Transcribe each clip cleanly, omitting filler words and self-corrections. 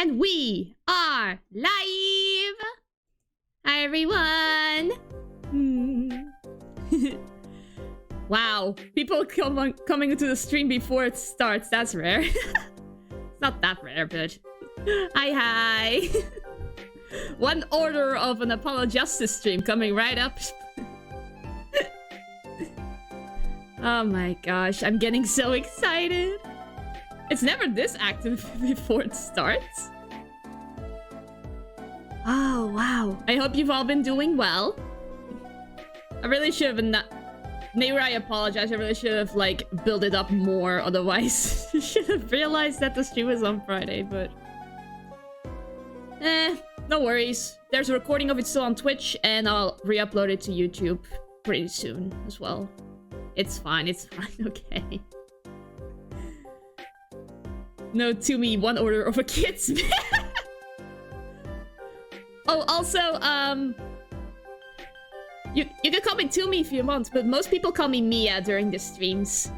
And we are live! Hi everyone! Wow, people coming into the stream before it starts, that's rare. It's not that rare, but... Hi! One order of an Apollo Justice stream coming right up. Oh my gosh, I'm getting so excited. It's never this active before it starts. Oh, wow. I hope you've all been doing well. I really should have Neighbor, I apologize. I really should have, like, built it up more. Otherwise, you should have realized that the stream was on Friday, but... no worries. There's a recording of it still on Twitch, and I'll re-upload it to YouTube pretty soon as well. It's fine, okay. No, TuMiiA, one order of a kid's meal. Oh, also, you can call me TuMiiA if you want, but most people call me Mia during the streams.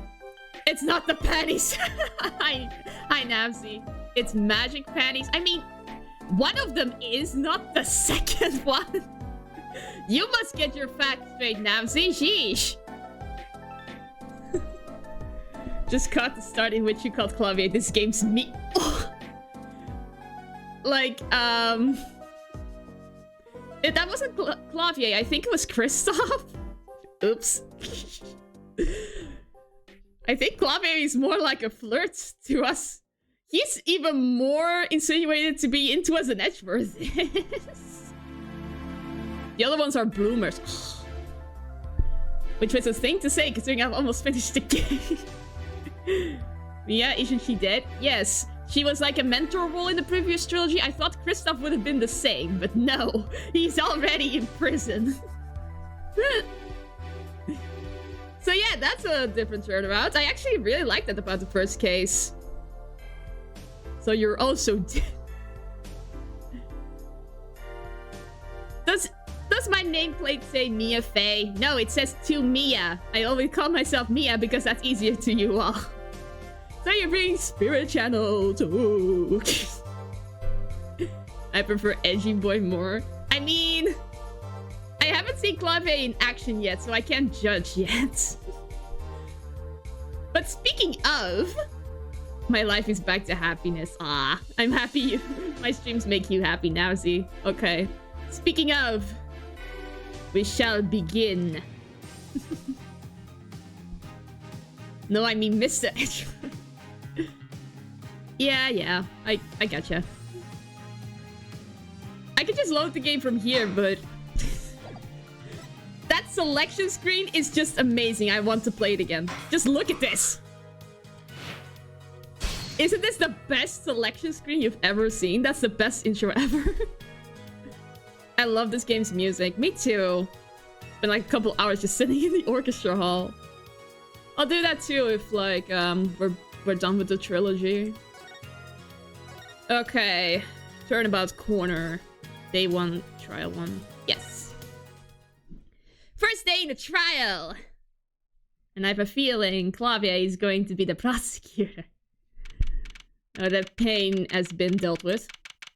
It's not the panties. Hi, Navzy. It's magic panties. I mean, one of them is, not the second one. You must get your facts straight, Navzy. Sheesh. Just caught the start in which you called Clavier. This game's me. Oh. Like, that wasn't Clavier. I think it was Christoph. Oops. I think Clavier is more like a flirt to us. He's even more insinuated to be into us than Edgeworth is. The other ones are bloomers. Which was a thing to say, considering I've almost finished the game. Yeah, isn't she dead? Yes. She was like a mentor role in the previous trilogy. I thought Christoph would have been the same, but no. He's already in prison. So yeah, that's a different turnaround. I actually really like that about the first case. So you're also dead. Does my nameplate say Mia Faye? No, it says TuMiiA. I always call myself Mia because that's easier to you all. So you're being spirit channeled. Ooh. I prefer Edgy Boy more. I mean, I haven't seen Clavier in action yet, so I can't judge yet. But speaking of, my life is back to happiness. Ah, I'm happy my streams make you happy now, Z. Okay. Speaking of, we shall begin. No, I mean Mr. Edgeworth. Yeah, I gotcha. I could just load the game from here, but... that selection screen is just amazing. I want to play it again. Just look at this. Isn't this the best selection screen you've ever seen? That's the best intro ever. I love this game's music. Me too. Been like a couple hours just sitting in the orchestra hall. I'll do that too if like we're done with the trilogy. Okay. Turnabout corner. Day 1, trial 1. Yes. First day in the trial. And I have a feeling Clavier is going to be the prosecutor. The pain has been dealt with.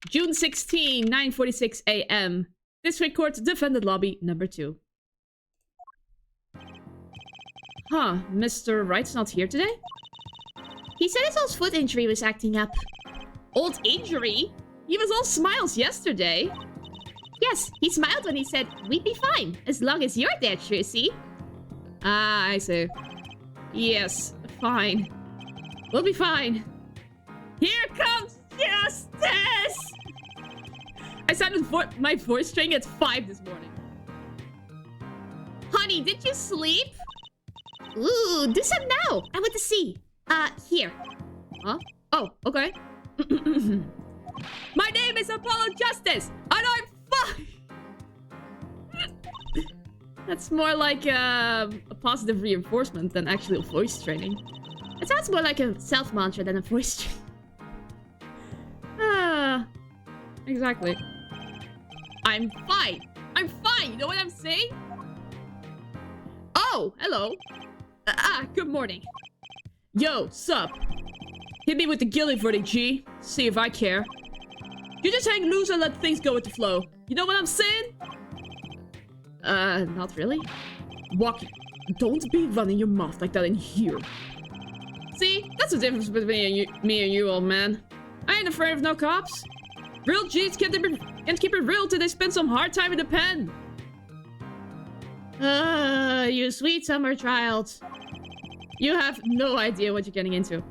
June 16, 9:46 a.m. District Court Defendant Lobby number 2. Huh, Mr. Wright's not here today? He said his old foot injury was acting up. Old injury? He was all smiles yesterday. Yes, he smiled when he said, we'd be fine, as long as you're there, Trucy. Ah, I see. Yes, fine. We'll be fine. Here comes justice! I sounded my voice string at 5 this morning. Honey, did you sleep? Ooh, do some now. I want to see. Here. Huh? Oh, okay. My name is Apollo Justice, and I'm fine! That's more like a positive reinforcement than actual voice training. It sounds more like a self-mantra than a voice training. Exactly. I'm fine. I'm fine. You know what I'm saying? Oh, hello. Good morning. Yo, sup? Hit me with the ghillie verdict, G. See if I care. You just hang loose and let things go with the flow. You know what I'm saying? Not really. Walkie, don't be running your mouth like that in here. See, that's the difference between me and you, old man. I ain't afraid of no cops. Real G's can't keep it real till they spend some hard time in the pen. You sweet summer child. You have no idea what you're getting into.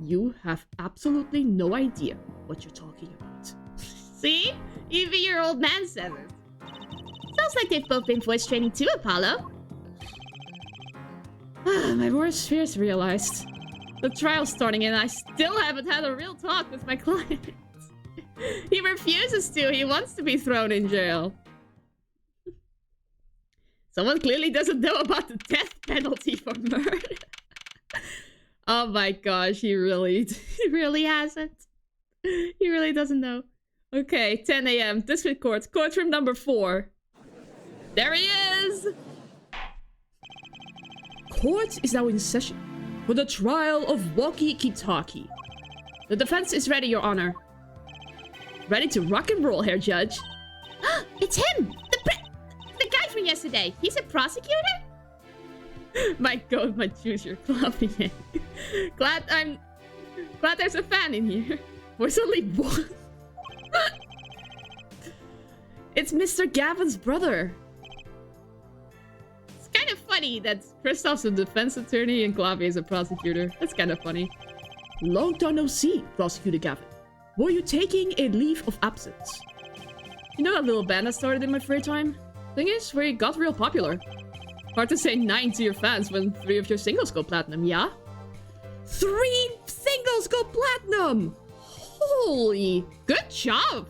You have absolutely no idea what you're talking about. See? Even your old man says it. Sounds like they've both been voice training too, Apollo. My worst fears realized. The trial's starting and I still haven't had a real talk with my client. He refuses to. He wants to be thrown in jail. Someone clearly doesn't know about the death penalty for murder. Oh my gosh, he really hasn't. He really doesn't know. Okay, 10 a.m. District Court. Courtroom number 4. There he is! Court is now in session for the trial of Walkie Kitaki. The defense is ready, Your Honor. Ready to rock and roll here, Judge. It's him! The guy from yesterday. He's a prosecutor? My god, my juice, you're clubbing. Glad there's a fan in here. There's only one. It's Mr. Gavin's brother. It's kind of funny that Kristoff's a defense attorney and Klavi is a prosecutor. That's kind of funny. Long time no see, Prosecutor Gavin. Were you taking a leave of absence? You know that little band I started in my free time? Thing is, we got real popular. Hard to say 9 to your fans when 3 of your singles go platinum, yeah? 3 singles go platinum! Holy, good job!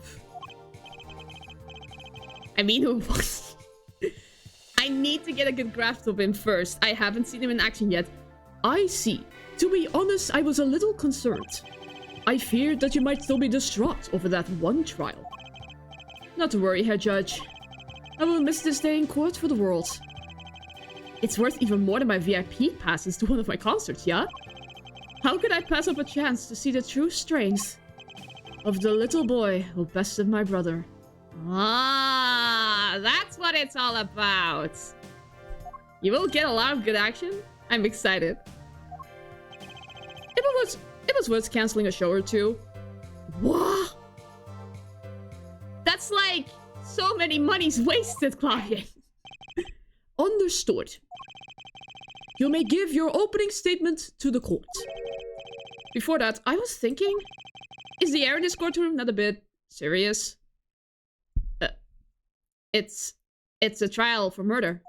I mean, who was... I need to get a good grasp of him first. I haven't seen him in action yet. I see. To be honest, I was a little concerned. I feared that you might still be distraught over that one trial. Not to worry, Herr Judge. I will miss this day in court for the world. It's worth even more than my VIP passes to one of my concerts, yeah? How could I pass up a chance to see the true strength of the little boy who bested my brother? Ah, that's what it's all about. You will get a lot of good action. I'm excited. It was worth canceling a show or two. What? That's like so many monies wasted, Claudia. Understood. You may give your opening statement to the court. Before that, I was thinking, is the air in this courtroom not a bit serious? It's a trial for murder.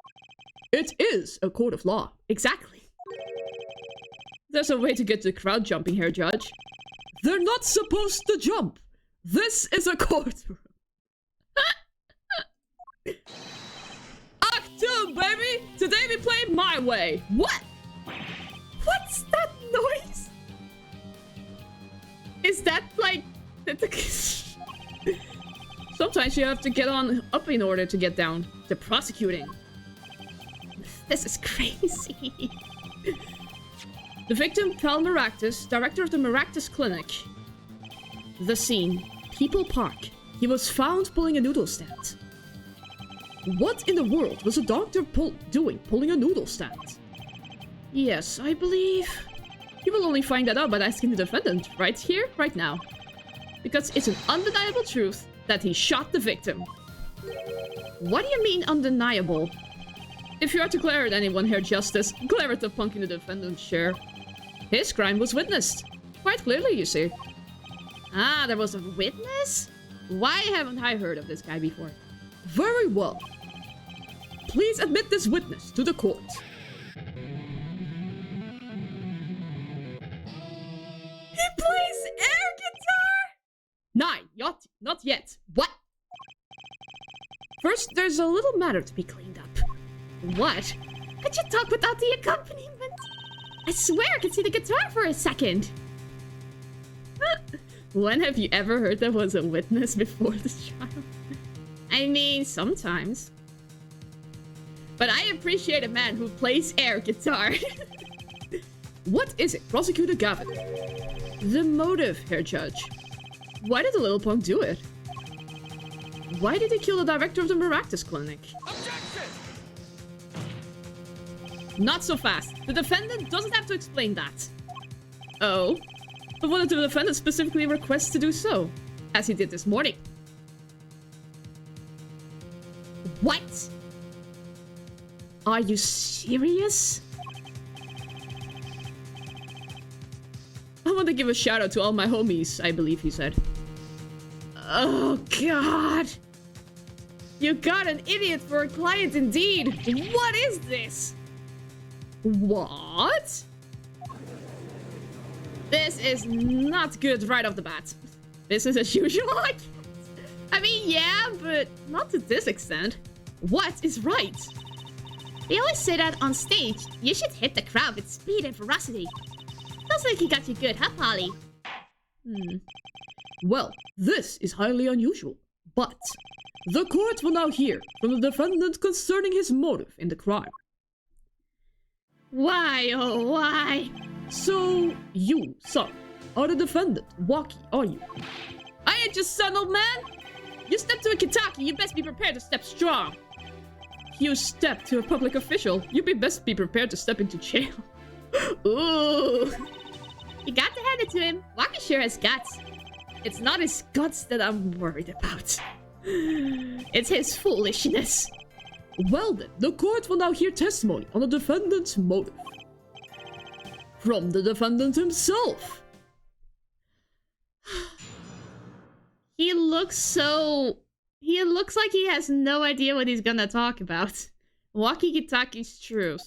It is a court of law. Exactly. There's a way to get the crowd jumping here, Judge. They're not supposed to jump. This is a courtroom. Act 2, baby! Today we play my way. What? What's that noise? Is that like... Sometimes you have to get on up in order to get down. The prosecuting. This is crazy. The victim, Pal Maractus, director of the Maractus Clinic. The scene, People Park. He was found pulling a noodle stand. What in the world was the doctor pulling a noodle stand? Yes, I believe... You will only find that out by asking the defendant, right here, right now. Because it's an undeniable truth that he shot the victim. What do you mean undeniable? If you are to glare at anyone here, Justice, glare at the punk in the defendant's chair. His crime was witnessed. Quite clearly, you see. Ah, there was a witness? Why haven't I heard of this guy before? Very well. Please admit this witness to the court. He plays air guitar? 9, not yet. What? First, there's a little matter to be cleaned up. What? Could you talk without the accompaniment? I swear I could see the guitar for a second. When have you ever heard there was a witness before this trial? I mean, sometimes. But I appreciate a man who plays air guitar. What is it, Prosecutor Gavin? The motive, Herr Judge. Why did the little punk do it? Why did he kill the director of the Maractus Clinic? Objection! Not so fast. The defendant doesn't have to explain that. Oh? But what if the defendant specifically requests to do so? As he did this morning. What? Are you serious? I want to give a shout out to all my homies, I believe he said. Oh, God. You got an idiot for a client indeed. What is this? What? This is not good right off the bat. Business as usual, I guess. I mean, yeah, but not to this extent. What is right? They always say that on stage. You should hit the crowd with speed and ferocity. Sounds like he got you good, huh, Polly? Well, this is highly unusual, but the court will now hear from the defendant concerning his motive in the crime. Why, oh, why? So, you, son, are the defendant, Waki, are you? I ain't your son, old man! You step to a Kitaki, you best be prepared to step strong. You step to a public official, you best be prepared to step into jail. Ooh. You got to hand it to him. Waki sure has guts. It's not his guts that I'm worried about. It's his foolishness. Well then, the court will now hear testimony on the defendant's motive. From the defendant himself. He looks like he has no idea what he's gonna talk about. Waki Kitaki's truth.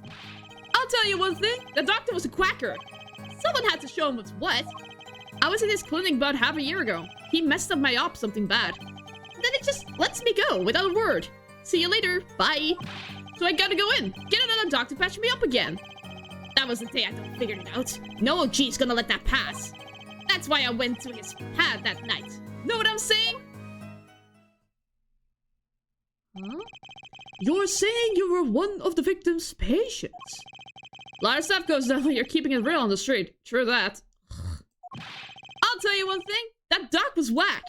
I'll tell you one thing, the doctor was a quacker. Someone had to show him what's what. I was in his clinic about half a year ago. He messed up my op something bad. Then it just lets me go without a word. See you later, bye. So I gotta go in, get another doc to patch me up again. That was the day I figured it out. No OG's gonna let that pass. That's why I went to his pad that night. Know what I'm saying? Huh? You're saying you were one of the victim's patients? A lot of stuff goes down when you're keeping it real on the street. True that. I'll tell you one thing. That doc was whack.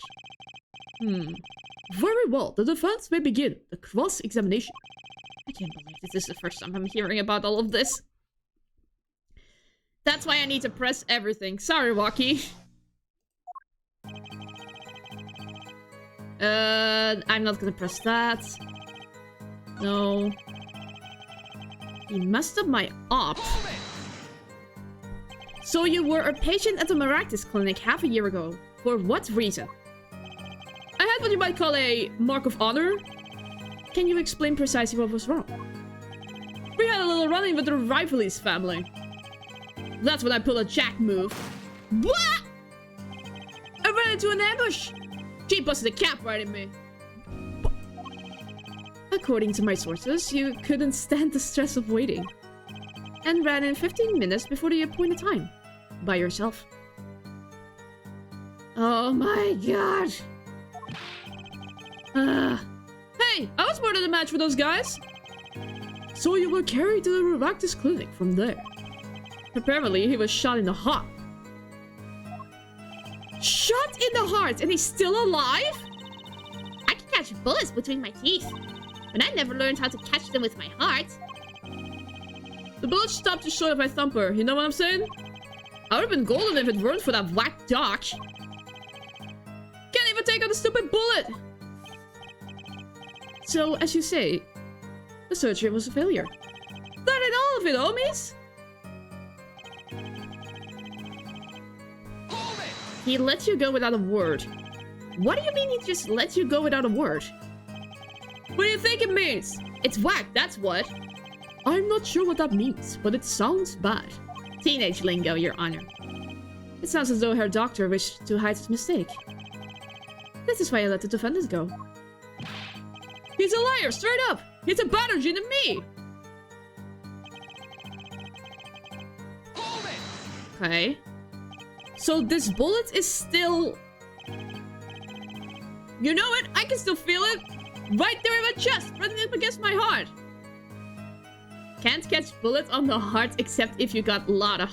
Very well. The defense may begin the cross-examination. I can't believe this is the first time I'm hearing about all of this. That's why I need to press everything. Sorry, Waki. I'm not gonna press that. No. He messed up my op. So you were a patient at the Maractus Clinic half a year ago. For what reason? I had what you might call a mark of honor. Can you explain precisely what was wrong? We had a little run-in with the Rifleys family. That's when I pulled a jack move. What? I ran into an ambush. She busted a cap right in me. According to my sources, you couldn't stand the stress of waiting. And ran in 15 minutes before the appointed time. By yourself. Oh my god. Hey, I was part of the match with those guys. So you were carried to the Maractus Clinic from there. Apparently, he was shot in the heart. Shot in the heart, and he's still alive? I can catch bullets between my teeth, but I never learned how to catch them with my heart. The bullet stopped just short of my thumper, you know what I'm saying? I would have been golden if it weren't for that whack doc. Can't even take out the stupid bullet! So, as you say, the surgery was a failure. That ain't all of it, homies! He let you go without a word. What do you mean he just let you go without a word? What do you think it means? It's whack, that's what. I'm not sure what that means, but it sounds bad. Teenage lingo, Your Honor. It sounds as though her doctor wished to hide his mistake. This is why I let the defendant go. He's a liar, straight up! He's a better G than me! Okay. So this bullet is still... You know it? I can still feel it! Right there in my chest, running up against my heart! Can't catch bullets on the heart except if you got a lot of...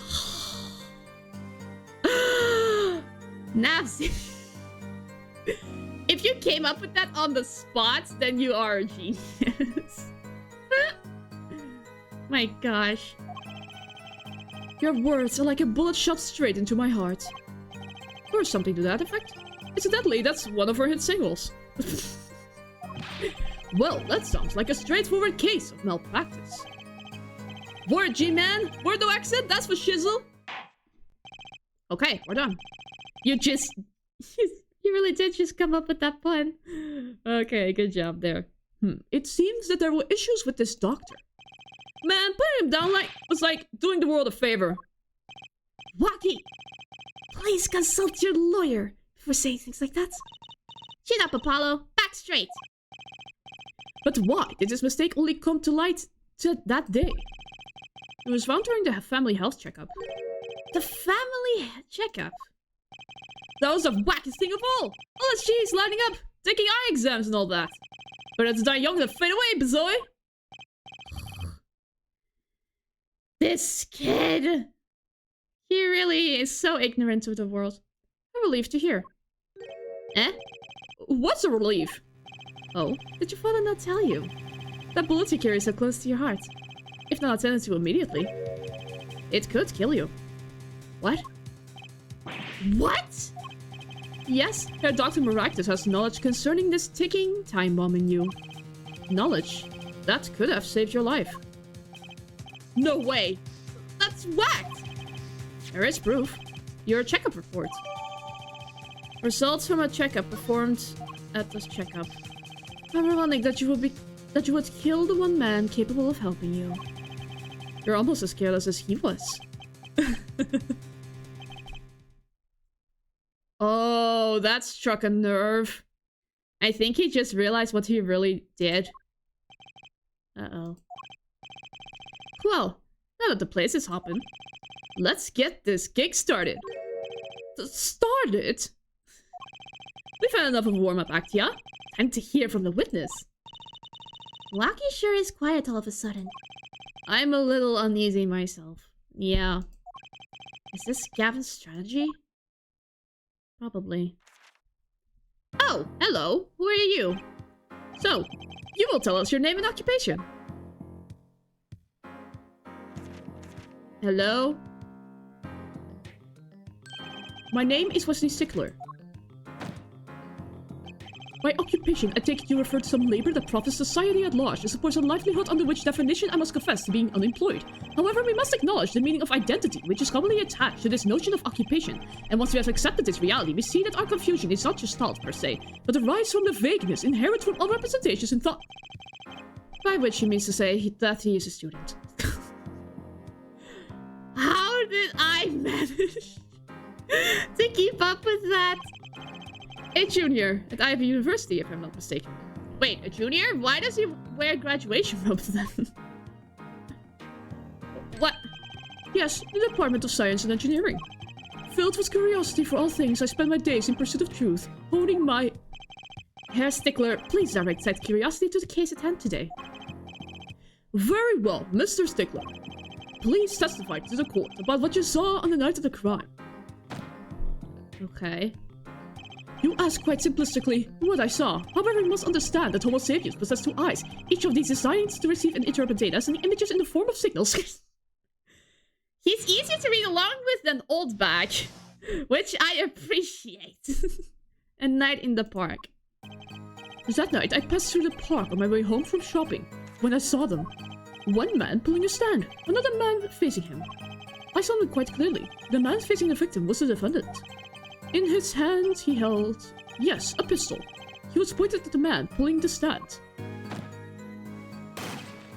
Nasty. If you came up with that on the spot, then you are a genius. My gosh. Your words are like a bullet shot straight into my heart. Or something to that effect. Incidentally, that's one of her hit singles. Well, that sounds like a straightforward case of malpractice. Word, G-Man! Word no accent, that's for shizzle! Okay, we're done. You just... You really did just come up with that pun. Okay, good job there. It seems that there were issues with this doctor. Man, putting him down was like doing the world a favor. Wacky! Please consult your lawyer before saying things like that. Chin up, Apollo. Back straight. But why did this mistake only come to light that day? It was found during the family health checkup. The family checkup? That was the wackest thing of all! All that she's lining up, taking eye exams and all that. Better to die young than fade away, Bazoy! This kid! He really is so ignorant of the world. A relief to hear. Eh? What's a relief? Oh, did your father not tell you? That bullet you carry so close to your heart. If not attended to immediately, it could kill you. What? What? Yes, Herr Dr. Maractus has knowledge concerning this ticking time bomb in you. Knowledge that could have saved your life. No way! That's whacked! There is proof. Your checkup report. Results from a checkup performed at this checkup. Ironic that you would kill the one man capable of helping you. You're almost as careless as he was. Oh, that struck a nerve. I think he just realized what he really did. Uh-oh. Well, now that the place is hopping, let's get this gig started. Started? We've had enough of a warm-up act, yeah? Time to hear from the witness. Wacky sure is quiet all of a sudden. I'm a little uneasy myself. Yeah. Is this Gavin's strategy? Probably. Oh, hello. Who are you? So, you will tell us your name and occupation. Hello? My name is Wesley Stickler. By occupation, I take it you refer to some labor that profits society at large and supports a livelihood under which definition I must confess to being unemployed. However, we must acknowledge the meaning of identity, which is commonly attached to this notion of occupation. And once we have accepted this reality, we see that our confusion is not just thought per se, but arises from the vagueness inherent from all representations in thought. By which he means to say that he is a student. How did I manage to keep up with that? A junior at Ivy University, if I'm not mistaken. Wait, a junior? Why does he wear graduation robes then? What? Yes, the Department of Science and Engineering. Filled with curiosity for all things, I spend my days in pursuit of truth, honing my... Herr Stickler, please direct that curiosity to the case at hand today. Very well, Mr. Stickler. Please testify to the court about what you saw on the night of the crime. Okay. You ask quite simplistically what I saw. However, you must understand that Homo sapiens possess two eyes, each of these designed to receive and interpret data and images in the form of signals. He's easier to read along with than old bag, which I appreciate. A night in the park. That night, I passed through the park on my way home from shopping when I saw them. One man pulling a stand, another man facing him. I saw them quite clearly. The man facing the victim was the defendant. In his hand, he held, yes, a pistol. He was pointed at the man pulling the stand.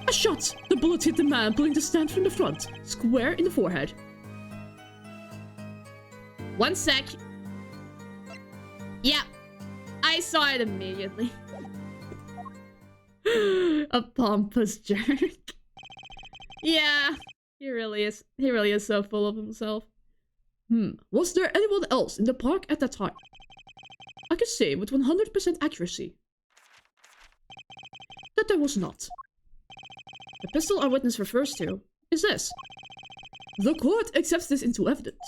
A shot! The bullet hit the man pulling the stand from the front, square in the forehead. One sec. Yeah, I saw it immediately. A pompous jerk. Yeah, he really is. He really is so full of himself. Was there anyone else in the park at that time? I can say with 100% accuracy that there was not. The pistol our witness refers to is this. The court accepts this into evidence.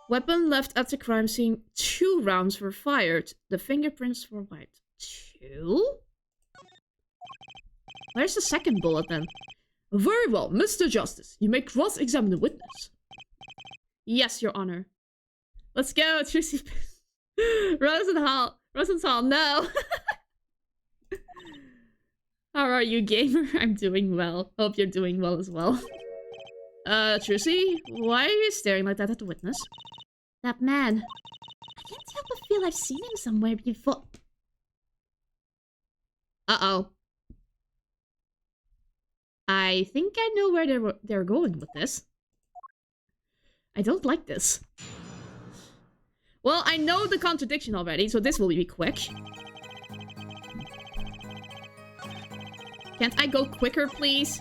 Weapon left at the crime scene. 2 rounds were fired. The fingerprints were wiped. 2? Where's the second bullet then? Very well, Mr. Justice. You may cross-examine the witness. Yes, Your Honor. Let's go, Trucy. Rosenthal, no. How are you, gamer? I'm doing well. Hope you're doing well as well. Trucy, why are you staring like that at the witness? That man. I can't help but feel I've seen him somewhere before. Uh-oh. I think I know where they're going with this. I don't like this. Well, I know the contradiction already, so this will be quick. Can't I go quicker, please?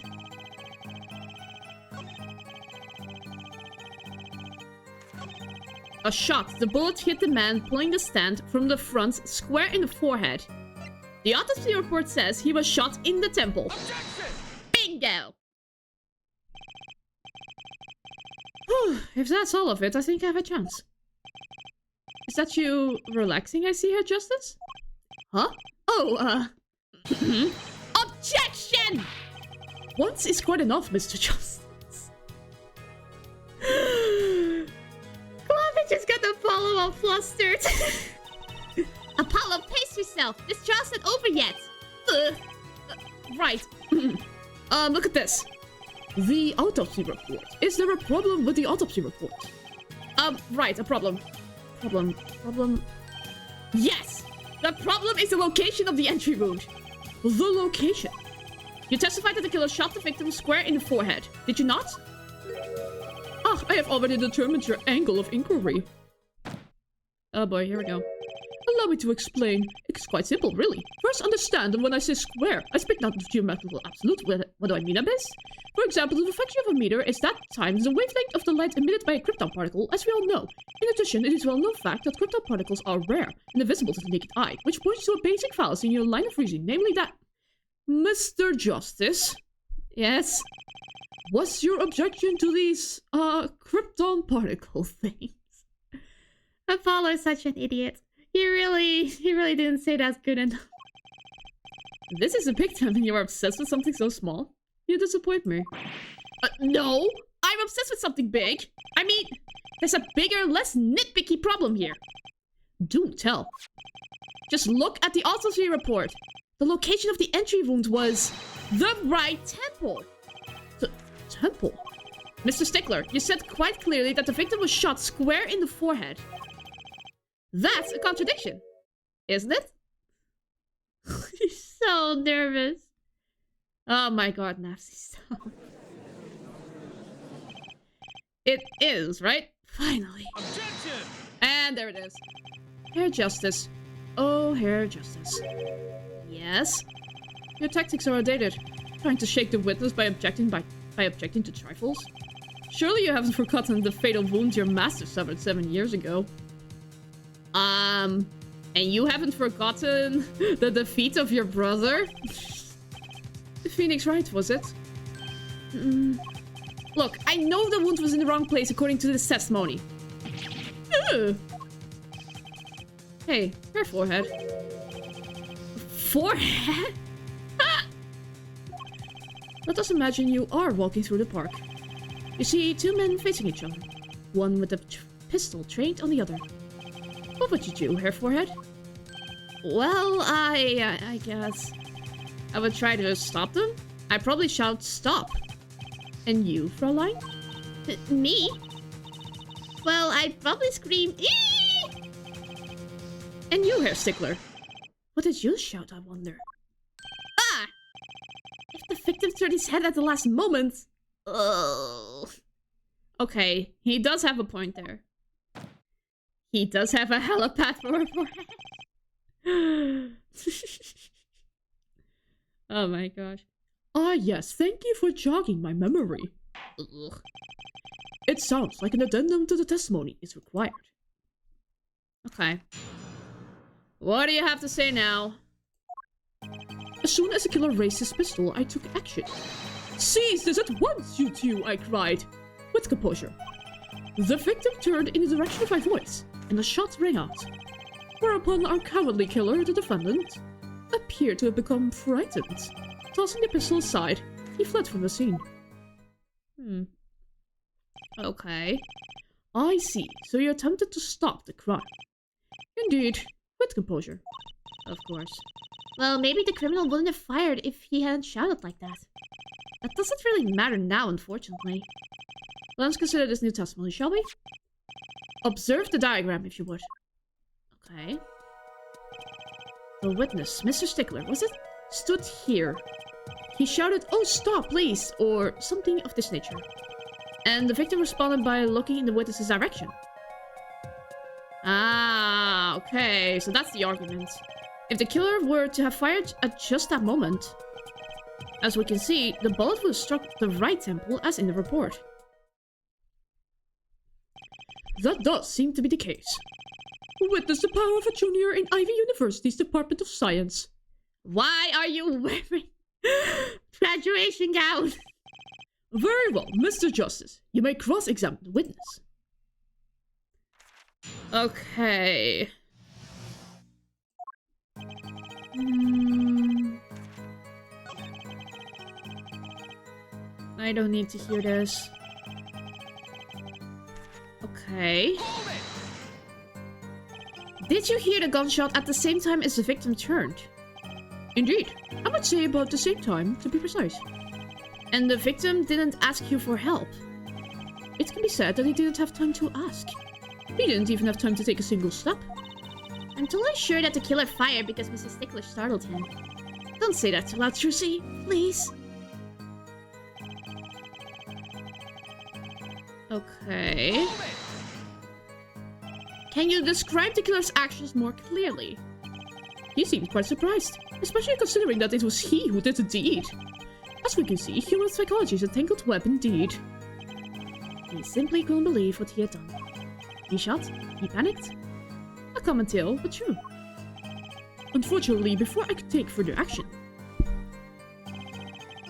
A shot. The bullet hit the man pulling the stand from the front, square in the forehead. The autopsy report says he was shot in the temple. Objection! Bingo! If that's all of it, I think I have a chance. Is that you relaxing, I see here, Justice? Huh? Oh, Objection! Once is quite enough, Mr. Justice. Clovis just got Apollo all flustered. Apollo, pace yourself. This trial's not over yet. Right. Look at this. The autopsy report. Is there a problem with the autopsy report? Right, a problem. Problem. Yes! The problem is the location of the entry wound. The location? You testified that the killer shot the victim square in the forehead. Did you not? Ah, I have already determined your angle of inquiry. Oh boy, here we go. Allow me to explain. It's quite simple, really. First, understand that when I say square, I speak not of geometrical absolute. What do I mean, Abyss? For example, the reflection of a meter is that times the wavelength of the light emitted by a krypton particle, as we all know. In addition, it is a well-known fact that krypton particles are rare and invisible to the naked eye, which points to a basic fallacy in your line of reasoning, namely that... Mr. Justice? Yes? What's your objection to these, krypton particle things? Apollo is such an idiot. He really didn't say that's good enough. This is a big time and you're obsessed with something so small. You disappoint me. No! I'm obsessed with something big! I mean, there's a bigger, less nitpicky problem here. Do tell. Just look at the autopsy report. The location of the entry wound was the right temple. The temple? Mr. Stickler, you said quite clearly that the victim was shot square in the forehead. That's a contradiction, isn't it? He's so nervous. Oh my god, Nafsi, stop. It is, right? Finally. Objection! And there it is. Hair Justice. Oh, Hair Justice. Yes? Your tactics are outdated. Trying to shake the witness by objecting to trifles? Surely you haven't forgotten the fatal wound your master suffered 7 years ago. And you haven't forgotten the defeat of your brother? The Phoenix Wright, was it? Look, I know the wound was in the wrong place according to this testimony. Hey, her forehead. Forehead? Let us imagine you are walking through the park. You see 2 men facing each other. One with a pistol trained on the other. What would you do, Hair Forehead? Well, I guess I would try to stop them. I'd probably shout, stop. And you, Fraulein? Me? Well, I'd probably scream, eee! And you, Hair Stickler? What did you shout, I wonder? Ah! If the victim turned his head at the last moment... Oh. Okay, he does have a point there. He does have a helipad for a forehead. Oh my gosh. Ah yes, thank you for jogging my memory. Ugh. It sounds like an addendum to the testimony is required. Okay. What do you have to say now? As soon as the killer raised his pistol, I took action. Seize this at once, you two, I cried. With composure. The victim turned in the direction of my voice, and a shot rang out. Whereupon our cowardly killer, the defendant, appeared to have become frightened. Tossing the pistol aside, he fled from the scene. Okay. I see, so you attempted to stop the crime. Indeed, with composure. Of course. Well, maybe the criminal wouldn't have fired if he hadn't shouted like that. That doesn't really matter now, unfortunately. Let's consider this new testimony, shall we? Observe the diagram, if you would. Okay. The witness, Mr. Stickler, was it? Stood here. He shouted, "Oh, stop, please," or something of this nature. And the victim responded by looking in the witness's direction. Ah, okay. So that's the argument. If the killer were to have fired at just that moment, as we can see, the bullet would have struck the right temple as in the report. That does seem to be the case. Witness the power of a junior in Ivy University's Department of Science. Why are you wearing graduation gown? Very well, Mr. Justice. You may cross-examine the witness. Okay. I don't need to hear this. Okay. Did you hear the gunshot at the same time as the victim turned? Indeed. I would say about the same time, to be precise. And the victim didn't ask you for help? It can be said that he didn't have time to ask. He didn't even have time to take a single step. I'm totally sure that the killer fired because Mrs. Stickler startled him. Don't say that too loud, Trucy, please. Okay. Can you describe the killer's actions more clearly? He seemed quite surprised, especially considering that it was he who did the deed. As we can see, human psychology is a tangled web indeed. He simply couldn't believe what he had done. He shot, he panicked. A common tale, but true. Unfortunately, before I could take further action,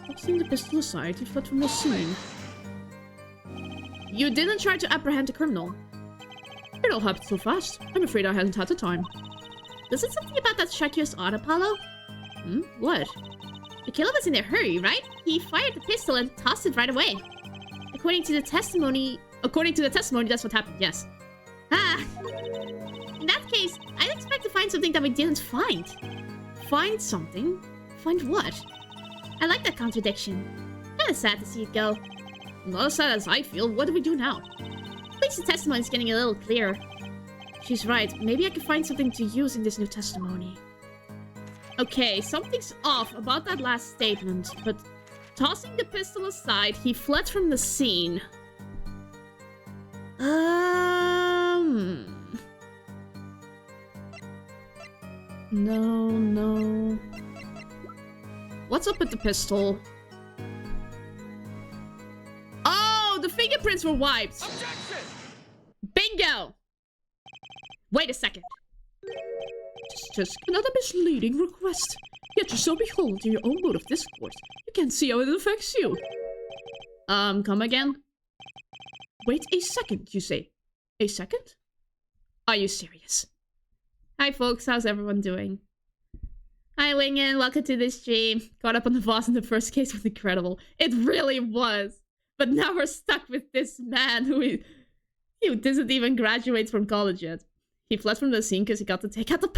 tossing the pistol aside, he fled from the scene. You didn't try to apprehend the criminal. It all happened so fast. I'm afraid I hadn't had the time. Does it something about that strike you as odd, Apollo? What? The killer was in a hurry, right? He fired the pistol and tossed it right away. According to the testimony, that's what happened, yes. Ah! In that case, I'd expect to find something that we didn't find. Find something? Find what? I like that contradiction. Kinda sad to see it go. Not as sad as I feel. What do we do now? At least the testimony's getting a little clearer. She's right. Maybe I can find something to use in this new testimony. Okay, something's off about that last statement, but tossing the pistol aside, he fled from the scene. No. What's up with the pistol? Oh, the fingerprints were wiped. Objection! Bingo! Wait a second. Just another misleading request. Yet you're so beholden to your own mode of discourse. You can't see how it affects you. Come again? Wait a second, you say. A second? Are you serious? Hi folks, how's everyone doing? Hi Wingen, welcome to this stream. Caught up on the boss in the first case was incredible. It really was. But now we're stuck with this man who doesn't even graduate from college yet. He fled from the scene because he got to take out the...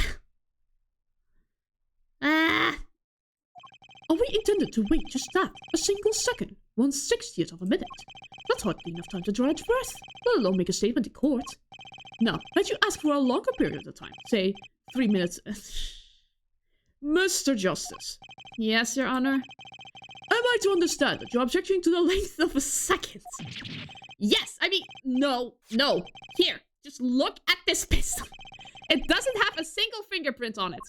Oh, we intended to wait just that. A single second. 1/60th of a minute. That's hardly enough time to draw a breath, let alone make a statement in court. Now, had you asked for a longer period of time, say 3 minutes... Mr. Justice. Yes, Your Honor? Am I to understand that you're objecting to the length of a second? Yes, I mean, no. Here, just look at this pistol. It doesn't have a single fingerprint on it.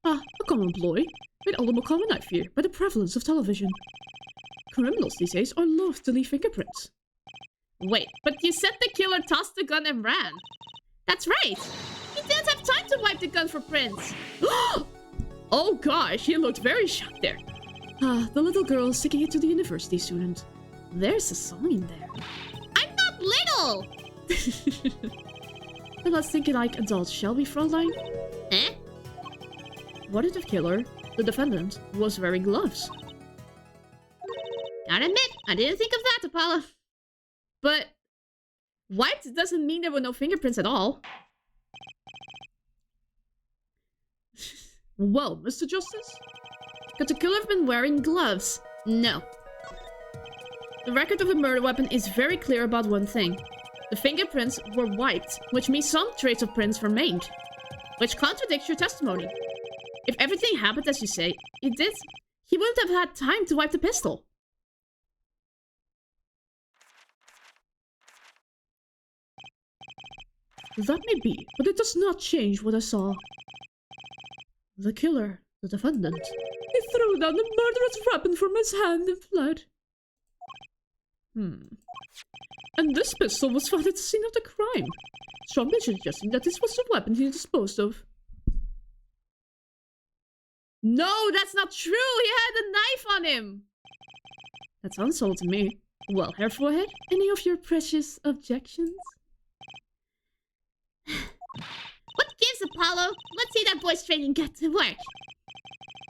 A common ploy, made all the more common, I fear, by the prevalence of television. Criminals these days are loath to leave fingerprints. Wait, but you said the killer tossed the gun and ran. That's right. He didn't have time to wipe the gun for prints. Oh gosh, he looked very shocked there. The little girl sticking it to the university student. There's a song in there. I'm not little! Then let's think like adults, shall we, Fraulein? Eh? What if the killer, the defendant, was wearing gloves? Gotta admit, I didn't think of that, Apollo. But white doesn't mean there were no fingerprints at all. Well, Mr. Justice? Could the killer have been wearing gloves? No. The record of the murder weapon is very clear about one thing. The fingerprints were wiped, which means some trace of prints remained. Which contradicts your testimony. If everything happened as you say it did, he wouldn't have had time to wipe the pistol. That may be, but it does not change what I saw. The killer, the defendant, he threw down the murderous weapon from his hand and fled. And this pistol was found at the scene of the crime, strongly suggesting that this was the weapon he disposed of. No, that's not true! He had a knife on him! That sounds so to me. Well, Herr Forehead, any of your precious objections? What gives, Apollo? Let's see that boy straight and get to work.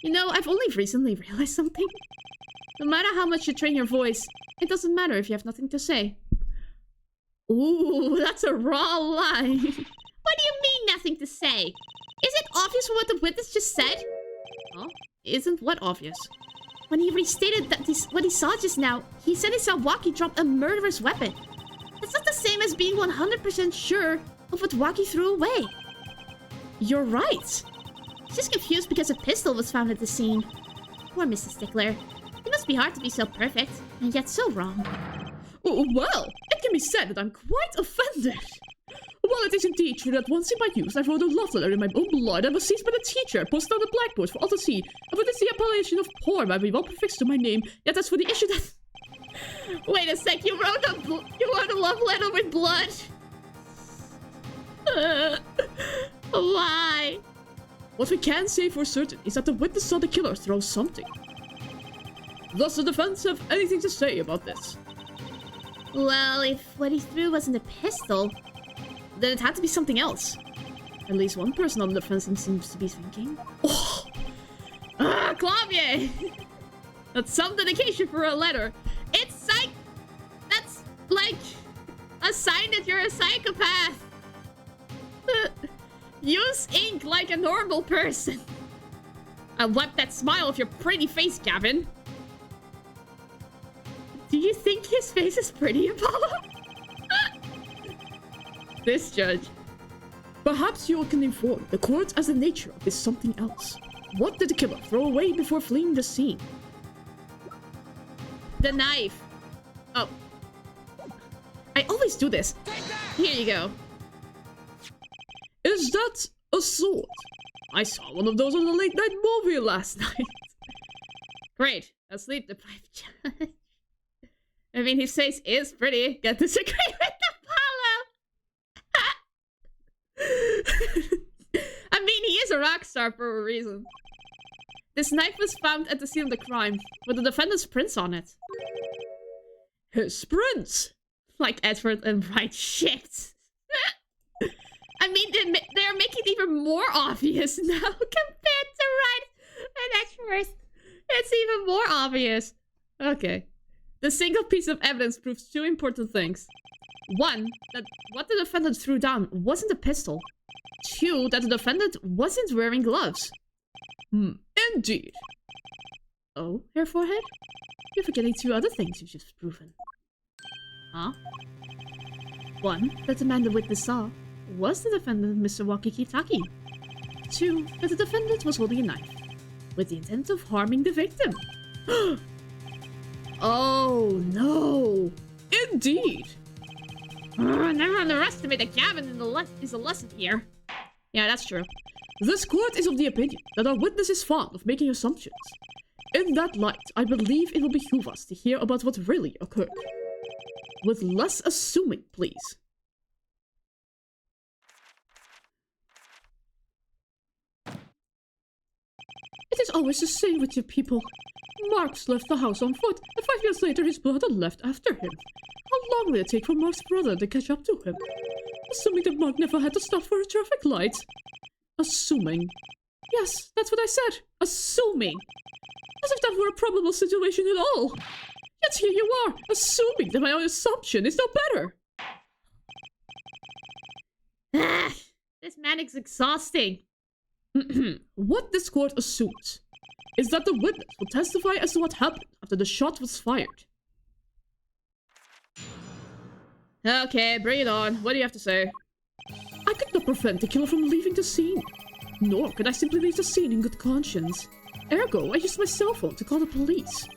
You know, I've only recently realized something. No matter how much you train your voice, it doesn't matter if you have nothing to say. Ooh, that's a raw lie. What do you mean, nothing to say? Is it obvious from what the witness just said? Huh? Isn't what obvious? When he restated that what he saw just now, he said he saw Waki drop a murderous weapon. That's not the same as being 100% sure of what Waki threw away. You're right. He's just confused because a pistol was found at the scene. Poor Mr. Stickler. It must be hard to be so perfect, and yet so wrong. Well, it can be said that I'm quite offended. Well, it is indeed true that once in my youth I wrote a love letter in my own blood and was seized by the teacher, posted on the blackboard for all to see, and for this the appellation of poor might be well prefixed to my name, yet as for the issue that... Wait a sec, you wrote a love letter with blood? Why? What we can say for certain is that the witness saw the killer throw something. Does the defense have anything to say about this? Well, if what he threw wasn't a pistol, then it had to be something else. At least one person on the defense seems to be thinking. Oh! Ah, Clavier! That's some dedication for a letter. It's that's like a sign that you're a psychopath. Use ink like a normal person. Wipe that smile off your pretty face, Gavin. Do you think his face is pretty, Apollo? This judge. Perhaps you can inform the court as the nature of this something else. What did the killer throw away before fleeing the scene? The knife. Oh. I always do this. Here you go. Is that a sword? I saw one of those on the late night movie last night. Great. A sleep deprived judge. I mean, his face is pretty. Can't disagree with Apollo. I mean, he is a rock star for a reason. This knife was found at the scene of the crime, with the defendant's prints on it. His prints? Like Edward and Wright shit. I mean, they're making it even more obvious now compared to Wright and Edgeworth. It's even more obvious. Okay. The single piece of evidence proves two important things. One, that what the defendant threw down wasn't a pistol. Two, that the defendant wasn't wearing gloves. Indeed. Oh, Herr Forehead? You're forgetting two other things you've just proven. Huh? One, that the man the witness saw was the defendant, Mr. Wakikitaki. Two, that the defendant was holding a knife, with the intent of harming the victim. Oh, no. Indeed. Never underestimate the Gavin is a lesson here. Yeah, that's true. This court is of the opinion that our witness is fond of making assumptions. In that light, I believe it will behoove us to hear about what really occurred. With less assuming, please. It is always the same with you people. Marx left the house on foot, and 5 years later his brother left after him. How long will it take for Mark's brother to catch up to him? Assuming that Mark never had to stop for a traffic light. Assuming. Yes, that's what I said. Assuming. As if that were a probable situation at all. Yet here you are, assuming that my own assumption is no better. Ah, this man is exhausting. What this court assumes is that the witness will testify as to what happened after the shot was fired. Okay, bring it on. What do you have to say? I could not prevent the killer from leaving the scene. Nor could I simply leave the scene in good conscience. Ergo, I used my cell phone to call the police.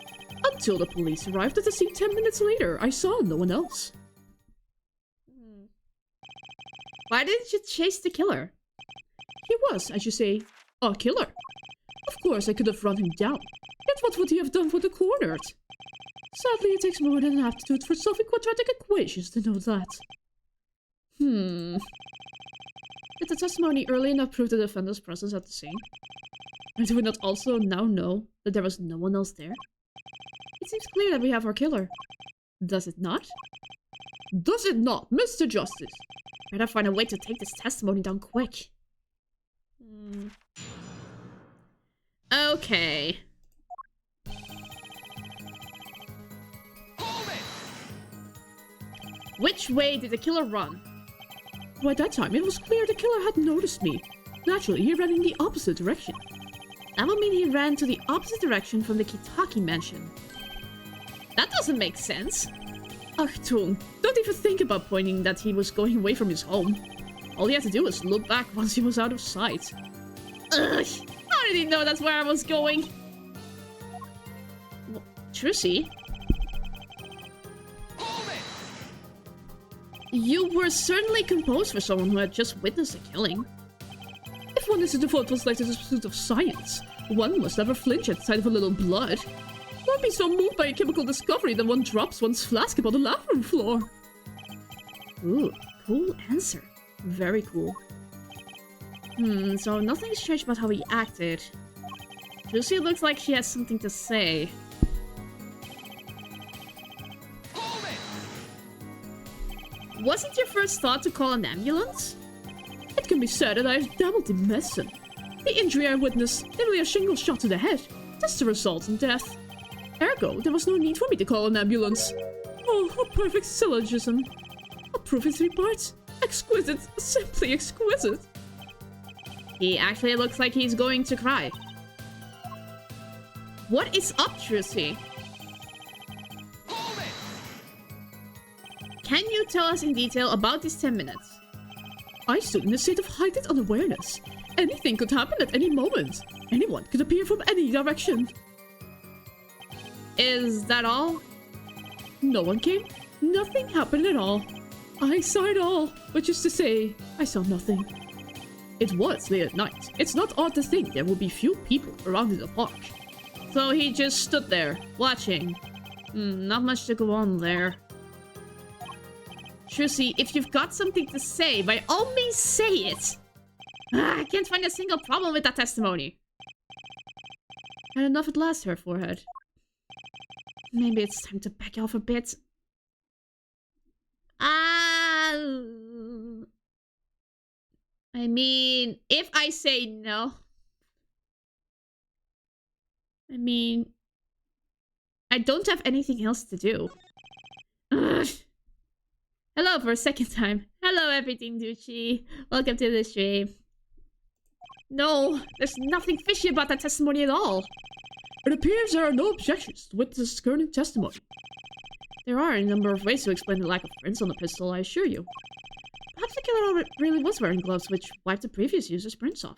Until the police arrived at the scene 10 minutes later, I saw no one else. Why didn't you chase the killer? He was, as you say, a killer. Of course, I could have run him down. Yet what would he have done when cornered? Sadly, it takes more than an aptitude for solving quadratic equations to know that. Did the testimony early enough prove the defendant's presence at the scene? And do we not also now know that there was no one else there? It seems clear that we have our killer. Does it not? Does it not, Mr. Justice? Better find a way to take this testimony down quick. Okay. Which way did the killer run? By that time, it was clear the killer had noticed me. Naturally, he ran in the opposite direction. That would mean he ran to the opposite direction from the Kitaki mansion. That doesn't make sense. Achtung, don't even think about pointing that he was going away from his home. All he had to do was look back once he was out of sight. Ugh, how did he know that's where I was going? Trissy? You were certainly composed for someone who had just witnessed a killing. If one is to devote one's life to the pursuit of science, one must never flinch at the sight of a little blood. Don't be so moved by a chemical discovery that one drops one's flask upon the lab room floor. Ooh, cool answer. Very cool. So nothing's changed about how he acted. Lucy looks like she has something to say. Wasn't your first thought to call an ambulance? It can be said that I have dabbled in medicine. The injury I witnessed, namely a shingle shot to the head, is the result in death. Ergo, there was no need for me to call an ambulance. Oh, a perfect syllogism. A proof in 3 parts. Exquisite, simply exquisite. He actually looks like he's going to cry. What is up, Trucy? Can you tell us in detail about these 10 minutes? I stood in a state of heightened unawareness. Anything could happen at any moment. Anyone could appear from any direction. Is that all? No one came. Nothing happened at all. I saw it all, which is to say, I saw nothing. It was late at night. It's not odd to think there will be few people around in the park. So he just stood there, watching. Not much to go on there. Trucy, if you've got something to say, by all means say it. I can't find a single problem with that testimony. Had enough at last, her forehead. Maybe it's time to back off a bit. I mean, if I say no... I mean... I don't have anything else to do. Ugh. Hello for a second time. Hello, everything, Duchy. Welcome to the stream. No, there's nothing fishy about that testimony at all. It appears there are no objections to witness current testimony. There are a number of ways to explain the lack of prints on the pistol, I assure you. Perhaps the killer really was wearing gloves which wiped the previous user's prints off.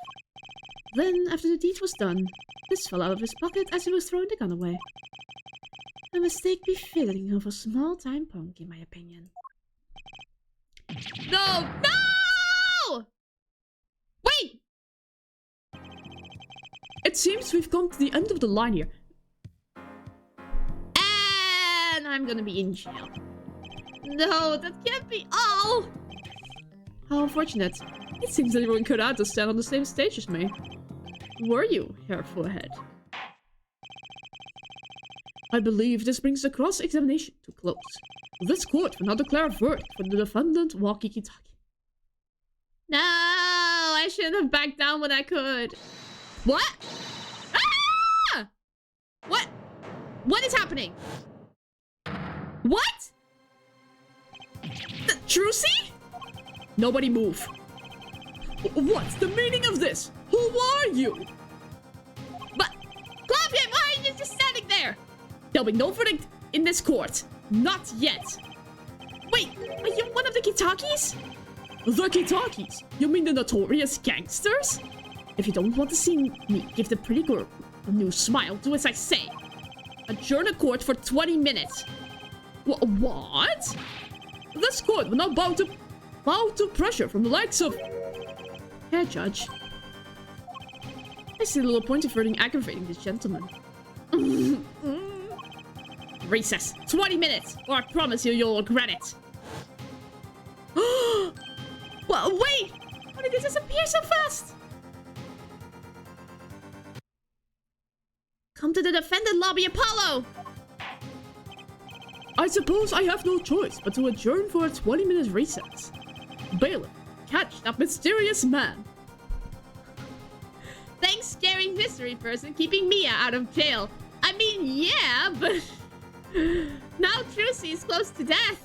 Then, after the deed was done, this fell out of his pocket as he was throwing the gun away. A mistake befitting of a small-time punk, in my opinion. No! No! Wait! It seems we've come to the end of the line here. And I'm gonna be in jail. No, that can't be all! How unfortunate. It seems that you were encouraged to stand on the same stage as me. Were you, Herr Forehead? I believe this brings the cross-examination to close. This court will now declare a verdict for the defendant, Walkie-Talkie. No, I shouldn't have backed down when I could. What? Ah! What? What is happening? What? Trucy? Nobody move. What's the meaning of this? Who are you? But, Claudia, why are you just standing there? There'll be no verdict in this court. Not yet. Wait, are you one of the Kitakis? The Kitakis? You mean the notorious gangsters? If you don't want to see me give the pretty girl a new smile, do as I say. Adjourn the court for 20 minutes. What? This court will now bow to pressure from the likes of... Here, Judge. I see the little point of hurting aggravating this gentleman. Recess. 20 minutes, or I promise you you'll regret it. Well, wait! How did it disappear so fast? Come to the defendant lobby, Apollo! I suppose I have no choice but to adjourn for a 20-minute recess. Bailiff, catch that mysterious man. Thanks, scary mystery person, keeping Mia out of jail. I mean, yeah, but... now Trucy is close to death.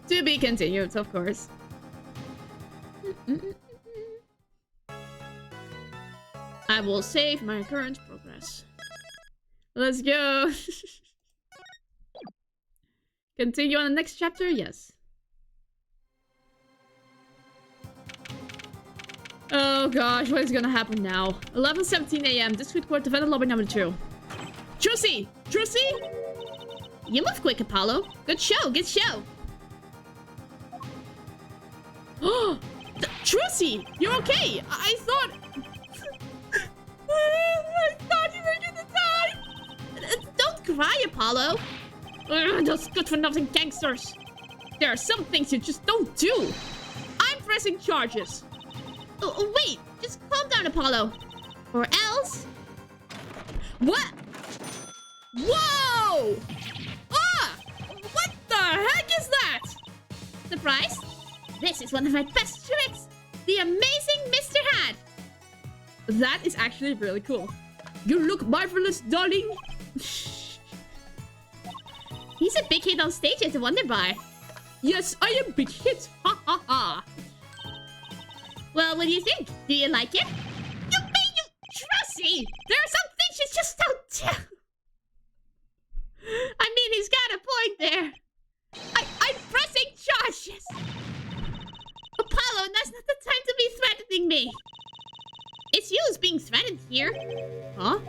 To be continued, of course. I will save my current progress. Let's go. Continue on the next chapter? Yes. Oh gosh, what is gonna happen now? 11:17 a.m. District Court Defendant Lobby number 2. Trucy! Trucy! You move quick, Apollo. Good show, good show. Oh! Trucy! You're okay! I thought... I thought you were gonna die! Don't cry, Apollo! Those good-for-nothing gangsters! There are some things you just don't do! I'm pressing charges! Oh, wait! Just calm down, Apollo! Or else... What? Whoa! Ah! What the heck is that? Surprise? This is one of my best tricks! The amazing Mr. Hat! That is actually really cool. You look marvelous, darling! He's a big hit on stage at the Wonder Bar. Yes, I am big hit! Ha ha ha! Well, what do you think? Do you like it? You Trucy! There are some things you just don't do! I mean, he's got a point there. I'm pressing charges! Apollo, now's not the time to be threatening me. It's you who's being threatened here. Huh?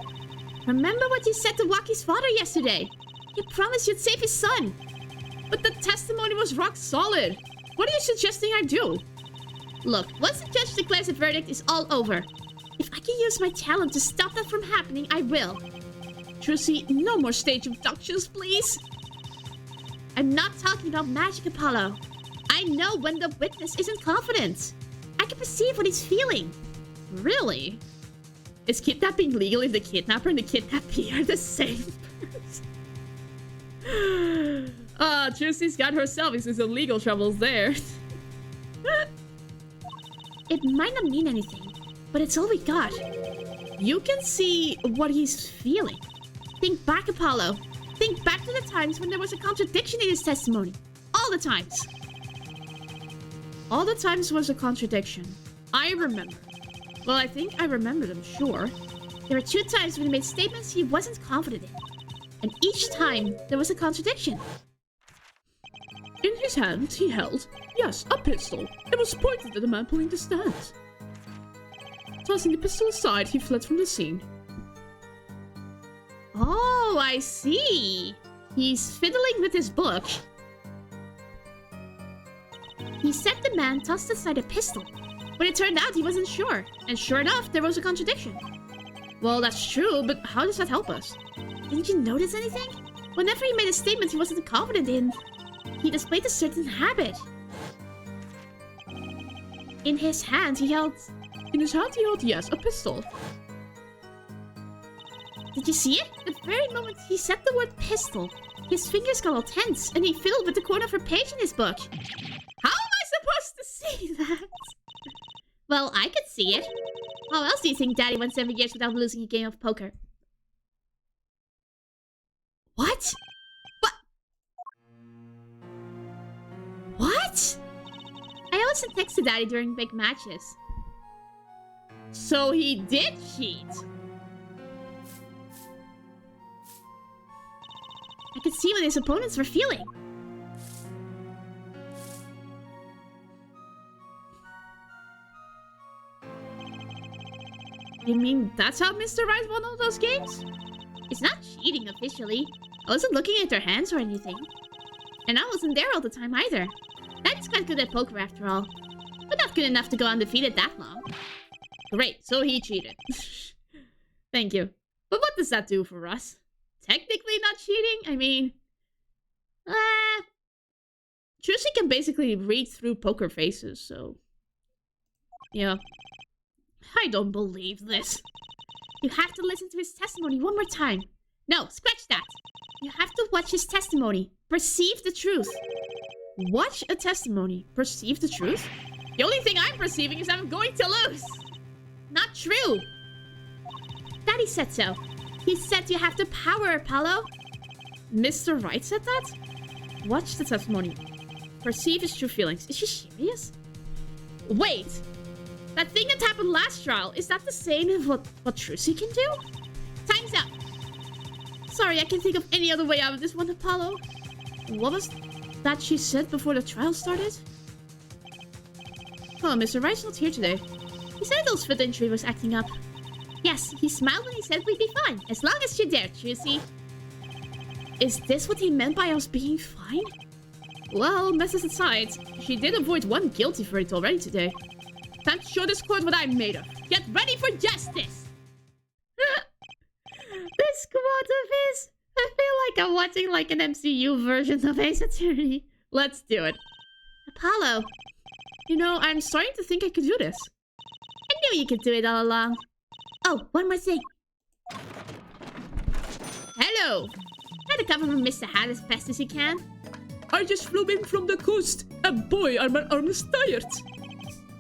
Remember what you said to Waki's father yesterday? You promised you'd save his son. But the testimony was rock solid. What are you suggesting I do? Look, once the judge declares a verdict, it's all over. If I can use my talent to stop that from happening, I will. Trucy, no more stage abductions, please. I'm not talking about magic, Apollo. I know when the witness isn't confident. I can perceive what he's feeling. Really? Is kidnapping legal if the kidnapper and the kidnappee are the same person? Trucy's got herself into some legal troubles there. It might not mean anything, but it's all we got. You can see what he's feeling. Think back, Apollo. Think back to the times when there was a contradiction in his testimony. All the times. All the times was a contradiction. I remember. Well, I think I remember them, sure. There were 2 times when he made statements he wasn't confident in. And each time, there was a contradiction. In his hand, he held, yes, a pistol. It was pointed at the man pulling the stand. Tossing the pistol aside, he fled from the scene. Oh, I see. He's fiddling with his book. He said the man tossed aside a pistol, but it turned out he wasn't sure. And sure enough, there was a contradiction. Well, that's true, but how does that help us? Didn't you notice anything? Whenever he made a statement he wasn't confident in, he displayed a certain habit. In his hand, he held... In his hand, he held, yes, a pistol. Did you see it? The very moment he said the word pistol, his fingers got all tense, and he fiddled with the corner of a page in his book. How am I supposed to see that? Well, I could see it. How else do you think Daddy went 7 years without losing a game of poker? What? What? What? I always text to Daddy during big matches. So he did cheat. I could see what his opponents were feeling. You mean that's how Mr. Right won all those games? It's not cheating officially. I wasn't looking at their hands or anything. And I wasn't there all the time either. Daddy's quite good at poker after all. But not good enough to go undefeated that long. Great, so he cheated. Thank you. But what does that do for us? Technically not cheating? I mean... Trucy can basically read through poker faces, so... Yeah. I don't believe this. You have to listen to his testimony one more time. No, scratch that. You have to watch his testimony. Perceive the truth. Watch a testimony. Perceive the truth? The only thing I'm perceiving is I'm going to lose. Not true. Daddy said so. He said you have the power, Apollo. Mr. Right said that? Watch the testimony. Perceive his true feelings. Is she serious? Wait. That thing that happened last trial, is that the same as what Trucy can do? Time's up. Sorry, I can't think of any other way out of this one, Apollo. What was that she said before the trial started? Oh, Mr. Wright's not here today. He said Edel's foot injury was acting up. Yes, he smiled when he said we'd be fine, as long as you dare, Trucy. Is this what he meant by us being fine? Well, messes aside, she did avoid one guilty verdict already today. Time to show this court what I'm made of. Get ready for justice! This quote of his... I feel like I'm watching like an MCU version of Ace Attorney. Let's do it. Apollo. You know, I'm starting to think I could do this. I knew you could do it all along. Oh, one more thing. Hello. Try to cover from Mr. Hat as best as you can. I just flew in from the coast, and boy, are my arms tired.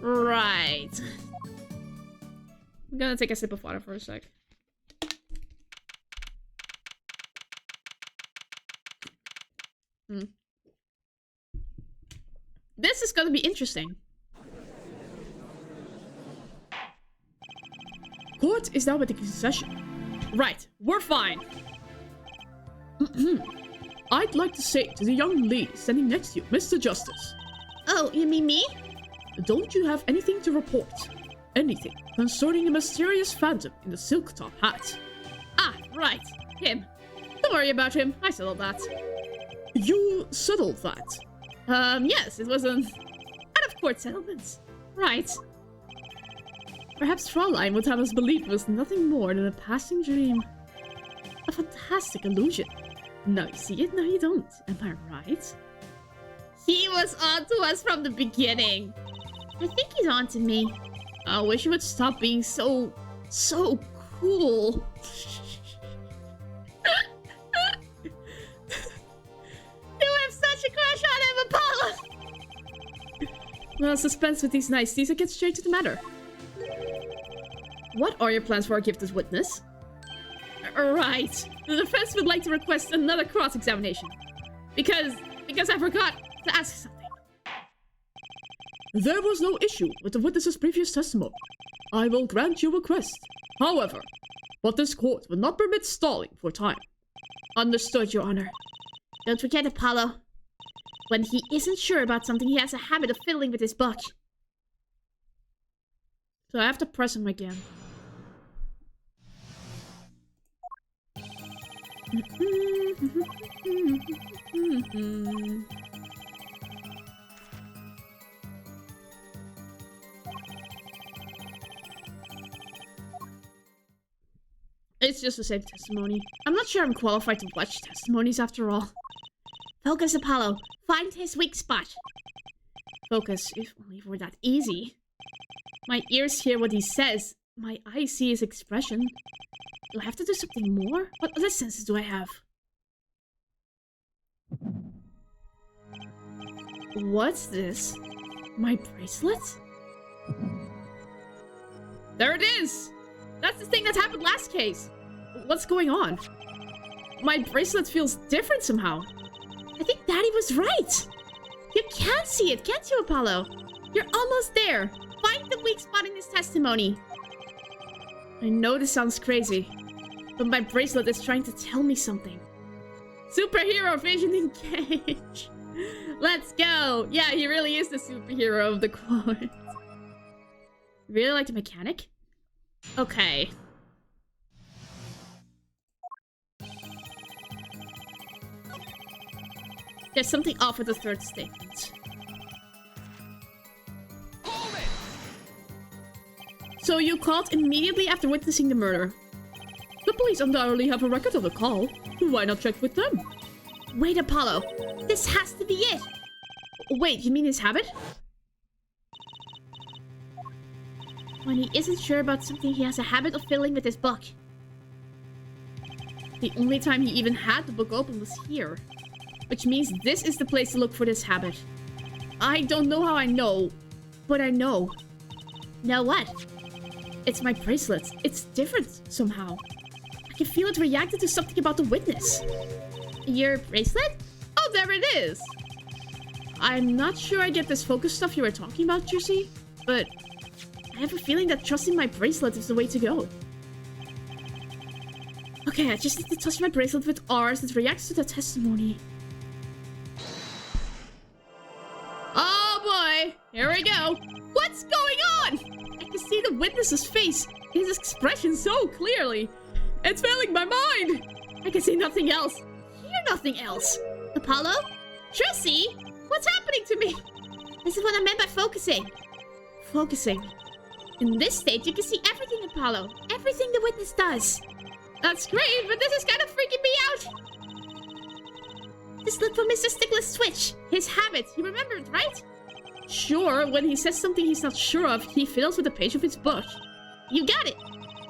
Right. I'm gonna take a sip of water for a sec. This is gonna be interesting. Court is now at the session. Right, we're fine. I'd like to say to the young lady standing next to you, Mr. Justice. Oh, you mean me? Don't you have anything to report? Anything concerning a mysterious phantom in the silk top hat? Ah, right. Him. Don't worry about him. I settled that. You settled that? Yes, it was an out-of-court settlement. Right. Perhaps Fraulein would have us believe it was nothing more than a passing dream. A fantastic illusion. Now you see it, now you don't. Am I right? He was on to us from the beginning. I think he's on to me. I wish you would stop being so cool. You have such a crush on him, Apollo! Well, suspense with these niceties, I get straight to the matter. What are your plans for our gifted witness? Right. The defense would like to request another cross-examination. Because I forgot to ask something. There was no issue with the witness's previous testimony. I will grant your request. However, but this court will not permit stalling for time. Understood, Your Honor. Don't forget, Apollo. When he isn't sure about something, he has a habit of fiddling with his book. So I have to press him again. It's just the same testimony. I'm not sure I'm qualified to watch testimonies after all. Focus, Apollo. Find his weak spot. Focus, if only it were that easy. My ears hear what he says. My eyes see his expression. do I have to do something more? What other senses do I have? What's this? My bracelet? There it is! That's the thing that happened last case. What's going on? My bracelet feels different somehow. I think Daddy was right. You can see it, can't you, Apollo? You're almost there. Find the weak spot in his testimony. I know this sounds crazy, but my bracelet is trying to tell me something. Superhero vision engage. Let's go. Yeah, he really is the superhero of the quote. Really like the mechanic? Okay. There's something off with the third statement. So you called immediately after witnessing the murder? The police undoubtedly have a record of the call. Why not check with them? Wait, Apollo. This has to be it. Wait, you mean his habit? When he isn't sure about something, he has a habit of fiddling with his book. The only time he even had the book open was here. Which means this is the place to look for this habit. I don't know how I know, but I know. Now what? It's my bracelet. It's different somehow. I can feel it reacted to something about the witness. Your bracelet? Oh, there it is! I'm not sure I get this focus stuff you were talking about, Juicy, but I have a feeling that trusting my bracelet is the way to go. Okay, I just need to touch my bracelet with R's that reacts to the testimony. Oh boy! Here we go! What's going on? I can see the witness's face, his expression so clearly. It's failing my mind! I can see nothing else. Hear nothing else. Apollo? Tracy? What's happening to me? This is what I meant by focusing. Focusing. In this state, you can see everything, Apollo. Everything the witness does. That's great, but this is kind of freaking me out. Just look for Mr. Stickler's switch. His habit. You remember it, right? Sure, when he says something he's not sure of, he fiddles with a page of his book. You got it.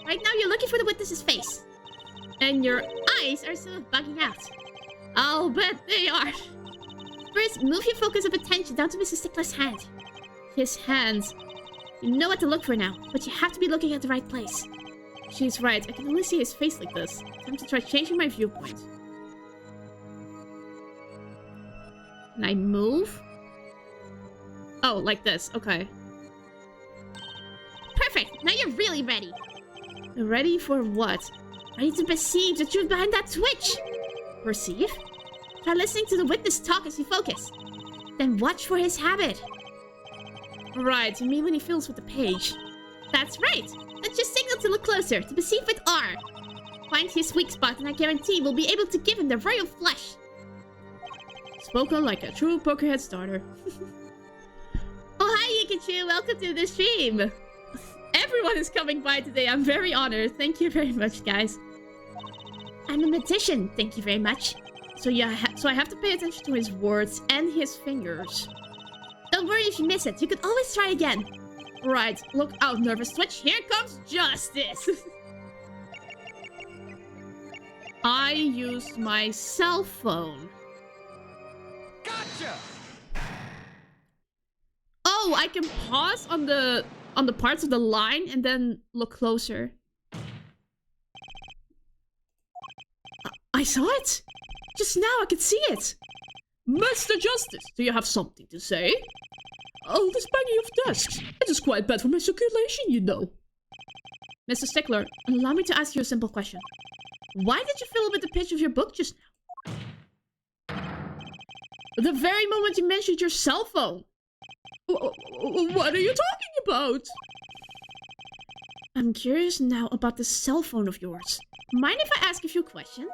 Right now, you're looking for the witness's face. And your eyes are sort of bugging out. I'll bet they are. First, move your focus of attention down to Mr. Stickler's hand. His hands. You know what to look for now, but you have to be looking at the right place. She's right, I can only see his face like this. Time to try changing my viewpoint. Can I move? Oh, like this, okay. Perfect, now you're really ready. Ready for what? Ready to perceive the truth behind that switch. Perceive? Try listening to the witness talk as you focus. Then watch for his habit. Right, you mean when he fiddles with the page. That's right. That's your signal to look closer, to perceive with R. Find his weak spot and I guarantee we'll be able to give him the royal flush. Spoken like a true Pokerhead starter. Oh, hi Pikachu, welcome to the stream. Everyone is coming by today, I'm very honored. Thank you very much, guys. I'm a magician, thank you very much. So yeah, so I have to pay attention to his words and his fingers. Don't worry if you miss it, you could always try again. Right, look out, nervous twitch, here comes justice! I used my cell phone. Gotcha! Oh, I can pause on the parts of the line and then look closer. I saw it! Just now I could see it! Mr. Justice, do you have something to say? Oh, this banging of desks. It is quite bad for my circulation, you know. Mr. Stickler, allow me to ask you a simple question. Why did you fiddle with the page of your book just now? The very moment you mentioned your cell phone. What are you talking about? I'm curious now about the cell phone of yours. Mind if I ask a few questions?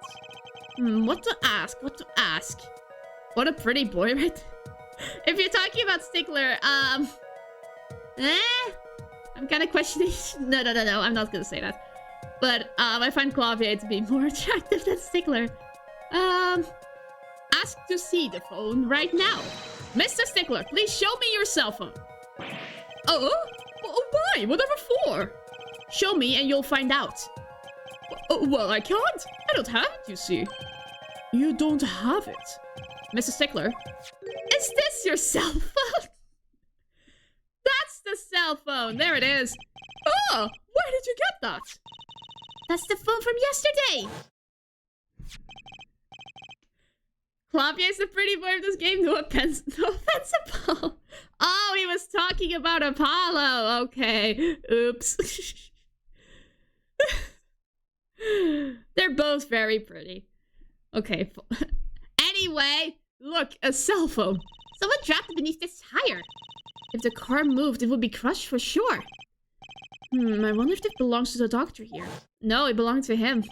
What to ask? What to ask? What a pretty boy, right? If you're talking about Stickler, I'm kind of questioning. No, I'm not gonna say that. But I find Clavier to be more attractive than Stickler. Ask to see the phone right now. Mr. Stickler, please show me your cell phone. Oh, why? Whatever for? Show me and you'll find out. Oh, well, I can't. I don't have it, you see. You don't have it. Mr. Stickler, is this your cell phone? That's the cell phone. There it is. Ah, where did you get that? That's the phone from yesterday. Claudia is the pretty boy of this game. No offense, Apollo. Oh, he was talking about Apollo. Okay. Oops. They're both very pretty. Okay. Anyway, look, a cell phone. Someone dropped it beneath this tire. If the car moved, it would be crushed for sure. I wonder if it belongs to the doctor here. No, it belonged to him.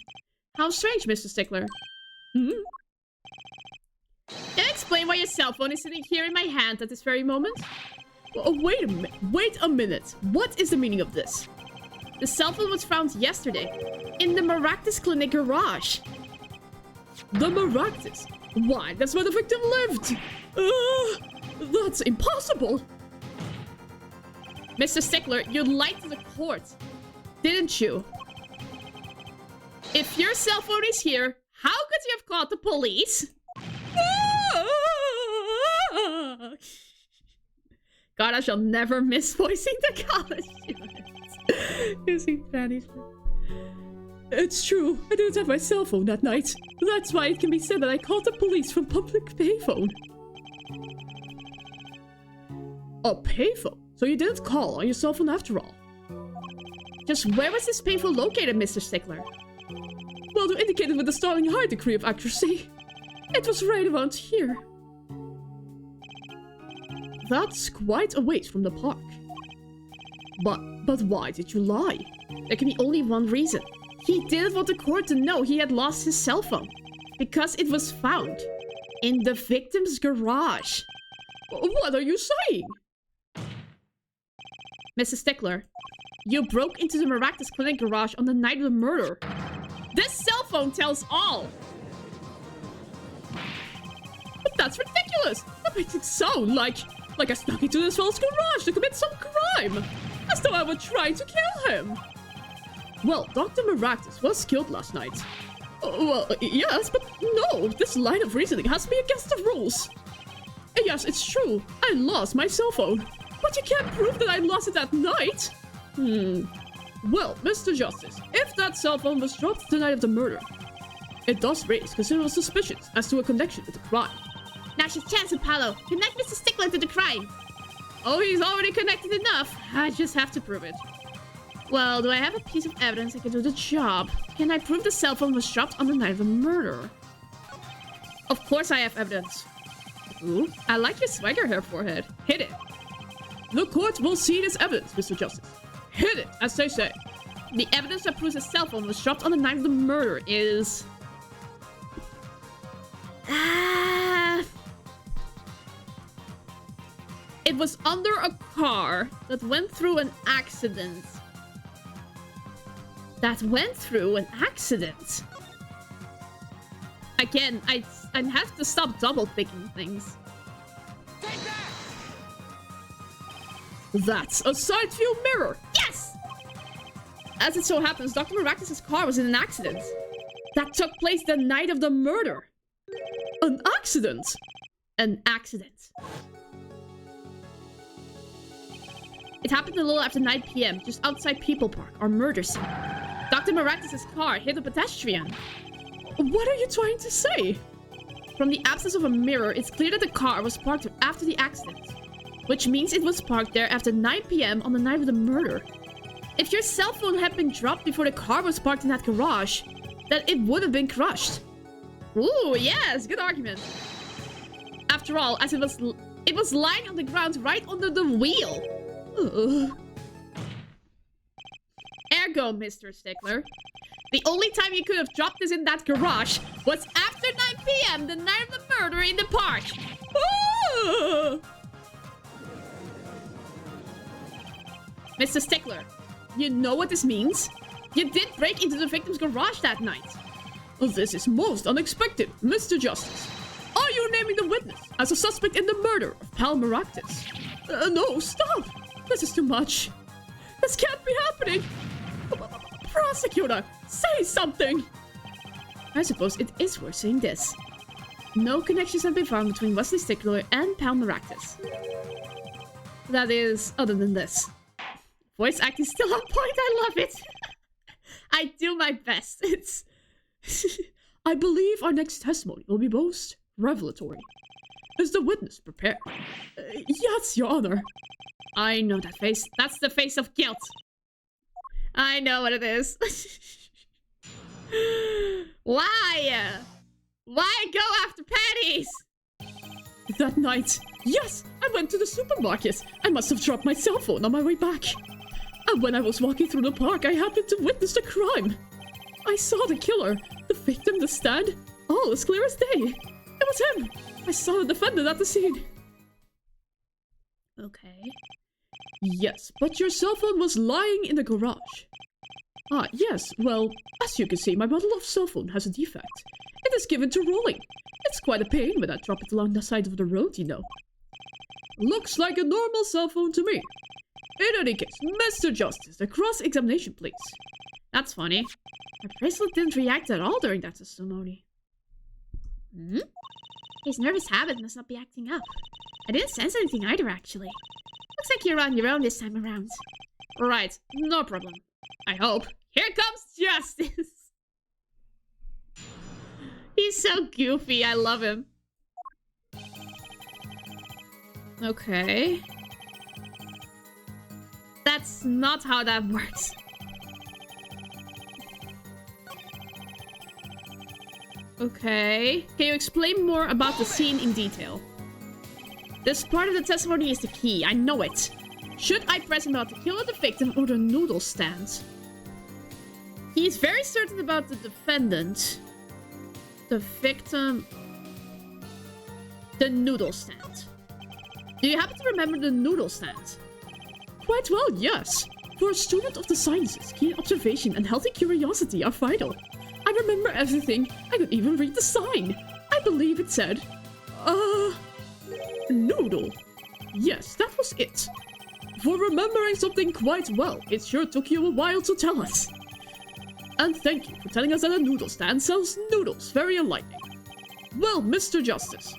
How strange, Mr. Stickler. Can you explain why your cell phone is sitting here in my hand at this very moment? Wait a minute. What is the meaning of this? The cell phone was found yesterday in the Maractus Clinic garage. The Maractus? Why, that's where the victim lived! That's impossible! Mr. Stickler, you lied to the court, didn't you? If your cell phone is here, how could you have called the police? God, I shall never miss voicing the college students. Using Spanish. It's true. I didn't have my cell phone that night. That's why it can be said that I called the police from public payphone. A payphone? So you didn't call on your cell phone after all? Just where was this payphone located, Mr. Stickler? Well, to indicate it with a startling high degree of accuracy. It was right around here. That's quite a ways from the park. But why did you lie? There can be only one reason. He didn't want the court to know he had lost his cell phone. Because it was found in the victim's garage. What are you saying? Mr. Stickler, you broke into the Maractus Clinic garage on the night of the murder. This cell phone tells all. But that's ridiculous. That makes it sound like I snuck into this fellow's garage to commit some crime. As though I were trying to kill him. Well, Dr. Maractus was killed last night. Well, yes, but no, this line of reasoning has to be against the rules. Yes, it's true. I lost my cell phone. But you can't prove that I lost it that night. Well, Mr. Justice, if that cell phone was dropped the night of the murder, it does raise considerable suspicions as to a connection with the crime. Now's your chance, Apollo. Connect Mr. Stickler to the crime. Oh, he's already connected enough. I just have to prove it. Well, do I have a piece of evidence that can do the job? Can I prove the cell phone was dropped on the night of the murder? Of course I have evidence. Ooh, I like your swagger hair forehead. Hit it. The court will see this evidence, Mr. Justice. Hit it, as they say. The evidence that proves a cell phone was dropped on the night of the murder is... It was under a car that went through an accident. Again, I have to stop double-clicking things. That's a side view mirror! Yes! As it so happens, Dr. Maractus' car was in an accident. That took place the night of the murder. An accident? An accident. It happened a little after 9 p.m., just outside People Park, our murder scene. Dr. Maractus' car hit a pedestrian. What are you trying to say? From the absence of a mirror, it's clear that the car was parked after the accident. Which means it was parked there after 9 p.m. on the night of the murder. If your cell phone had been dropped before the car was parked in that garage, then it would have been crushed. Ooh, yes, good argument. After all, as it was lying on the ground right under the wheel. Ergo, Mr. Stickler, the only time you could have dropped this in that garage was after 9 p.m. the night of the murder in the park. Mr. Stickler, you know what this means? You did break into the victim's garage that night. This is most unexpected, Mr. Justice. Are you naming the witness as a suspect in the murder of Pal Maractus? No, stop! This is too much. This can't be happening! Prosecutor, Say something! I suppose it is worth saying this. No connections have been found between Wesley Stickler and Pound Maractus. That is, other than this. Voice acting still on point, I love it! I do my best, it's... I believe our next testimony will be most revelatory. Is the witness prepared? Yes, Your Honor. I know that face. That's the face of guilt. I know what it is. Why? Why go after pennies? That night, yes, I went to the supermarket. I must have dropped my cell phone on my way back. And when I was walking through the park, I happened to witness the crime. I saw the killer, the victim, the stand, all as clear as day. It was him. I saw the defendant at the scene. Okay. Yes, but your cell phone was lying in the garage. Ah, yes, well, as you can see, my model of cell phone has a defect. It is given to rolling. It's quite a pain when I drop it along the side of the road, you know. Looks like a normal cell phone to me. In any case, Mr. Justice, a cross-examination, please. That's funny. My bracelet didn't react at all during that testimony. Hmm? His nervous habit must not be acting up. I didn't sense anything either, actually. Looks like you're on your own this time around. Right, no problem. I hope. Here comes Justice! He's so goofy, I love him. Okay. That's not how that works. Okay. Can you explain more about the scene in detail? This part of the testimony is the key, I know it. Should I press him about the killer, the victim, or the noodle stand? He is very certain about the defendant, the victim, the noodle stand. Do you happen to remember the noodle stand? Quite well, yes. For a student of the sciences, keen observation and healthy curiosity are vital. I remember everything. I could even read the sign. I believe it said, noodle. Yes, that was it. For remembering something quite well, it sure took you a while to tell us. And thank you for telling us that a noodle stand sells noodles. Very enlightening. Well, Mr. Justice.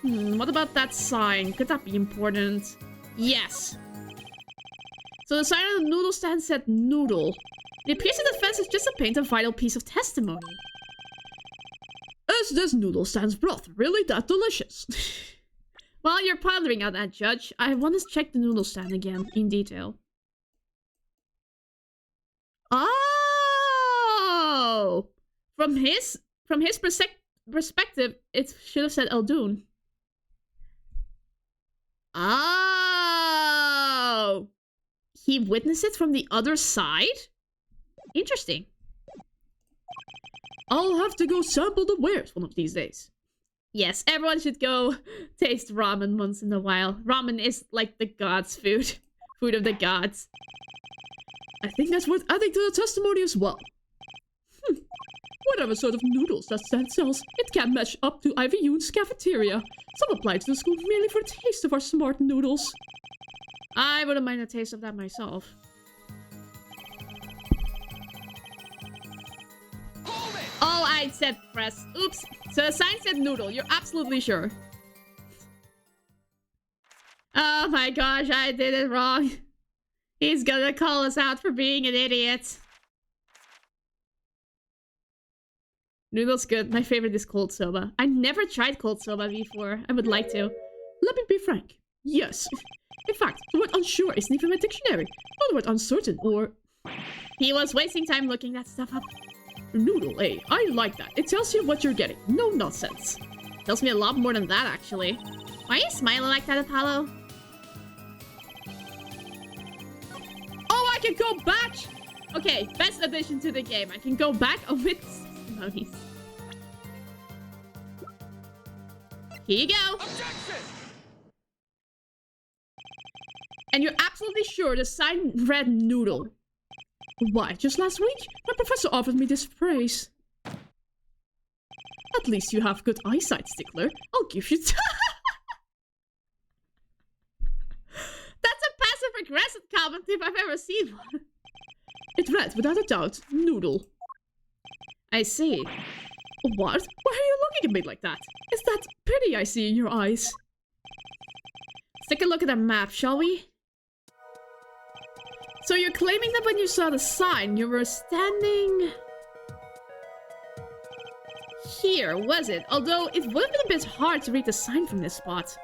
What about that sign? Could that be important? Yes. So the sign on the noodle stand said noodle. It appears the defense is just to paint a vital piece of testimony. Is this noodle stand's broth really that delicious? While you're pondering on that, Judge, I want to check the noodle stand again, in detail. Oh! From his perspective, it should have said Eldoon. Oh! He witnessed it from the other side? Interesting. I'll have to go sample the wares one of these days. Yes, everyone should go taste ramen once in a while. Ramen is like the gods' food. Food of the gods. I think that's worth adding to the testimony as well. Whatever sort of noodles that stand sells, it can't match up to Ivy Yoon's cafeteria. Some applied to the school merely for a taste of our smart noodles. I wouldn't mind a taste of that myself. Oh, I said press. Oops. So the sign said noodle. You're absolutely sure. Oh my gosh, I did it wrong. He's gonna call us out for being an idiot. Noodle's good. My favorite is cold soba. I never tried cold soba before. I would like to. Let me be frank. Yes. In fact, the word unsure isn't even in my dictionary. Or the word uncertain, or... He was wasting time looking that stuff up. Noodle, eh? I like that. It tells you what you're getting. No nonsense. Tells me a lot more than that, actually. Why are you smiling like that, Apollo? Oh, I can go back! Okay, best addition to the game. I can go back with testimonies. Here you go. Objection! And you're absolutely sure the sign read noodle. Why, just last week, my professor offered me this praise. At least you have good eyesight, Stickler. I'll give you That's a passive-aggressive comment if I've ever seen one. It read, without a doubt, noodle. I see. What? Why are you looking at me like that? Is that pity I see in your eyes? Let's take a look at the map, shall we? So you're claiming that when you saw the sign, you were standing... here, was it? Although it would have been a bit hard to read the sign from this spot.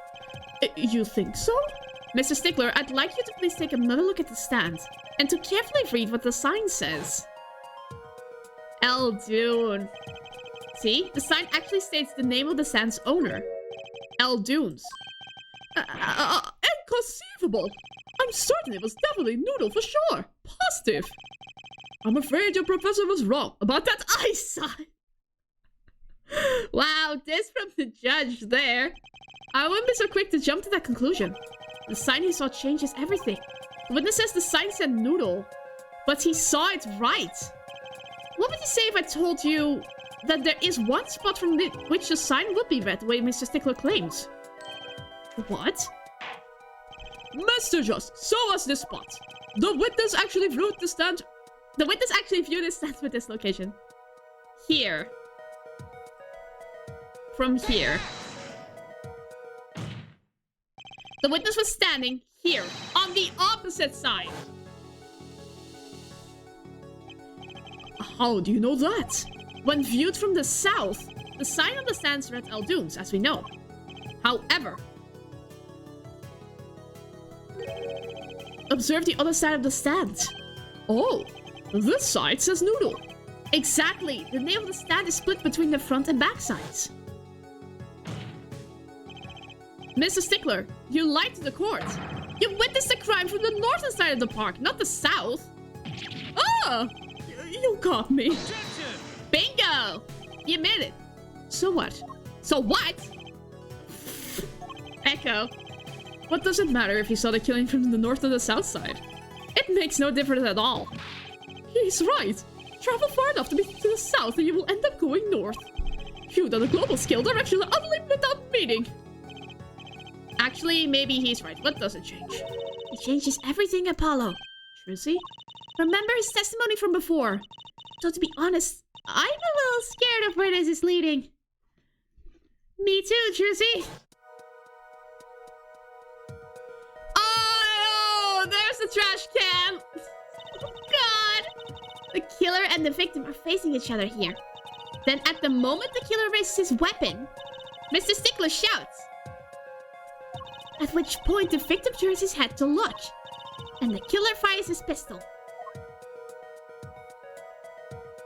You think so? Mr. Stickler, I'd like you to please take another look at the stand and to carefully read what the sign says. Eldoon. See? The sign actually states the name of the stand's owner. Eldoons. Inconceivable! I'm certain it was definitely Noodle for sure. Positive. I'm afraid your professor was wrong about that eyesight. Wow, this from the judge there. I wouldn't be so quick to jump to that conclusion. The sign he saw changes everything. The witness says the sign said Noodle, but he saw it right. What would you say if I told you that there is one spot from which the sign would be read, the way Mr. Stickler claims? What? Mr. Just, show us this spot. The witness actually viewed the stand. The witness actually viewed the stand with this location. Here. From here. The witness was standing here, on the opposite side. How do you know that? When viewed from the south, the sign on the stands read Eldoons, as we know. However, observe the other side of the stand. Oh, this side says Noodle. Exactly. The name of the stand is split between the front and back sides. Mr. Stickler, you lied to the court. You witnessed the crime from the northern side of the park, not the south. Ah! You got me. Objection! Bingo! You admit it. So what? So what? Echo. What does it matter if you saw the killing from the north or the south side? It makes no difference at all. He's right. Travel far enough to be to the south and you will end up going north. Viewed on a global scale, directions are utterly without meaning. Actually, maybe he's right. What does it change? It changes everything, Apollo. Trucy? Remember his testimony from before. So to be honest, I'm a little scared of where this is leading. Me too, Trucy. Oh, there's the trash can. God. The killer and the victim are facing each other here. Then at the moment the killer raises his weapon, Mr. Stickler shouts. At which point the victim turns his head to look, and the killer fires his pistol.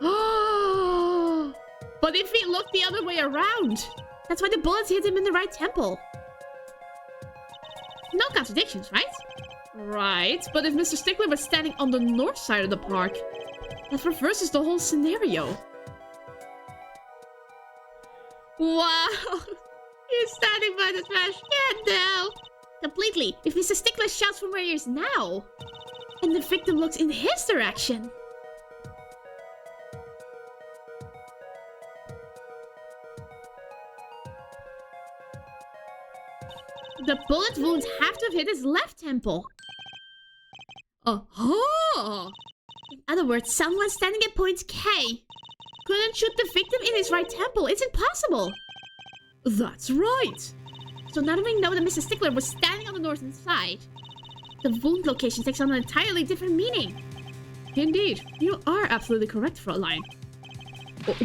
Oh! But if he looked the other way around? That's why the bullets hit him in the right temple. No contradictions, right? Right, but if Mr. Stickler was standing on the north side of the park, that reverses the whole scenario. Wow! He's standing by the trash can now! Completely. If Mr. Stickler shouts from where he is now, and the victim looks in his direction. The bullet wounds have to have hit his left temple. Aha! In other words, someone standing at point K couldn't shoot the victim in his right temple. It's impossible. That's right. So now that we know that Mr. Stickler was standing on the northern side, the wound location takes on an entirely different meaning. Indeed, you are absolutely correct, Fraulein.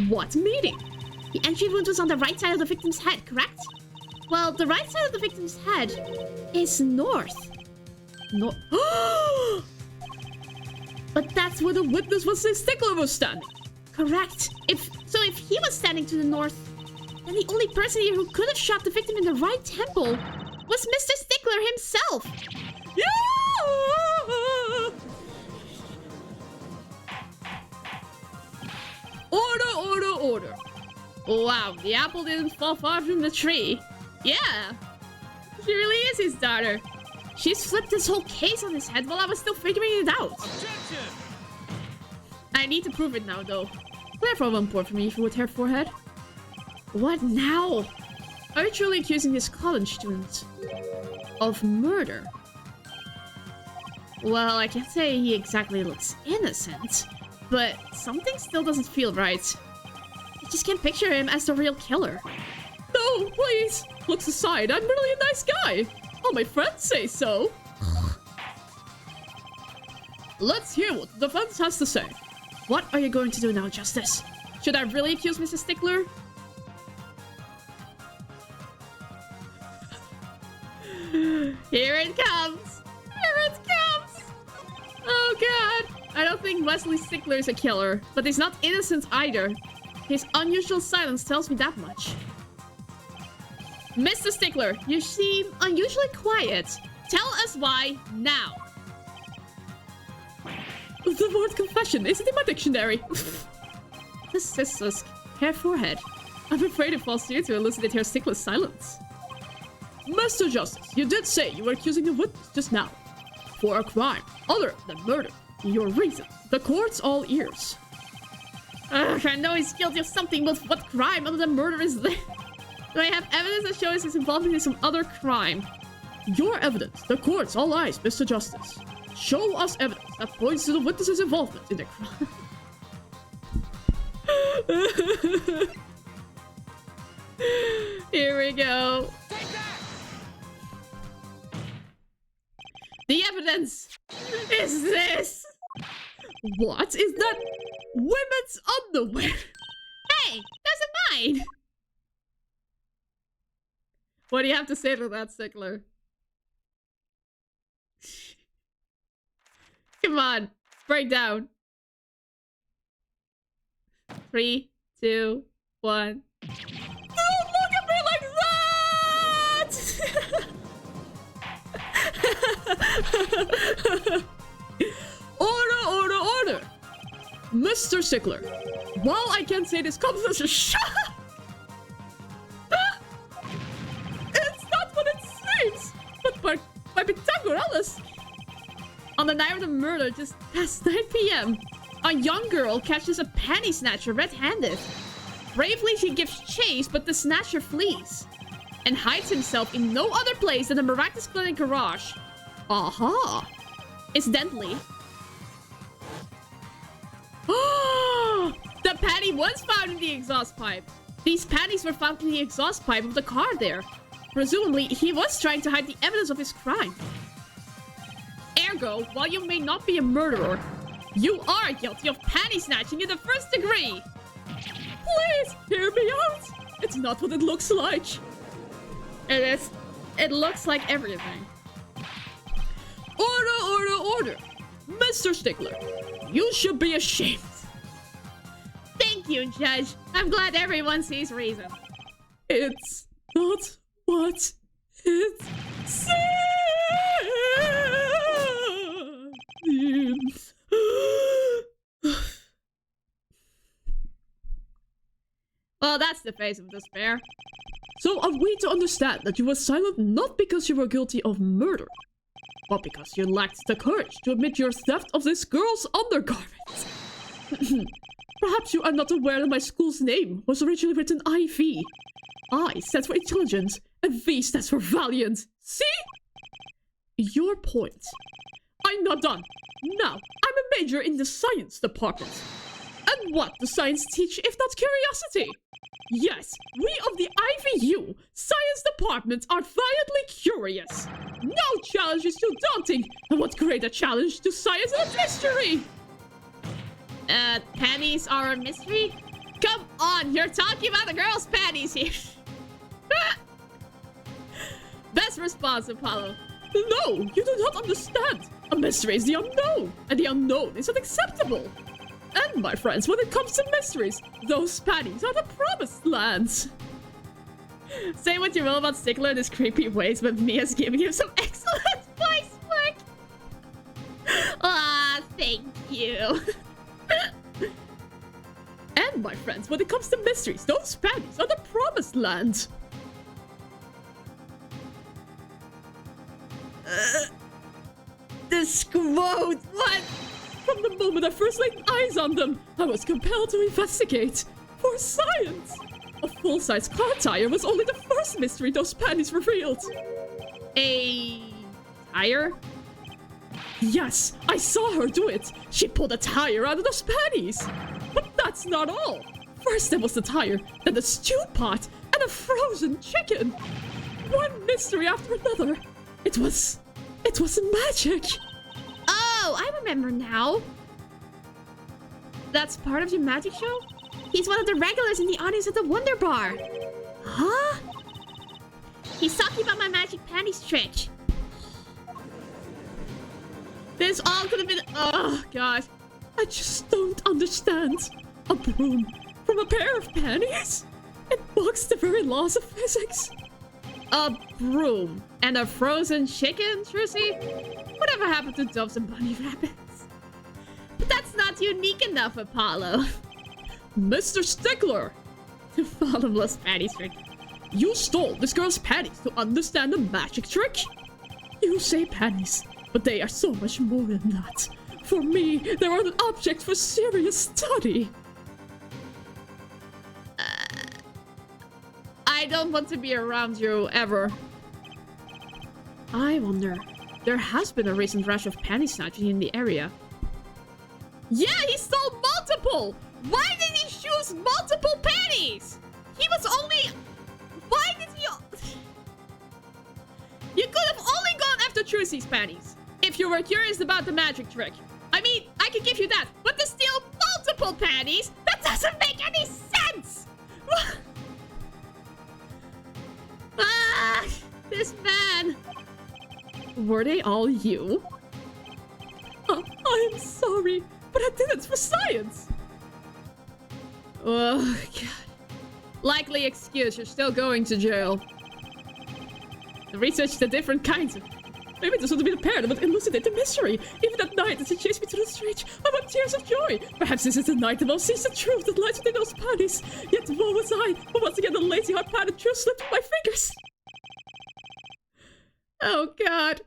What meaning? The entry wound was on the right side of the victim's head, correct? Well, the right side of the victim's head is north. But that's where the witness was saying Stickler was standing. Correct. If he was standing to the north, then the only person here who could have shot the victim in the right temple was Mr. Stickler himself. Yeah! Order, order, order. Wow, the apple didn't fall far from the tree. Yeah, she really is his daughter. She's flipped this whole case on his head while I was still figuring it out. Objection! I need to prove it now, though. Clarify one point for me, if you would, Herr Forehead. What now? Are you truly accusing this college student of murder? Well, I can't say he exactly looks innocent, but something still doesn't feel right. I just can't picture him as the real killer. No, please. Looks aside, I'm really a nice guy. All my friends say so. Let's hear what the defense has to say. What are you going to do now, Justice? Should I really accuse Mrs. Stickler? Here it comes! Here it comes! Oh god! I don't think Wesley Stickler is a killer, but he's not innocent either. His unusual silence tells me that much. Mr. Stickler, you seem unusually quiet. Tell us why now. The word confession isn't in my dictionary. The sisters, hair forehead. I'm afraid it falls to you to elucidate her Stickler's silence. Mr. Justice, you did say you were accusing a witness just now. For a crime other than murder. Your reason. The court's all ears. Ugh, I know he's guilty of something, but what crime other than murder is there? Do I have evidence that shows he's involved in some other crime? Your evidence. The court's all eyes, Mr. Justice. Show us evidence that points to the witness's involvement in the crime. Here we go. The evidence is this. What is that? Women's underwear. Hey, those are mine. What do you have to say to that, Stickler? Come on, break down. 3, 2, 1. Don't look at me like that! Order, order, order! Mr. Stickler, while I can't say this comes as a shock, it's not what it seems, but by Pythagoras. On the night of the murder, just past 9 p.m., a young girl catches a panty snatcher red-handed. Bravely, she gives chase, but the snatcher flees and hides himself in no other place than the Miraculous Clinic garage. Aha! Incidentally, the panty was found in the exhaust pipe. These panties were found in the exhaust pipe of the car there. Presumably, he was trying to hide the evidence of his crime. Ergo, while you may not be a murderer, you are guilty of panty snatching in the first degree. Please, hear me out. It's not what it looks like. It is. It looks like everything. Order, order, order. Mr. Stickler, you should be ashamed. Thank you, Judge. I'm glad everyone sees reason. It's not what it seems. Well, that's the face of despair. So are we to understand that you were silent not because you were guilty of murder, but because you lacked the courage to admit your theft of this girl's undergarments? Perhaps you are not aware that my school's name was originally written IV. I stands for intelligent, and V stands for valiant. See? Your point. I'm not done. Now, I'm a major in the science department. And what does science teach if not curiosity? Yes, we of the IVU science department are violently curious. No challenge is too daunting, and what greater challenge to science and mystery? Panties are a mystery? Come on, you're talking about the girl's panties here. Best response, Apollo. No, you do not understand. A mystery is the unknown, and the unknown is unacceptable. And my friends, when it comes to mysteries, those panties are the promised lands. Say what you will about Stickler in his creepy ways, but Mia's giving him some excellent voice work. Ah, thank you. And my friends, when it comes to mysteries, those panties are the promised land. This quote, what? From the moment I first laid eyes on them, I was compelled to investigate. For science! A full-size car tire was only the first mystery those panties revealed. A tire? Yes, I saw her do it. She pulled a tire out of those panties. But that's not all. First there was the tire, then the stew pot, and a frozen chicken. One mystery after another. It was magic. Oh, I remember now. That's part of your magic show? He's one of the regulars in the audience at the Wonder Bar. Huh? He's talking about my magic panties trick. This all could have been... Oh, God. I just don't understand. A broom from a pair of panties? It bugs the very laws of physics. A broom and a frozen chicken, Trucy? Whatever happened to doves and bunny rabbits? But that's not unique enough, Apollo. Mr. Stickler! The bottomless panties trick. You stole this girl's panties to understand the magic trick? You say panties, but they are so much more than that. For me, they are an object for serious study. I don't want to be around you ever. I wonder, there has been a recent rash of panty snatching in the area. Yeah, he stole multiple! Why did he choose multiple panties? He was only... Why did he... You could have only gone after Trucy's panties. If you were curious about the magic trick. I mean, I could give you that. But to steal multiple panties? That doesn't make any sense! Ah, this man. Were they all you? I am sorry, but I did it for science. Oh, God. Likely excuse, you're still going to jail. The research the different kinds of... Maybe this would be the pair that would elucidate the mystery. Even at night, as he chased me to the street, I wept tears of joy. Perhaps this is the night that will sees the truth that lies within those panties. Yet woe was I, but once again the lazy hard-padded truth slipped through my fingers. Oh, God.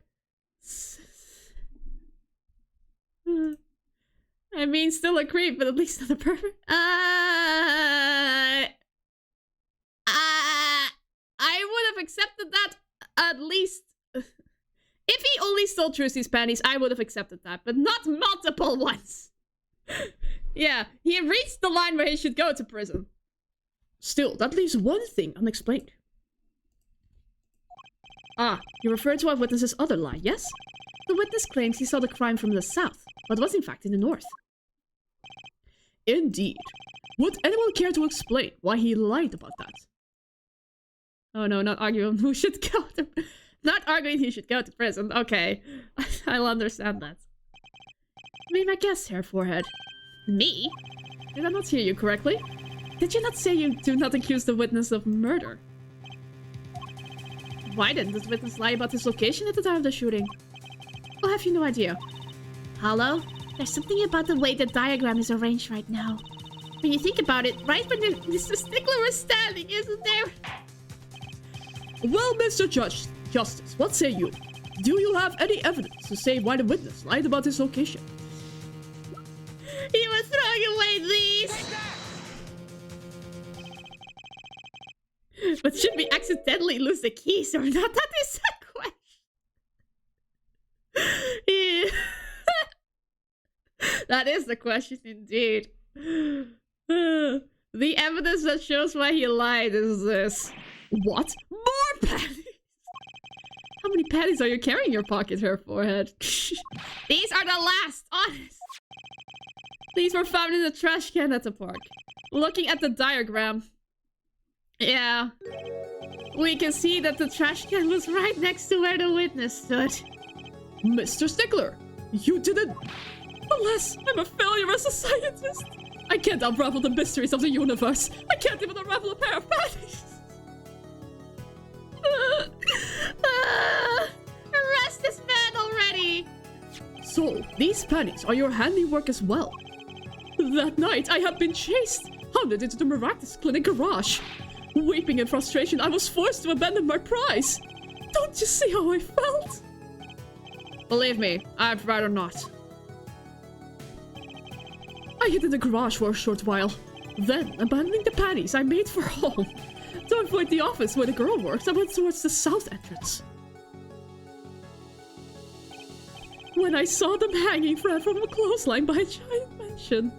I mean, still a creep, but at least not a pervert. I would have accepted that at least. If he only stole Trucy's panties, I would have accepted that, but not multiple ones. Yeah, he reached the line where he should go to prison. Still, that leaves one thing unexplained. Ah, you refer to our witness's other lie, yes? The witness claims he saw the crime from the south, but was in fact in the north. Indeed. Would anyone care to explain why he lied about that? Oh no, not arguing who should go to... Not arguing he should go to prison. Okay. I'll understand that. Be my guest, Hair Forehead. Me? Did I not hear you correctly? Did you not say you do not accuse the witness of murder? Why didn't this witness lie about his location at the time of the shooting? Or have you no idea? Hello? There's something about the way the diagram is arranged right now. When you think about it, right when Mr. Stickler was standing, isn't there? Well, Mr. Justice, what say you? Do you have any evidence to say why the witness lied about his location? He was throwing away these! But should we accidentally lose the keys or not? That is the question. Yeah. That is the question indeed. The evidence that shows why he lied is this. What? More panties! How many panties are you carrying in your pocket, Hair Forehead? These are the last, honest! These were found in the trash can at the park. Looking at the diagram. Yeah. We can see that the trash can was right next to where the witness stood. Mr. Stickler, you didn't... Alas, I'm a failure as a scientist. I can't unravel the mysteries of the universe. I can't even unravel a pair of panties. Arrest this man already! So, these panties are your handiwork as well. That night, I had been chased, hounded into the miraculous clinic garage. Weeping in frustration, I was forced to abandon my prize. Don't you see how I felt? Believe me, I'd rather not. I hid in the garage for a short while. Then, abandoning the panties, I made for home. To avoid the office where the girl works, I went towards the south entrance. When I saw them hanging from a clothesline by a giant mansion.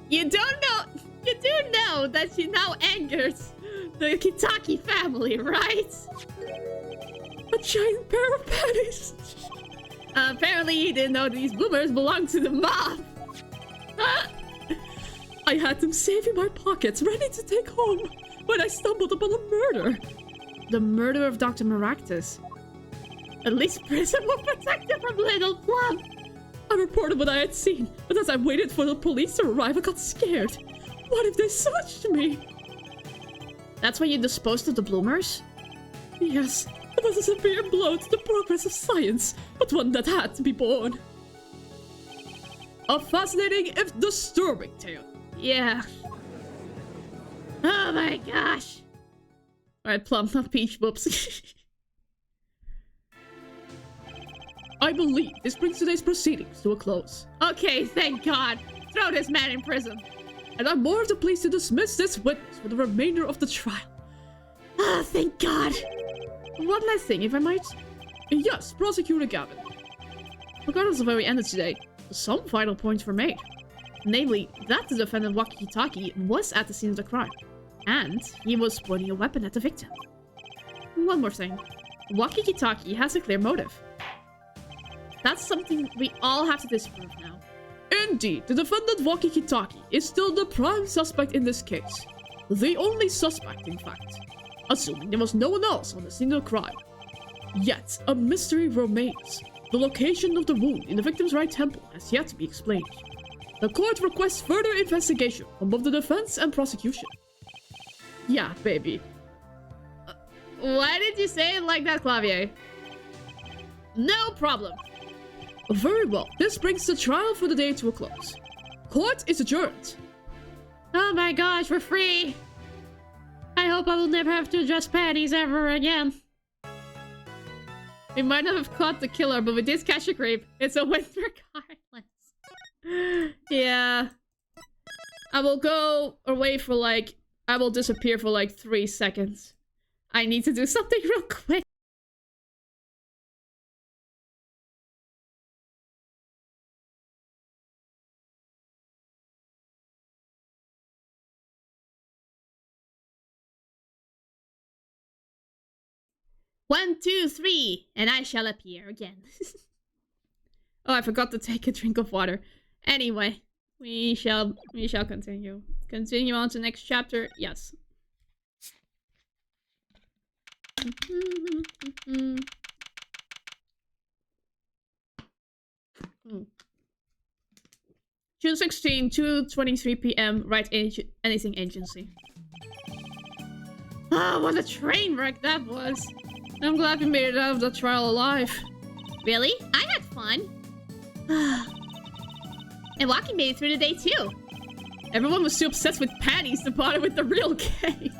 You don't know... You do know that she now angers the Kitaki family, right? A giant pair of panties! Apparently he didn't know these bloomers belong to the mob. I had them safe in my pockets, ready to take home, when I stumbled upon a murder. The murder of Dr. Maractus. At least prison will protect you from Little Plum. I reported what I had seen, but as I waited for the police to arrive, I got scared. What if they searched me? That's why you disposed of the bloomers? Yes, it was a severe blow to the progress of science, but one that had to be borne. A fascinating, if disturbing tale. Yeah. Oh my gosh. Alright, Plum, not Peach. Whoops. I believe this brings today's proceedings to a close. Okay, thank God. Throw this man in prison. And I'm more than pleased to dismiss this witness for the remainder of the trial. Ah, thank God. One last thing, if I might. Yes, Prosecutor Gavin. Regardless of how we ended today, some vital points were made. Namely, that the defendant Waki Kitaki was at the scene of the crime. And he was pointing a weapon at the victim. One more thing. Waki Kitaki has a clear motive. That's something we all have to disprove now. Indeed, the defendant Waki Kitaki is still the prime suspect in this case. The only suspect, in fact. Assuming there was no one else on the scene of the crime. Yet, a mystery remains. The location of the wound in the victim's right temple has yet to be explained. The court requests further investigation from both the defense and prosecution. Yeah, baby. Why did you say it like that, Clavier? No problem. Very well, this brings the trial for the day to a close. Court is adjourned. Oh my gosh, we're free. I hope I will never have to adjust panties ever again. We might not have caught the killer, but we did catch a creep. It's a win regardless. Yeah. I will go away for like... I will disappear for like 3 seconds. I need to do something real quick. One, two, three, and I shall appear again. Oh, I forgot to take a drink of water. Anyway, we shall continue. Continue on to the next chapter. Yes. June 16, 2:23 p.m. Right anything agency. Ah, what a train wreck that was. I'm glad we made it out of the trial alive. Really? I had fun. And Waki made it through the day too. Everyone was too obsessed with panties to bother with the real case.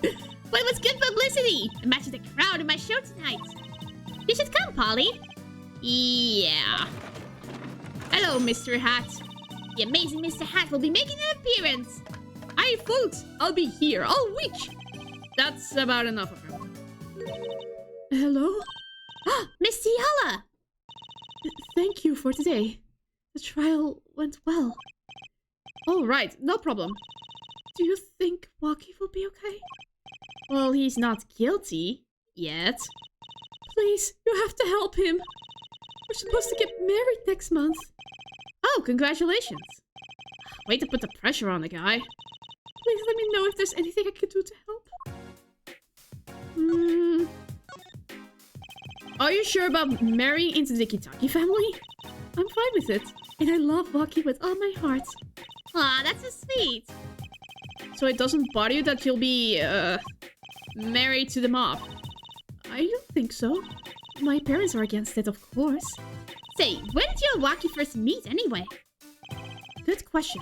But it was good publicity. Imagine the crowd in my show tonight. You should come, Polly. Yeah. Hello, Mr. Hat. The amazing Mr. Hat will be making an appearance. Hi, folks. I'll be here all week. That's about enough of her. Hello? Miss Tiala! Thank you for today. The trial went well. Oh, right. No problem. Do you think Waki will be okay? Well, he's not guilty. Yet. Please, you have to help him. We're supposed to get married next month. Oh, congratulations. Way to put the pressure on the guy. Please let me know if there's anything I can do to help. Are you sure about marrying into the Kitaki family? I'm fine with it. And I love Waki with all my heart. Aw, that's so sweet. So it doesn't bother you that you'll be, married to the mob? I don't think so. My parents are against it, of course. Say, when did you and Waki first meet anyway? Good question.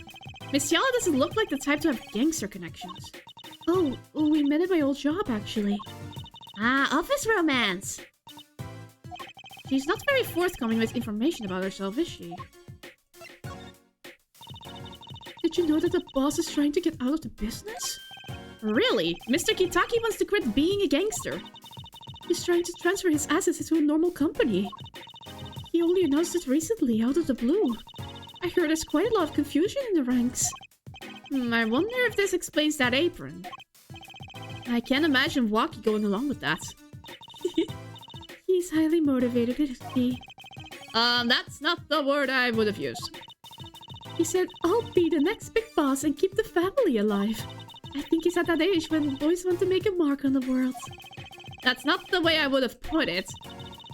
Miss Yala doesn't look like the type to have gangster connections. Oh, we met at my old job, actually. Ah, office romance. She's not very forthcoming with information about herself, is she? Did you know that the boss is trying to get out of the business? Really? Mr. Kitaki wants to quit being a gangster. He's trying to transfer his assets into a normal company. He only announced it recently, out of the blue. I heard there's quite a lot of confusion in the ranks. I wonder if this explains that apron. I can't imagine Waki going along with that. He's highly motivated, isn't he? That's not the word I would have used. He said, I'll be the next big boss and keep the family alive. I think he's at that age when boys want to make a mark on the world. That's not the way I would have put it.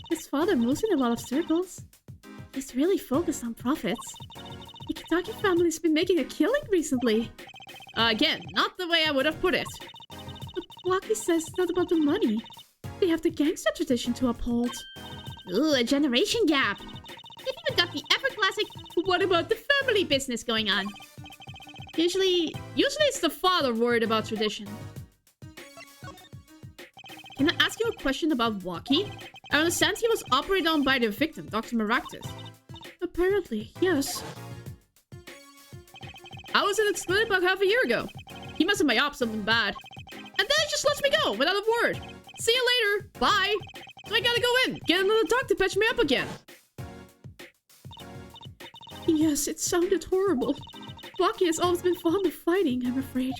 His father moves in a lot of circles. He's really focused on profits. The Kitaki family's been making a killing recently. Again, not the way I would have put it. But Waki says it's not about the money. They have the gangster tradition to uphold. Ooh, a generation gap. They've even got the ever-classic what about the family business going on. Usually it's the father worried about tradition. Can I ask you a question about Waki? I understand he was operated on by the victim, Dr. Maractus. Apparently, yes. I was in Excluded about half a year ago. He must have made up something bad. And then he just lets me go without a word. See you later. Bye. So I gotta go in. Get another doc to patch me up again. Yes, it sounded horrible. Waki has always been fond of fighting, I'm afraid.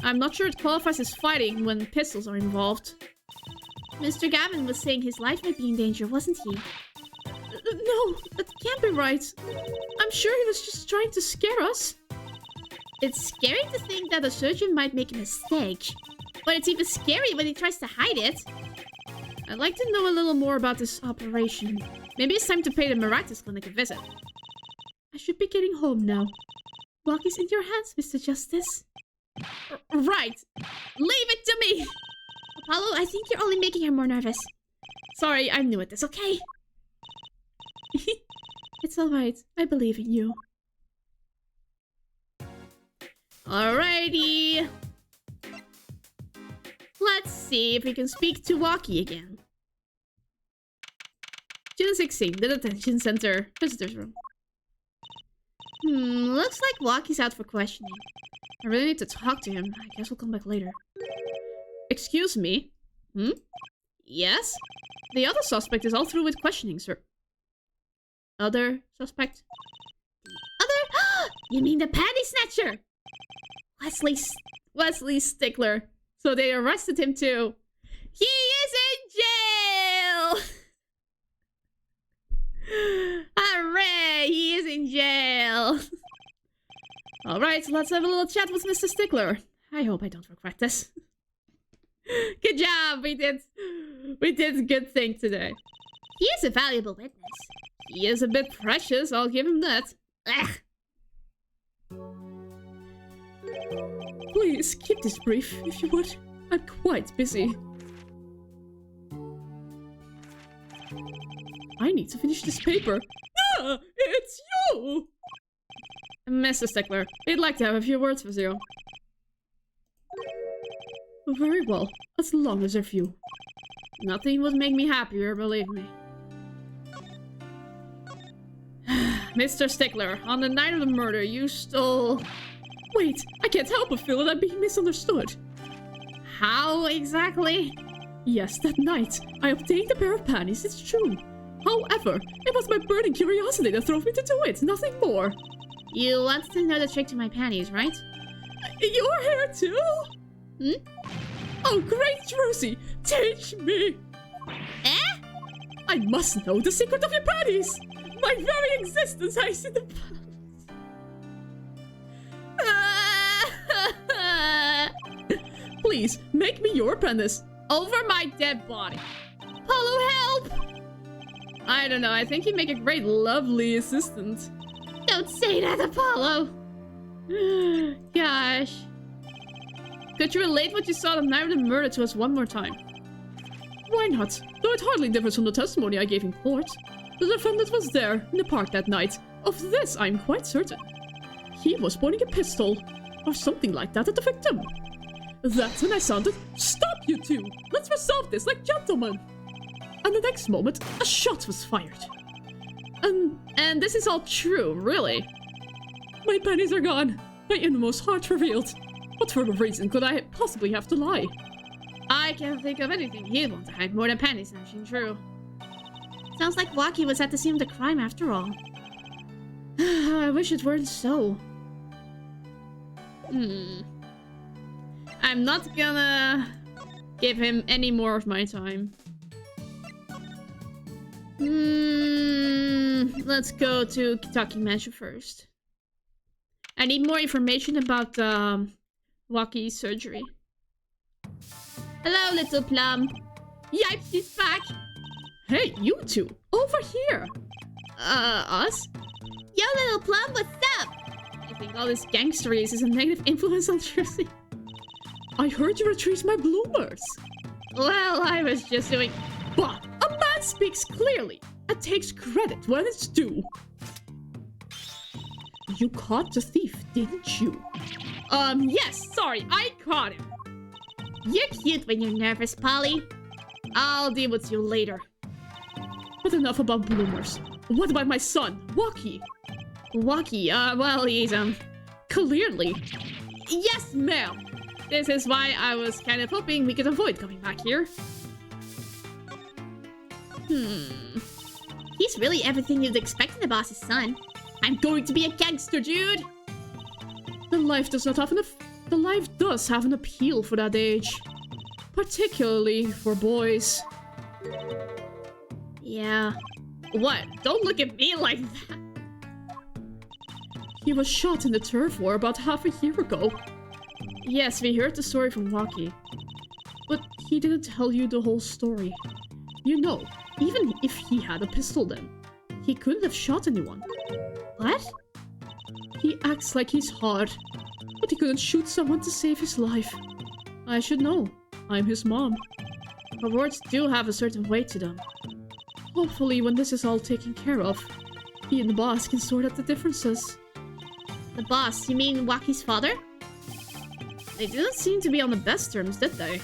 I'm not sure it qualifies as fighting when pistols are involved. Mr. Gavin was saying his life might be in danger, wasn't he? No, that can't be right. I'm sure he was just trying to scare us. It's scary to think that a surgeon might make a mistake. But it's even scary when he tries to hide it. I'd like to know a little more about this operation. Maybe it's time to pay the Maractus Clinic a visit. I should be getting home now. Waki's in your hands, Mr. Justice. Right. Leave it to me. Apollo, I think you're only making her more nervous. Sorry, I'm new at this, okay? It's alright. I believe in you. Alrighty. Let's see if we can speak to Waki again. June 16, the detention center, visitor's room. Looks like Waki's out for questioning. I really need to talk to him. I guess we'll come back later. Excuse me? Yes? The other suspect is all through with questioning, sir. Other suspect? Other? You mean the panty snatcher? Wesley Stickler. So they arrested him too. He is in jail! Hooray! He is in jail! Alright, let's have a little chat with Mr. Stickler. I hope I don't regret this. Good job! We did a good thing today. He is a valuable witness. He is a bit precious, I'll give him that. Ugh. Please, keep this brief, if you would. I'm quite busy. I need to finish this paper. Ah, it's you! Mr. Stickler, we'd like to have a few words with you. Very well, as long as they're few. Nothing would make me happier, believe me. Mr. Stickler, on the night of the murder, you stole... Wait, I can't help but feel that I'm being misunderstood. How exactly? Yes, that night, I obtained a pair of panties, it's true. However, it was my burning curiosity that drove me to do it, nothing more. You wanted to know the trick to my panties, right? Your hair too? Oh, great Rosie, teach me! Eh? I must know the secret of your panties! My very existence hides in the Please, make me your apprentice. Over my dead body. Polo, help! I don't know, I think you'd make a great lovely assistant. Don't say that, Apollo! Gosh. Could you relate what you saw the night of the murder to us one more time? Why not? Though it hardly differs from the testimony I gave in court. The defendant was there, in the park that night. Of this, I'm quite certain. He was pointing a pistol, or something like that, at the victim. That's when I sounded, "Stop, you two! Let's resolve this like gentlemen!" And the next moment, a shot was fired. And this is all true, really? My panties are gone, my innermost heart revealed. What further reason could I possibly have to lie? I can't think of anything he'd want to hide more than panty snatching, true. Sounds like Waki was at the scene of the crime after all. I wish it weren't so. I'm not gonna give him any more of my time. Let's go to Kentucky Mansion first. I need more information about Waki's surgery. Hello, little plum. Yipes, she's back. Hey, you two, over here. Us? Yo, little plum, what's up? I think all this gangsteries is a negative influence on Jersey. I heard you retrieved my bloomers. Well, I was just doing... But a man speaks clearly and takes credit when it's due. You caught the thief, didn't you? Yes, sorry, I caught him. You're cute when you're nervous, Polly. I'll deal with you later. But enough about bloomers. What about my son, Waki? Waki, well, he's, Clearly. Yes, ma'am. This is why I was kind of hoping we could avoid coming back here. He's really everything you'd expect in the boss's son. I'm going to be a gangster, dude! The life does have an appeal for that age. Particularly for boys. Yeah. What? Don't look at me like that. He was shot in the turf war about half a year ago. Yes, we heard the story from Waki. But he didn't tell you the whole story. You know, even if he had a pistol then, he couldn't have shot anyone. What? He acts like he's hard, but he couldn't shoot someone to save his life. I should know. I'm his mom. Her words do have a certain weight to them. Hopefully, when this is all taken care of, he and the boss can sort out the differences. The boss? You mean Waki's father? They didn't seem to be on the best terms, did they?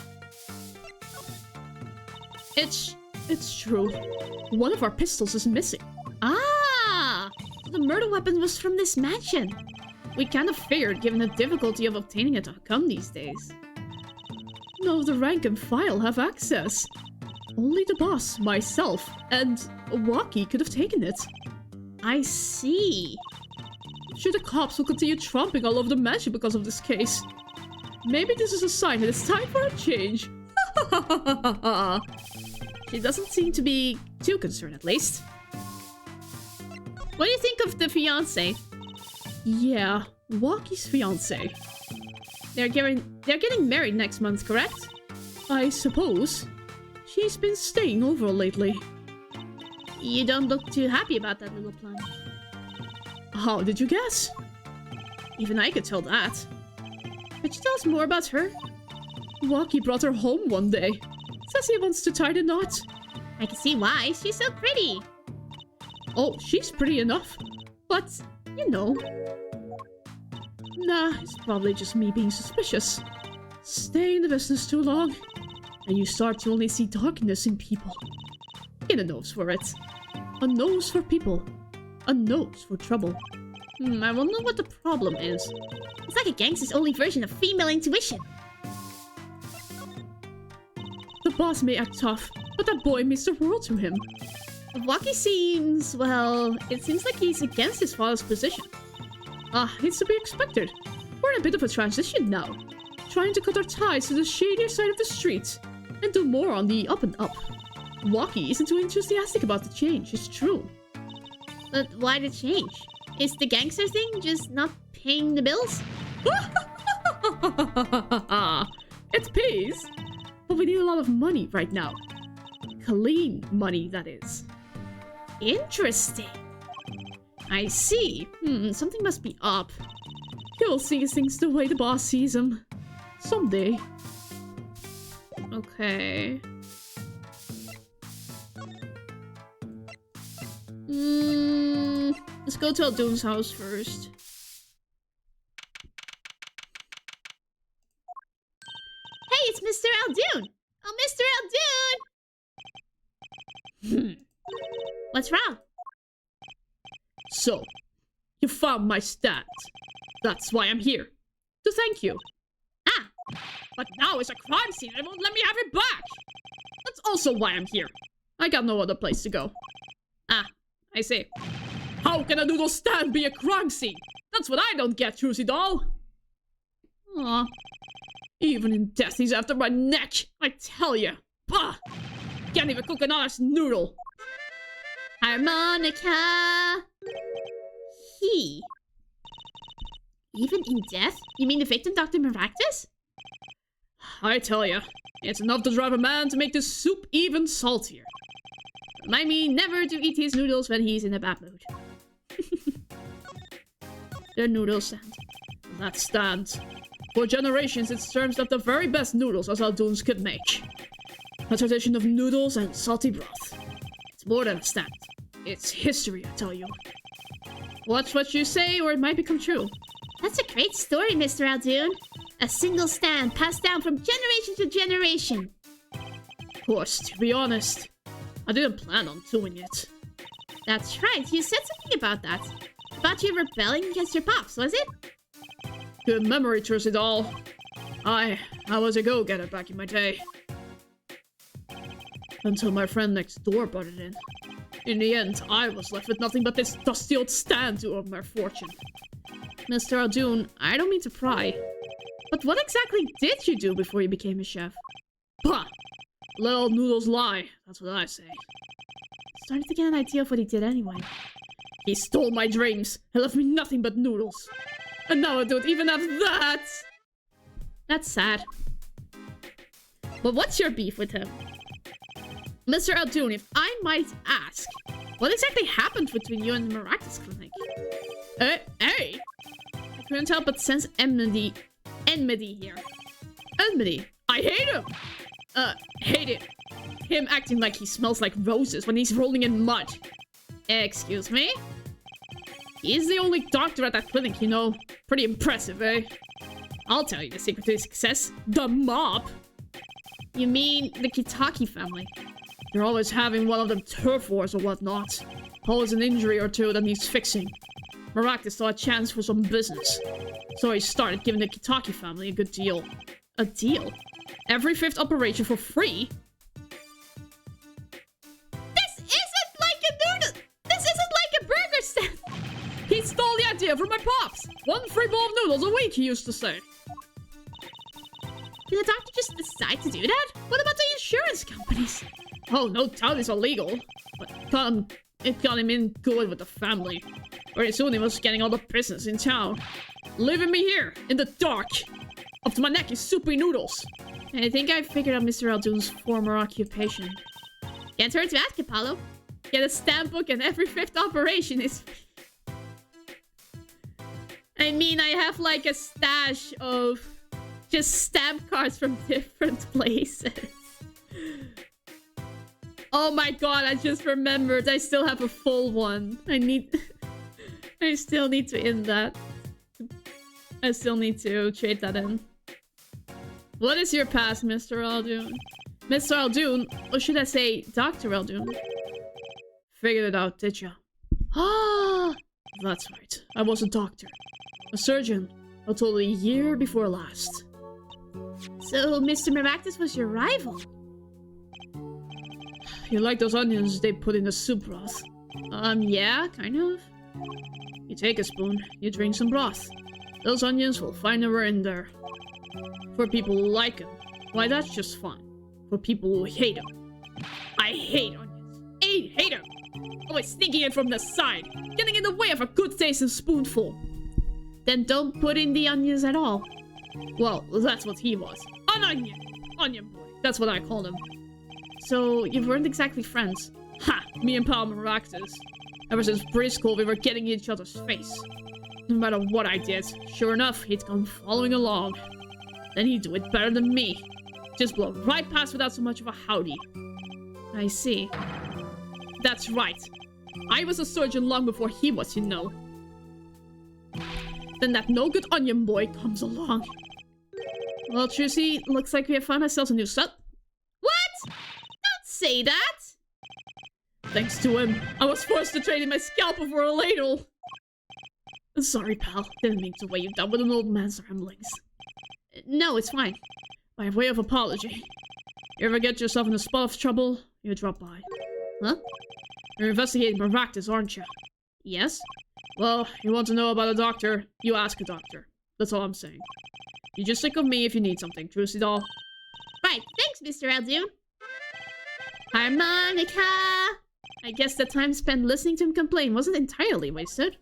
It's true. One of our pistols is missing. Ah! The murder weapon was from this mansion. We kind of figured, given the difficulty of obtaining it to come these days. None of the rank and file have access. Only the boss, myself, and Waki could have taken it. I see. Sure, the cops will continue tromping all over the mansion because of this case. Maybe this is a sign that it's time for a change. She doesn't seem to be too concerned, at least. What do you think of the fiancé? Yeah, Waki's fiancé. They're getting married next month, correct? I suppose. She's been staying over lately. You don't look too happy about that little plan. How did you guess? Even I could tell that. Could you tell us more about her? Waki brought her home one day. Says he wants to tie the knot. I can see why. She's so pretty. Oh, she's pretty enough. But, you know. Nah, it's probably just me being suspicious. Stay in the business too long, and you start to only see darkness in people. Get a nose for it. A nose for people. A nose for trouble. I wonder what the problem is. It's like a gangster's only version of female intuition. The boss may act tough, but that boy means the world to him. Waki seems, well, it seems like he's against his father's position. It's to be expected. We're in a bit of a transition now. Trying to cut our ties to the shadier side of the street and do more on the up and up. Waki isn't too enthusiastic about the change, it's true. But why the change? Is the gangster thing just not paying the bills? It pays, but we need a lot of money right now. Clean money, that is. Interesting. I see. Something must be up. He'll see things the way the boss sees them. Someday. Okay. Let's go to Aldoon's house first. Hey, it's Mr. Aldoon! Oh, Mr. Aldoon! What's wrong? So, you found my stat. That's why I'm here. To thank you. Ah! But now it's a crime scene and they won't let me have it back! That's also why I'm here. I got no other place to go. Ah, I see. How can a noodle stand be a crime scene? That's what I don't get, Juicy Doll. Aw. Even in death, he's after my neck, I tell ya. Bah! Can't even cook an honest noodle. Harmonica. He. Even in death? You mean the victim, Dr. Maractus? I tell ya, it's enough to drive a man to make the soup even saltier. Remind me never to eat his noodles when he's in a bad mood. The noodle stand. That stand. For generations, it serves up the very best noodles as Aldoons could make. A tradition of noodles and salty broth. It's more than a stand. It's history, I tell you. Watch what you say, or it might become true. That's a great story, Mr. Aldoon. A single stand passed down from generation to generation. Of course, to be honest, I didn't plan on doing it. That's right, you said something about that. About you rebelling against your pops, was it? Good memory towards it all. I was a go-getter back in my day. Until my friend next door brought it in. In the end, I was left with nothing but this dusty old stand to earn my fortune. Mr. Aldoon, I don't mean to pry, but what exactly did you do before you became a chef? Bah! Let all noodles lie, that's what I say. Starting to get an idea of what he did anyway. He stole my dreams and left me nothing but noodles. And now I don't even have that! That's sad. But what's your beef with him? Mr. Aldoon, if I might ask, what exactly happened between you and the Maractus Clinic? Hey! I couldn't help but sense enmity here. Enmity? I hate him! Hate it. Him acting like he smells like roses when he's rolling in mud. Excuse me? He's the only doctor at that clinic, you know. Pretty impressive, eh? I'll tell you the secret to his success. The mob! You mean the Kitaki family? They're always having one of them turf wars or whatnot. Always an injury or two that needs fixing. Maractus saw a chance for some business. So he started giving the Kitaki family a good deal. A deal? Every fifth operation for free? This isn't like a noodle! This isn't like a burger stand! He stole the idea from my pops! 1 free bowl of noodles a week, he used to say. Did the doctor just decide to do that? What about the insurance companies? Oh, no doubt it's illegal. But it got him in good with the family. Very soon he was getting all the business in town. Leaving me here, in the dark. Up to my neck in soupy noodles. I think I figured out Mr. Aldoon's former occupation. Can't hurt to ask, Apollo. Get a stamp book and every 5th operation is... I mean, I have like a stash of just stamp cards from different places. Oh my god, I just remembered. I still have a full one. I still need to end that. I still need to trade that in. What is your past, Mr. Aldoon? Mr. Aldoon, or should I say Dr. Aldoon? Figured it out, did ya? Ah, that's right. I was a doctor. A surgeon. Until the year before last. So, Mr. Maractus was your rival? You like those onions they put in the soup broth? Yeah, kind of. You take a spoon, you drink some broth. Those onions will find their way in there. For people who like them, why that's just fine. For people who hate them, I hate onions. Hate them! Always sneaking in from the side, getting in the way of a good tasting spoonful. Then don't put in the onions at all. Well, that's what he was. An onion! Onion boy, that's what I called him. So, you weren't exactly friends? Ha! Me and Pal Maractus. Ever since preschool, we were getting in each other's face. No matter what I did, sure enough, he'd come following along. Then he'd do it better than me. Just blow right past without so much of a howdy. I see. That's right. I was a surgeon long before he was, you know. Then that no-good onion boy comes along. Well, Trucy, looks like we have found ourselves a new set. What? Don't say that! Thanks to him, I was forced to trade in my scalpel for a ladle. Sorry, pal. Didn't mean to weigh you down with an old man's ramblings. No, it's fine. By way of apology. You ever get yourself in a spot of trouble, you drop by. Huh? You're investigating Maractus, aren't you? Yes. Well, you want to know about a doctor, you ask a doctor. That's all I'm saying. You just think of me if you need something, Trucy doll. Right, thanks, Mr. Eldoon. Harmonica! I guess the time spent listening to him complain wasn't entirely wasted.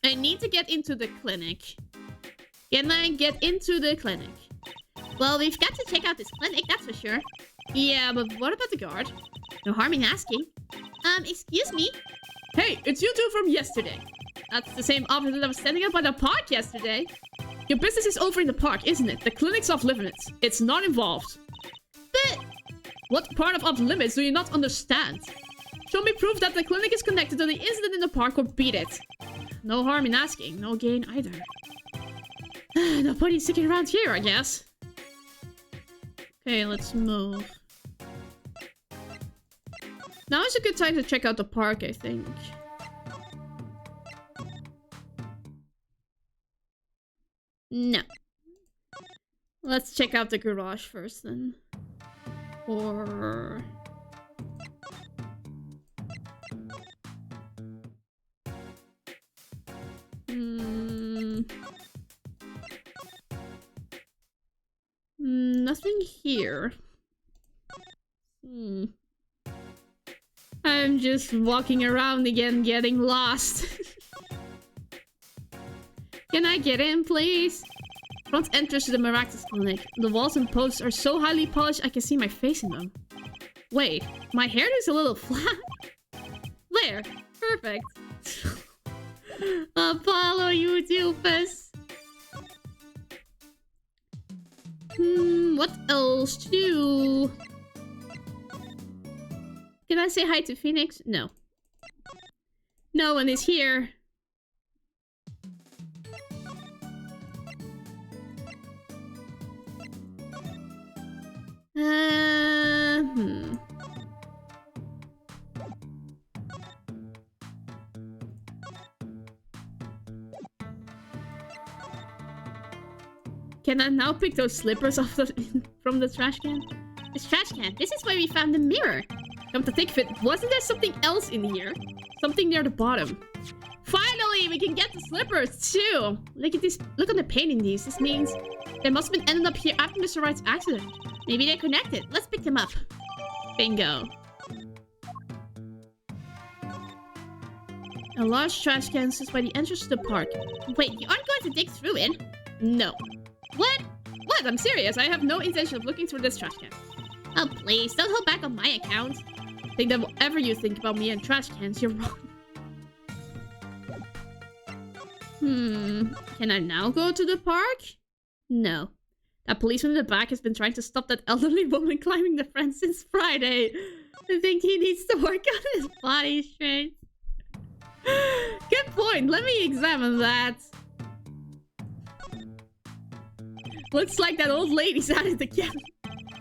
I need to get into the clinic. Can I get into the clinic? Well, we've got to check out this clinic, that's for sure. Yeah, but what about the guard? No harm in asking. Excuse me? Hey, it's you two from yesterday. That's the same officer that was standing up by the park yesterday. Your business is over in the park, isn't it? The clinic's off limits. It's not involved. But... What part of off limits do you not understand? Show me proof that the clinic is connected to the incident in the park or beat it. No harm in asking, no gain either. Nobody's sticking around here, I guess. Okay, let's move. Now is a good time to check out the park, I think. No. Let's check out the garage first, then. Or... Nothing here. I'm just walking around again, getting lost. Can I get in, please? Front entrance to the Maractus Clinic. The walls and posts are so highly polished I can see my face in them. Wait, my hair is a little flat. There, perfect. I'll follow you, Doofus. What else to do? Can I say hi to Phoenix? No. No one is here. Can I now pick those slippers off from the trash can? This trash can. This is where we found the mirror. Come to think of it, wasn't there something else in here? Something near the bottom. Finally, we can get the slippers too. Look at this. Look on the paint in these. This means they must have been ended up here after Mr. Wright's accident. Maybe they're connected. Let's pick them up. Bingo. A large trash can sits by the entrance to the park. Wait, you aren't going to dig through it? No. What? What? I'm serious. I have no intention of looking through this trash can. Oh, please. Don't hold back on my account. Think that whatever you think about me and trash cans, you're wrong. Can I now go to the park? No. That policeman in the back has been trying to stop that elderly woman climbing the fence since Friday. I think he needs to work on his body strength. Good point. Let me examine that. Looks like that old lady's at it again.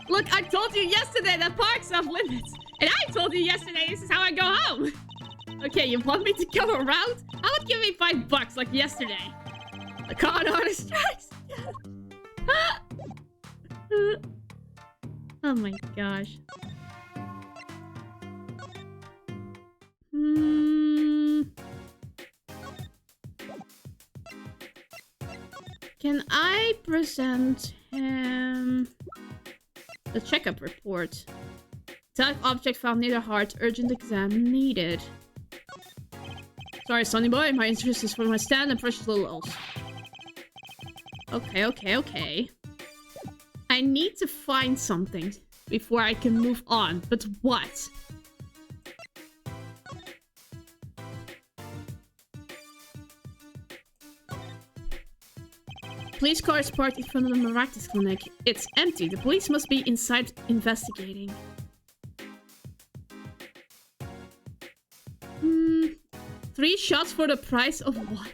Look, I told you yesterday that park's off limits. And I told you yesterday this is how I go home. Okay, you want me to go around? How about give me $5 like yesterday? The con artist strikes. Oh my gosh. Can I present him the checkup report? Type object found near the heart. Urgent exam needed. Sorry, Sonny boy. My interest is for my stand and precious little elves. Okay. I need to find something before I can move on. But what? Police car is parked in front of the Maractus Clinic. It's empty. The police must be inside investigating. 3 shots for the price of 1.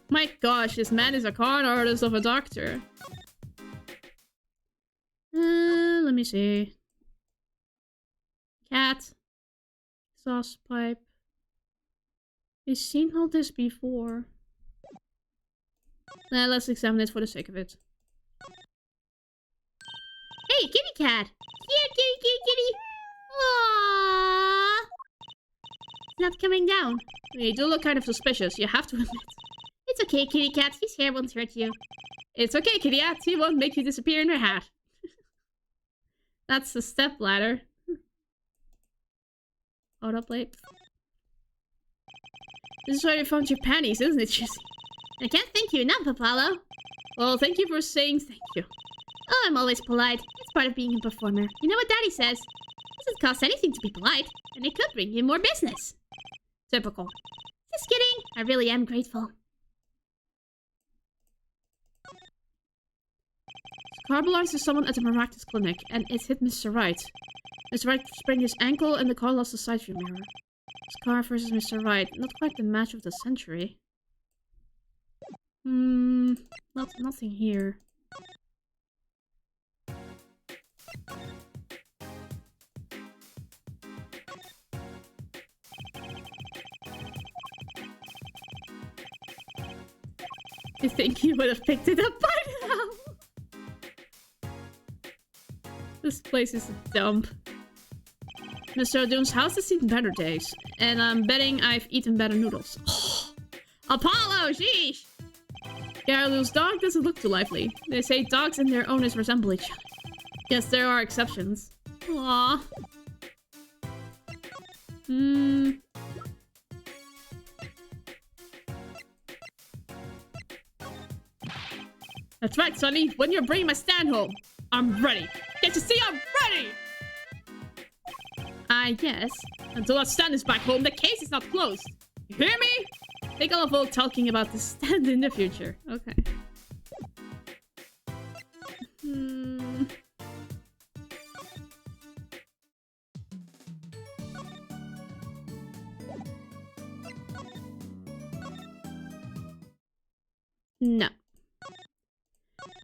My gosh, this man is a con artist of a doctor. Let me see. Cat. Exhaust pipe. We've seen all this before. Let's examine it for the sake of it. Hey, kitty cat! Here, kitty! Aww! Not coming down. You do look kind of suspicious, you have to admit. It's okay, kitty cat. His hair won't hurt you. It's okay, kitty cat. He won't make you disappear in her hat. That's the step ladder. Autoplate. This is where you found your panties, isn't it, Chizzy? I can't thank you enough, Apollo. Well, thank you for saying thank you. Oh, I'm always polite. It's part of being a performer. You know what Daddy says? It doesn't cost anything to be polite, and it could bring you more business. Typical. Just kidding. I really am grateful. This car belongs to someone at the Maractus clinic, and it hit Mr. Wright. Mr. Wright sprained his ankle, and the car lost the side view mirror. This car versus Mr. Wright. Not quite the match of the century. Nothing here. You think he would have picked it up by now? This place is a dump. Mr. O'Doon's house has seen better days, and I'm betting I've eaten better noodles. Apollo, sheesh! Garreloo's dog doesn't look too lively. They say dogs and their owners resemble each other. Yes, there are exceptions. Aww. That's right, Sonny. When you're bringing my stand home, I'm ready. Can't you see I'm ready? I guess. Until that stand is back home, the case is not closed. You hear me? Think I'll avoid talking about the stand in the future. Okay. No.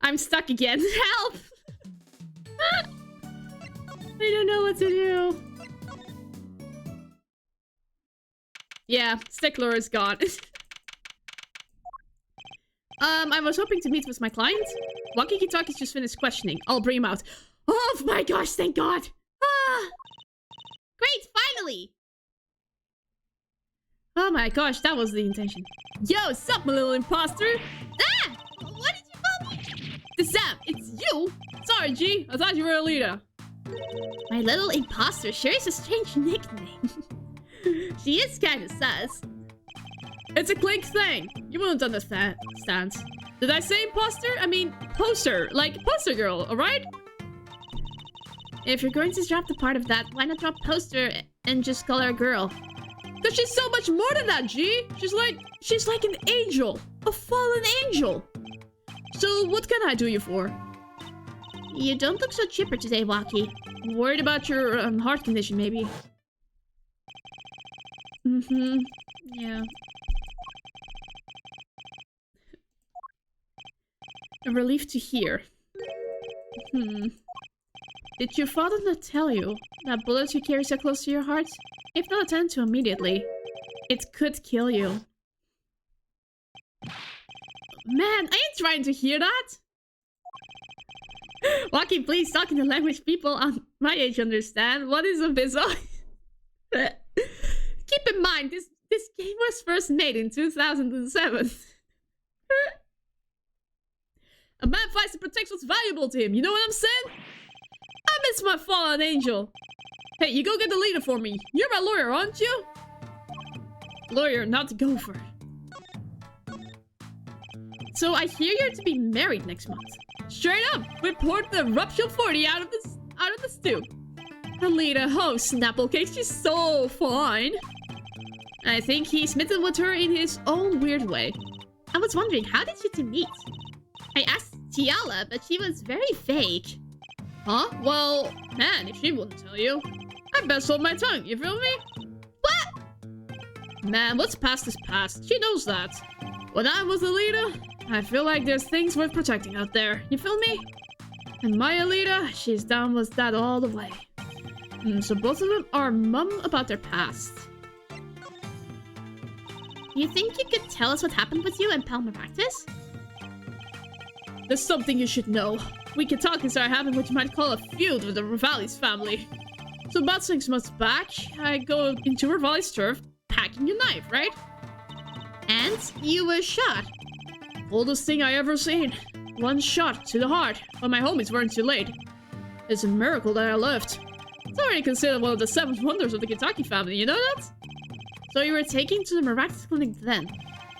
I'm stuck again. Help! I don't know what to do. Yeah, Stickler is gone. I was hoping to meet with my client. Walkie-talkie's just finished questioning. I'll bring him out. Oh my gosh, thank God! Ah! Great, finally! Oh my gosh, that was the intention. Yo, sup, my little imposter? Ah! What did you call me? Sam, it's you? Sorry, G. I thought you were a leader. My little imposter sure is a strange nickname. She is kind of sus. It's a Clink thing. You won't understand. Did I say imposter? I mean poster. Like poster girl, alright? If you're going to drop the part of that, why not drop poster and just call her a girl? Because she's so much more than that, G. She's like an angel. A fallen angel. So what can I do you for? You don't look so chipper today, Walkie. Worried about your heart condition, maybe. Yeah. A relief to hear. Did your father not tell you that bullets you carry so close to your heart? If not attended to immediately, it could kill you. Man, I ain't trying to hear that! Walkie, please talk in the language people on my age understand. What is a bizarre? Keep in mind, this game was first made in 2007. A man fights to protect what's valuable to him, you know what I'm saying? I miss my fallen angel. Hey, you go get the leader for me. You're my lawyer, aren't you? Lawyer, not gopher. So I hear you're to be married next month. Straight up, we poured the Rupture 40 out of the stew. Alita, oh Snapple Cake, she's so fine. I think he's smitten with her in his own weird way. I was wondering, how did you two meet? I asked Tiala, but she was very vague. Huh? Well, man, if she wouldn't tell you, I best hold my tongue, you feel me? What? Man, what's past is past. She knows that. When I was a leader, I feel like there's things worth protecting out there. You feel me? And my Alita, she's down with that all the way. So both of them are mum about their past. You think you could tell us what happened with you and Palmaractus? There's something you should know. We can talk and start having what you might call a feud with the Revali's family. So about 6 months back, I go into Revali's turf, packing a knife, right? And you were shot. Oldest thing I ever seen. One shot to the heart, but my homies weren't too late. It's a miracle that I lived. It's already considered one of the 7 wonders of the Kentucky family, you know that? So you were taken to the miraculous clinic then.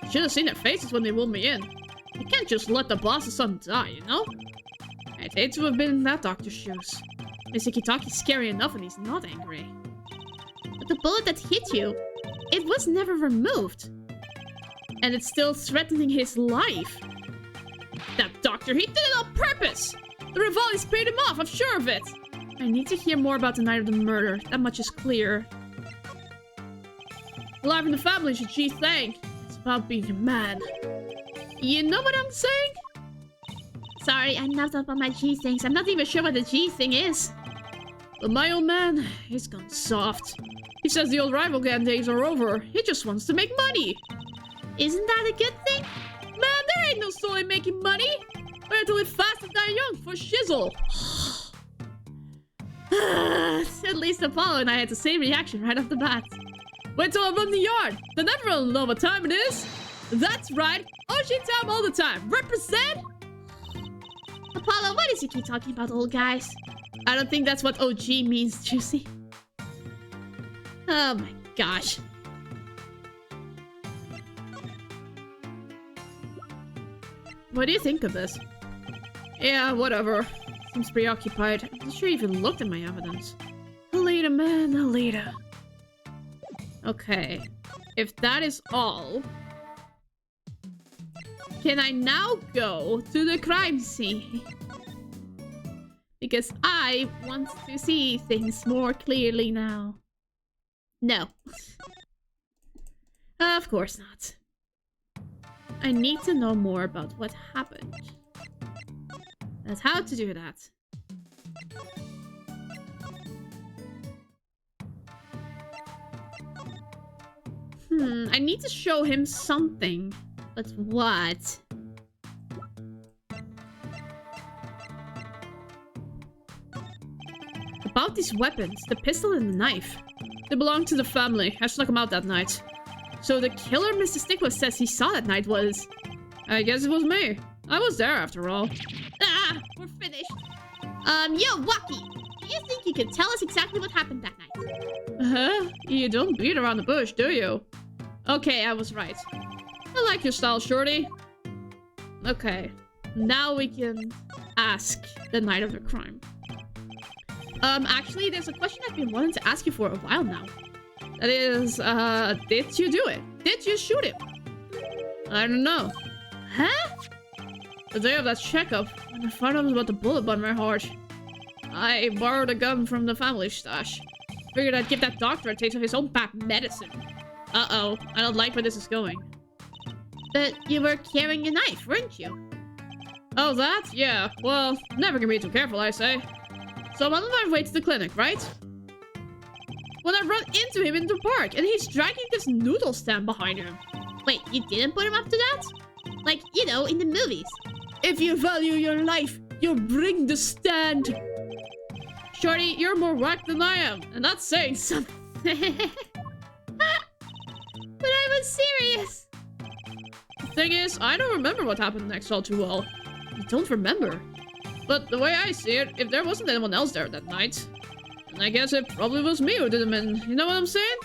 You should have seen their faces when they wheeled me in. You can't just let the boss's son die, you know? I'd hate to have been in that doctor's shoes. Mr. Kitaki's scary enough and he's not angry. But the bullet that hit you, it was never removed. And it's still threatening his life. That doctor, he did it on purpose! The Rivalis paid him off, I'm sure of it! I need to hear more about the night of the murder. That much is clear. Alive in the family is a G thing. It's about being a man. You know what I'm saying? Sorry, I'm not up on my G things. I'm not even sure what the G thing is. But my old man, he's gone soft. He says the old rival gang days are over. He just wants to make money. Isn't that a good thing? Man, there ain't no soul in making money. Better to live fast and die young for shizzle. At least Apollo and I had the same reaction right off the bat. Wait till I run the yard. Then everyone will know what time it is. That's right. OG time all the time. Represent. Apollo, why does he keep talking about old guys? I don't think that's what OG means, Juicy. Oh my gosh. What do you think of this? Yeah, whatever. Seems preoccupied. I'm not sure he even looked at my evidence. Alita, man, Alita. Okay. If that is all... Can I now go to the crime scene? Because I want to see things more clearly now. No. Of course not. I need to know more about what happened. That's how to do that. I need to show him something. But what? About these weapons, the pistol and the knife. They belong to the family. I snuck them out that night. So the killer Mr. Stickler says he saw that night was... I guess it was me. I was there after all. Ah, we're finished. Yo, Wacky, do you think you can tell us exactly what happened that night? You don't beat around the bush, do you? Okay, I was right. I like your style, shorty. Okay, now we can ask the night of the crime. Actually, there's a question I've been wanting to ask you for a while now. That is, did you do it? Did you shoot him? I don't know. Huh? The day of that checkup, when I found out about the bullet on my heart, I borrowed a gun from the family stash. Figured I'd give that doctor a taste of his own bad medicine. Uh-oh, I don't like where this is going. But you were carrying a knife, weren't you? Oh, that? Yeah. Well, never can be too careful, I say. So I'm on my way to the clinic, right? When I run into him in the park, and he's dragging this noodle stand behind him. Wait, you didn't put him up to that? Like, you know, in the movies. If you value your life, you bring the stand. Shorty, you're more whack than I am, and that's saying something. But I was serious. The thing is, I don't remember what happened next all too well. I don't remember. But the way I see it, if there wasn't anyone else there that night, then I guess it probably was me who did them in. You know what I'm saying?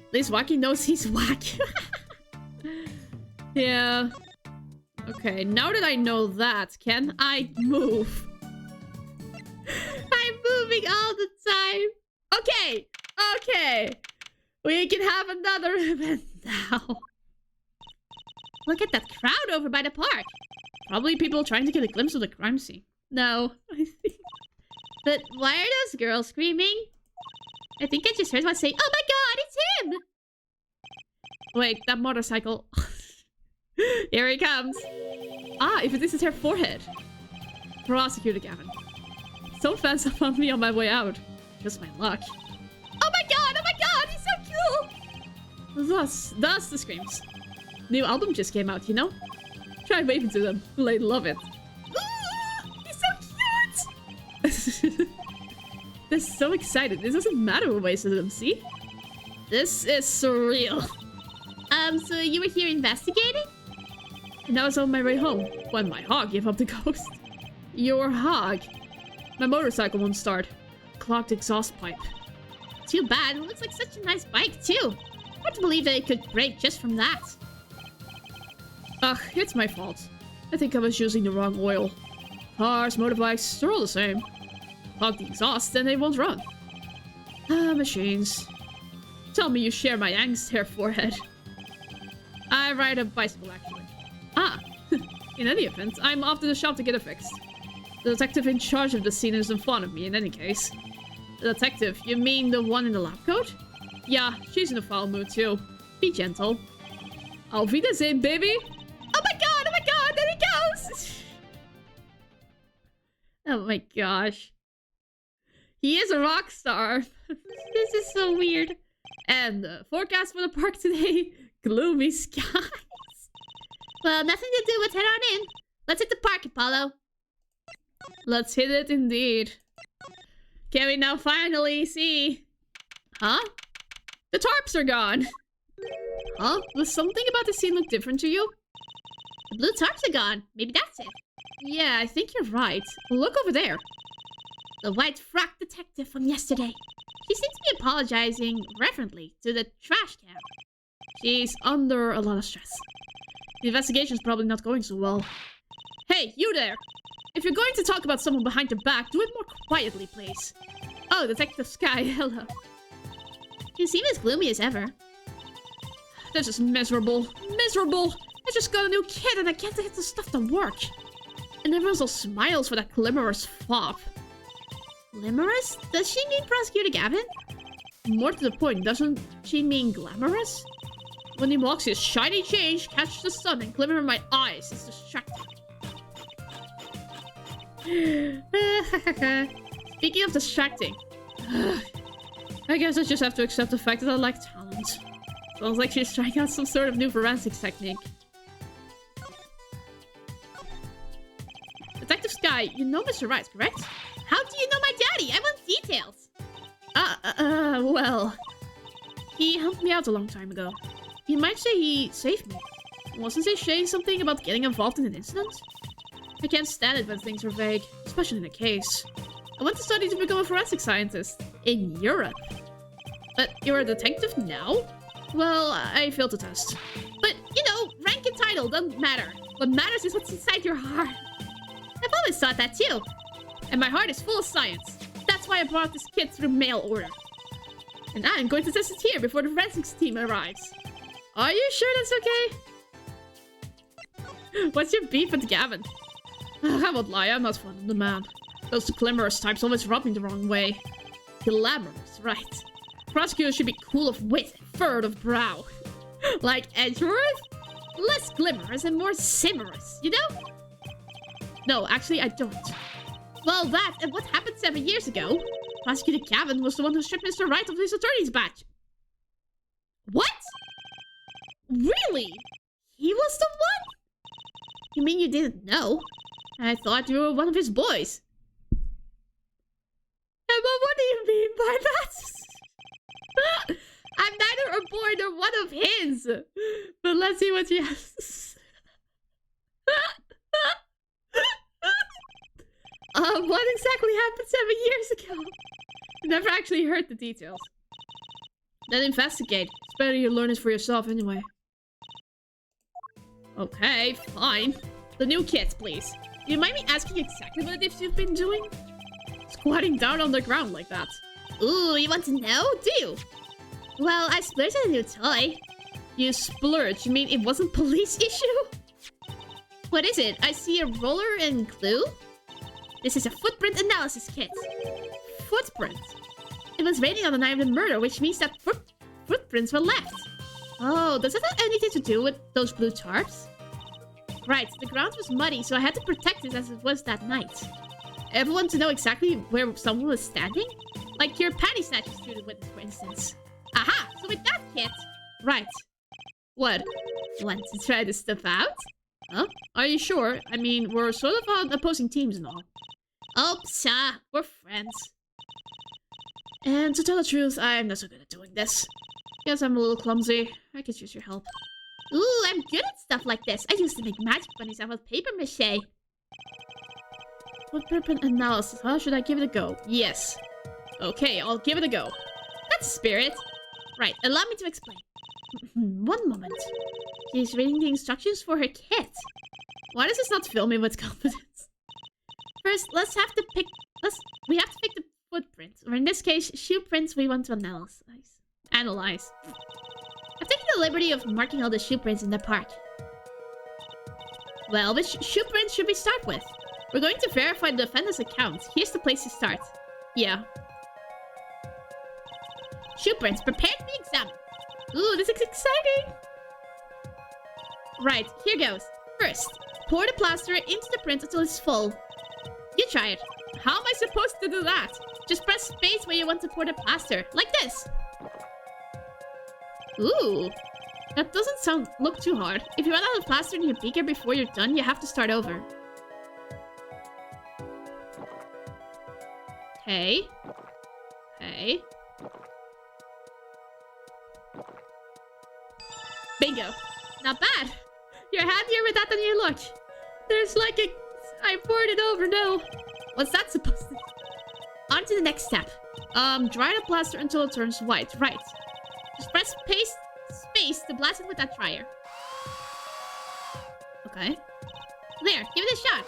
At least Wacky knows he's whack. Yeah. Okay, now that I know that, can I move? I'm moving all the time. Okay, okay. We can have another event now. Look at that crowd over by the park. Probably people trying to get a glimpse of the crime scene. No, I think. But why are those girls screaming? I think I just heard one say, "Oh my god, it's him!" Wait, that motorcycle. Here he comes. Ah, if this is her forehead. Prosecutor Gavin. Some fans have found me on my way out. Just my luck. Oh my god, he's so cool! That's the screams. New album just came out, you know? Try waving to them. They love it. Ooh, he's so cute! They're so excited. It doesn't matter what waves to them, see? This is surreal. So you were here investigating? And I was on my way home when my hog gave up the ghost. Your hog? My motorcycle won't start. Clogged exhaust pipe. Too bad. It looks like such a nice bike, too. Hard to believe that it could break just from that. Ugh, it's my fault. I think I was using the wrong oil. Cars, motorbikes, they're all the same. Clog the exhaust, then they won't run. Ah, machines. Tell me you share my angst here, forehead. I ride a bicycle, actually. Ah, in any event, I'm off to the shop to get it fixed. The detective in charge of the scene is in front of me, in any case. The detective? You mean the one in the lab coat? Yeah, she's in a foul mood, too. Be gentle. Auf Wiedersehen, baby! Oh my god, there he goes! Oh my gosh. He is a rock star. This is so weird. And the forecast for the park today, gloomy skies. Well, nothing to do with head on in. Let's hit the park, Apollo. Let's hit it indeed. Can we now finally see? Huh? The tarps are gone. Huh? Was something about the scene look different to you? The blue tarps are gone. Maybe that's it. Yeah, I think you're right. Look over there. The white frock detective from yesterday. She seems to be apologizing reverently to the trash can. She's under a lot of stress. The investigation's probably not going so well. Hey, you there! If you're going to talk about someone behind your back, do it more quietly, please. Oh, Detective Sky, hello. You seem as gloomy as ever. This is miserable. Miserable! I just got a new kid and I can't get the stuff to work. And everyone's all smiles for that glamorous fop. Glamorous? Does she mean Prosecutor Gavin? More to the point, doesn't she mean glamorous? When he walks, his shiny change catch the sun and glimmer in my eyes. It's distracting. Speaking of distracting, I guess I just have to accept the fact that I lack talent. Sounds like she's trying out some sort of new forensics technique. Detective Sky, you know Mr. Wright, correct? How do you know my daddy? I want details. Well, he helped me out a long time ago. You might say he saved me. Wasn't he saying something about getting involved in an incident? I can't stand it when things are vague, especially in a case. I went to study to become a forensic scientist in Europe. But you're a detective now? Well, I failed the test. But, you know, rank and title doesn't matter. What matters is what's inside your heart. I've always thought that too. And my heart is full of science. That's why I brought this kit through mail order. And I'm going to test it here before the forensics team arrives. Are you sure that's okay? What's your beef with Gavin? I won't lie, I'm not fond of the man. Those glamorous types always rub me the wrong way. Glamorous, right. Prosecutors should be cool of wit and furrowed of brow. Like Edgeworth? Less glamorous and more simorous, you know? No, actually I don't. Well, that and what happened 7 years ago. Prosecutor Gavin was the one who stripped Mr. Wright of his attorney's badge. What? Really? He was the one? You mean you didn't know? I thought you were one of his boys. Emma, what do you mean by that? I'm neither a boy nor one of his. But let's see what she has. What exactly happened 7 years ago? I never actually heard the details. Then investigate. It's better you learn it for yourself anyway. Okay, fine. The new kits, please. Do you mind me asking exactly what it is you've been doing? Squatting down on the ground like that. Ooh, you want to know? Do you? Well, I splurged on a new toy. You splurged? You mean it wasn't police issue? What is it? I see a roller and glue? This is a footprint analysis kit. Footprint? It was raining on the night of the murder, which means that footprints were left. Oh, does that have anything to do with those blue tarps? Right, the ground was muddy, so I had to protect it as it was that night. Everyone to know exactly where someone was standing? Like your panty snatcher student witness, for instance. Aha! So with that kit... Right. What? Want to try this stuff out? Huh? Are you sure? I mean, we're sort of on opposing teams and all. Oh, psha. We're friends. And to tell the truth, I'm not so good at doing this. Guess I'm a little clumsy. I could use your help. Ooh, I'm good at stuff like this. I used to make magic bunnies out of paper mache. Footprint analysis, huh? Should I give it a go? Yes. Okay, I'll give it a go. That's spirit. Right, allow me to explain. One moment. She's reading the instructions for her kit. Why does this not fill me with confidence? First, we have to pick the footprint, or in this case, shoe prints we want to analyze. I've taken the liberty of marking all the shoe prints in the park. Well, which shoe prints should we start with? We're going to verify the defendant's account. Here's the place to start. Yeah. Shoe prints, prepare to be examined. Ooh, this is exciting! Right, here goes. First, pour the plaster into the print until it's full. You try it. How am I supposed to do that? Just press space where you want to pour the plaster. Like this. Ooh. That doesn't look too hard. If you run out of plaster in your beaker before you're done, you have to start over. Okay. Okay. Bingo. Not bad. You're happier with that than you look. There's like a... I poured it over, no. What's that supposed to... On to the next step. Dry the plaster until it turns white. Right. Just press space to blast it with that dryer. Okay. There, give it a shot.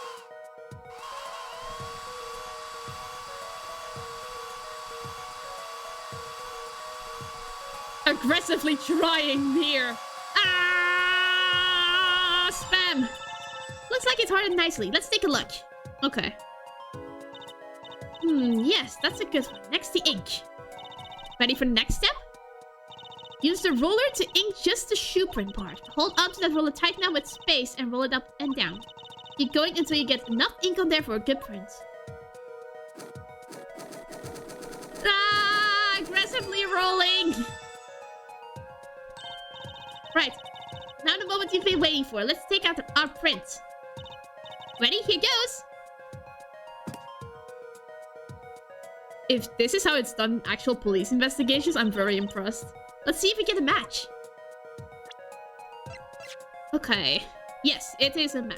Aggressively trying here. Ah! Spam! Looks like it's hardened nicely. Let's take a look. Okay. Yes, that's a good one. Next, the ink. Ready for the next step? Use the roller to ink just the shoe print part. Hold onto that roller tight now with space and roll it up and down. Keep going until you get enough ink on there for a good print. Ah! Aggressively rolling! Right. Now the moment you've been waiting for. Let's take out our print. Ready? Here goes! If this is how it's done in actual police investigations, I'm very impressed. Let's see if we get a match. Okay. Yes, it is a match.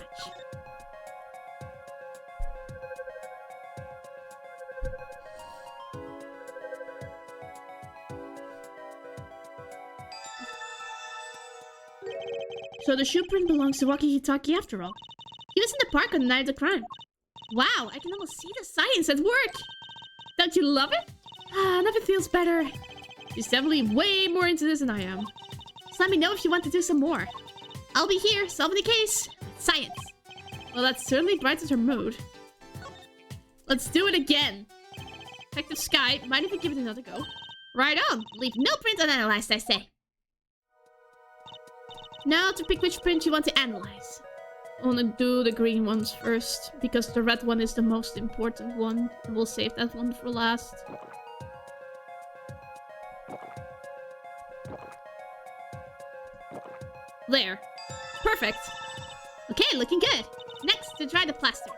So the shoe print belongs to Waki Hitaki after all. He was in the park on the night of the crime. Wow, I can almost see the science at work. Don't you love it? Ah, nothing feels better. She's definitely way more into this than I am. Just let me know if you want to do some more. I'll be here, solving the case. Science. Well, that certainly brightens her mood. Let's do it again. Detective Sky, mind if we give it another go? Right on. Leave no print unanalyzed, I say. Now to pick which print you want to analyze. I want to do the green ones first, because the red one is the most important one. And we'll save that one for last. There. Perfect. Okay, looking good. Next, to dry the plaster.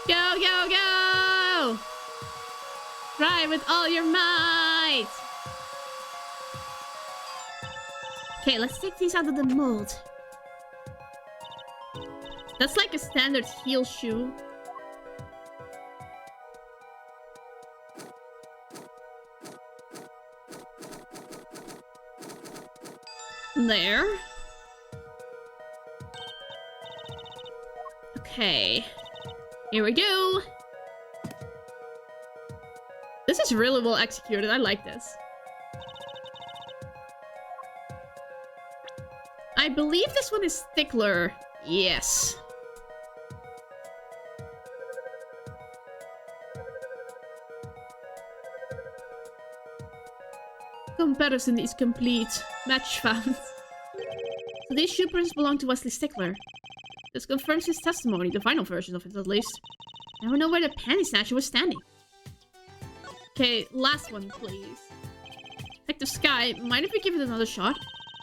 Go, go, go! Dry with all your might! Okay, let's take these out of the mold. That's like a standard heel shoe. There. Okay. Here we go. This is really well executed. I like this. I believe this one is Stickler. Yes. Comparison is complete. Match found. So these shoe prints belong to Wesley Stickler. This confirms his testimony, the final version of it at least. Now we know where the panty snatcher was standing. Okay, last one, please. Detective Sky, mind if we give it another shot?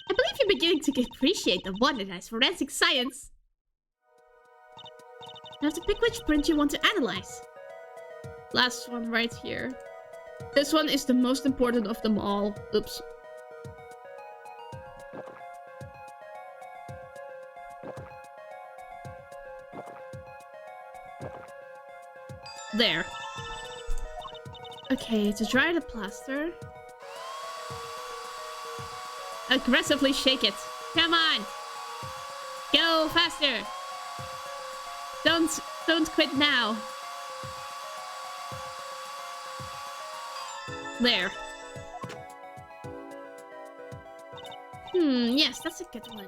I believe you're beginning to appreciate the wonder that is forensic science. You have to pick which print you want to analyze. Last one right here. This one is the most important of them all. Oops. There. Okay, to dry the plaster. Aggressively shake it. Come on! Go faster! Don't quit now. There. Yes, that's a good one.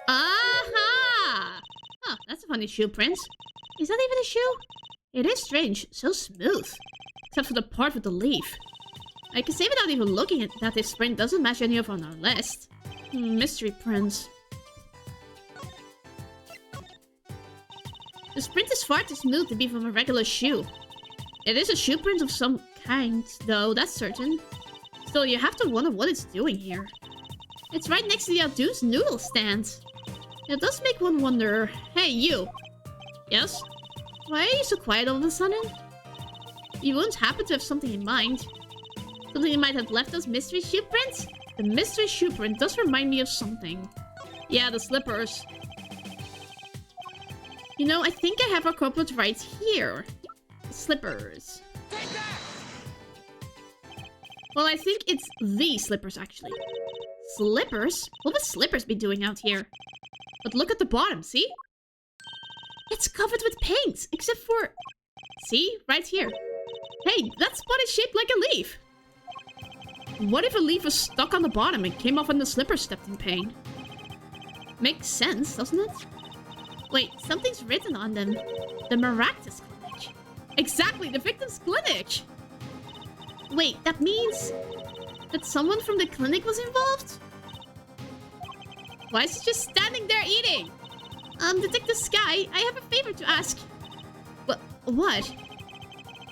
Aha! Oh, that's a funny shoe print. Is that even a shoe? It is strange. So smooth. Except for the part with the leaf. I can say without even looking at that this print doesn't match any of on our list. Mystery prints. This print is far too smooth to be from a regular shoe. It is a shoe print of some kind, though, that's certain. Still, you have to wonder what it's doing here. It's right next to the Outdo's noodle stand. It does make one wonder. Hey, you. Yes? Why are you so quiet all of a sudden? You wouldn't happen to have something in mind. Something you might have left us mystery shoe prints? The mystery shoe print does remind me of something. Yeah, the slippers. You know, I think I have our culprit right here. Slippers. Well, I think it's the slippers, actually. Slippers? What would slippers be doing out here? But look at the bottom, see? It's covered with paint, except for... See? Right here. Hey, that spot is shaped like a leaf. What if a leaf was stuck on the bottom and came off when the slipper stepped in paint? Makes sense, doesn't it? Wait, something's written on them. The Maractus Clinic. Exactly, the victim's clinic! Wait, that means... that someone from the clinic was involved? Why is he just standing there eating? Detective Sky, I have a favor to ask. What?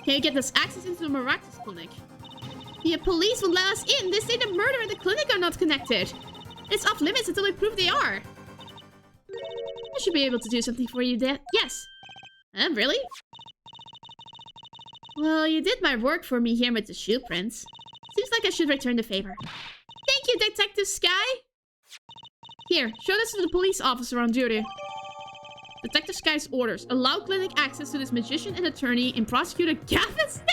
Can you get us access into the Maractus Clinic? The police won't let us in. They say the murder and the clinic are not connected. It's off limits until we prove they are. I should be able to do something for you there. Yes. Really? Well, you did my work for me here with the shoe prints. Seems like I should return the favor. Thank you, Detective Sky. Here, show this to the police officer on duty. Detective Sky's orders. Allow clinic access to this magician and attorney in Prosecutor Gavin's name?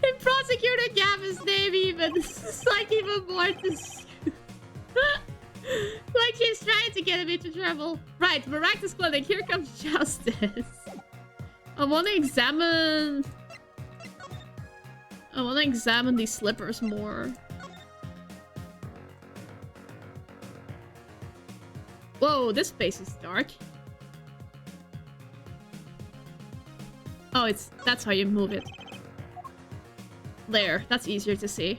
In Prosecutor Gavin's name, even. This is like even more like she's trying to get him into trouble. Right, Maractus Clinic, here comes justice. I want to examine these slippers more. Whoa, this space is dark. Oh, that's how you move it. There, that's easier to see.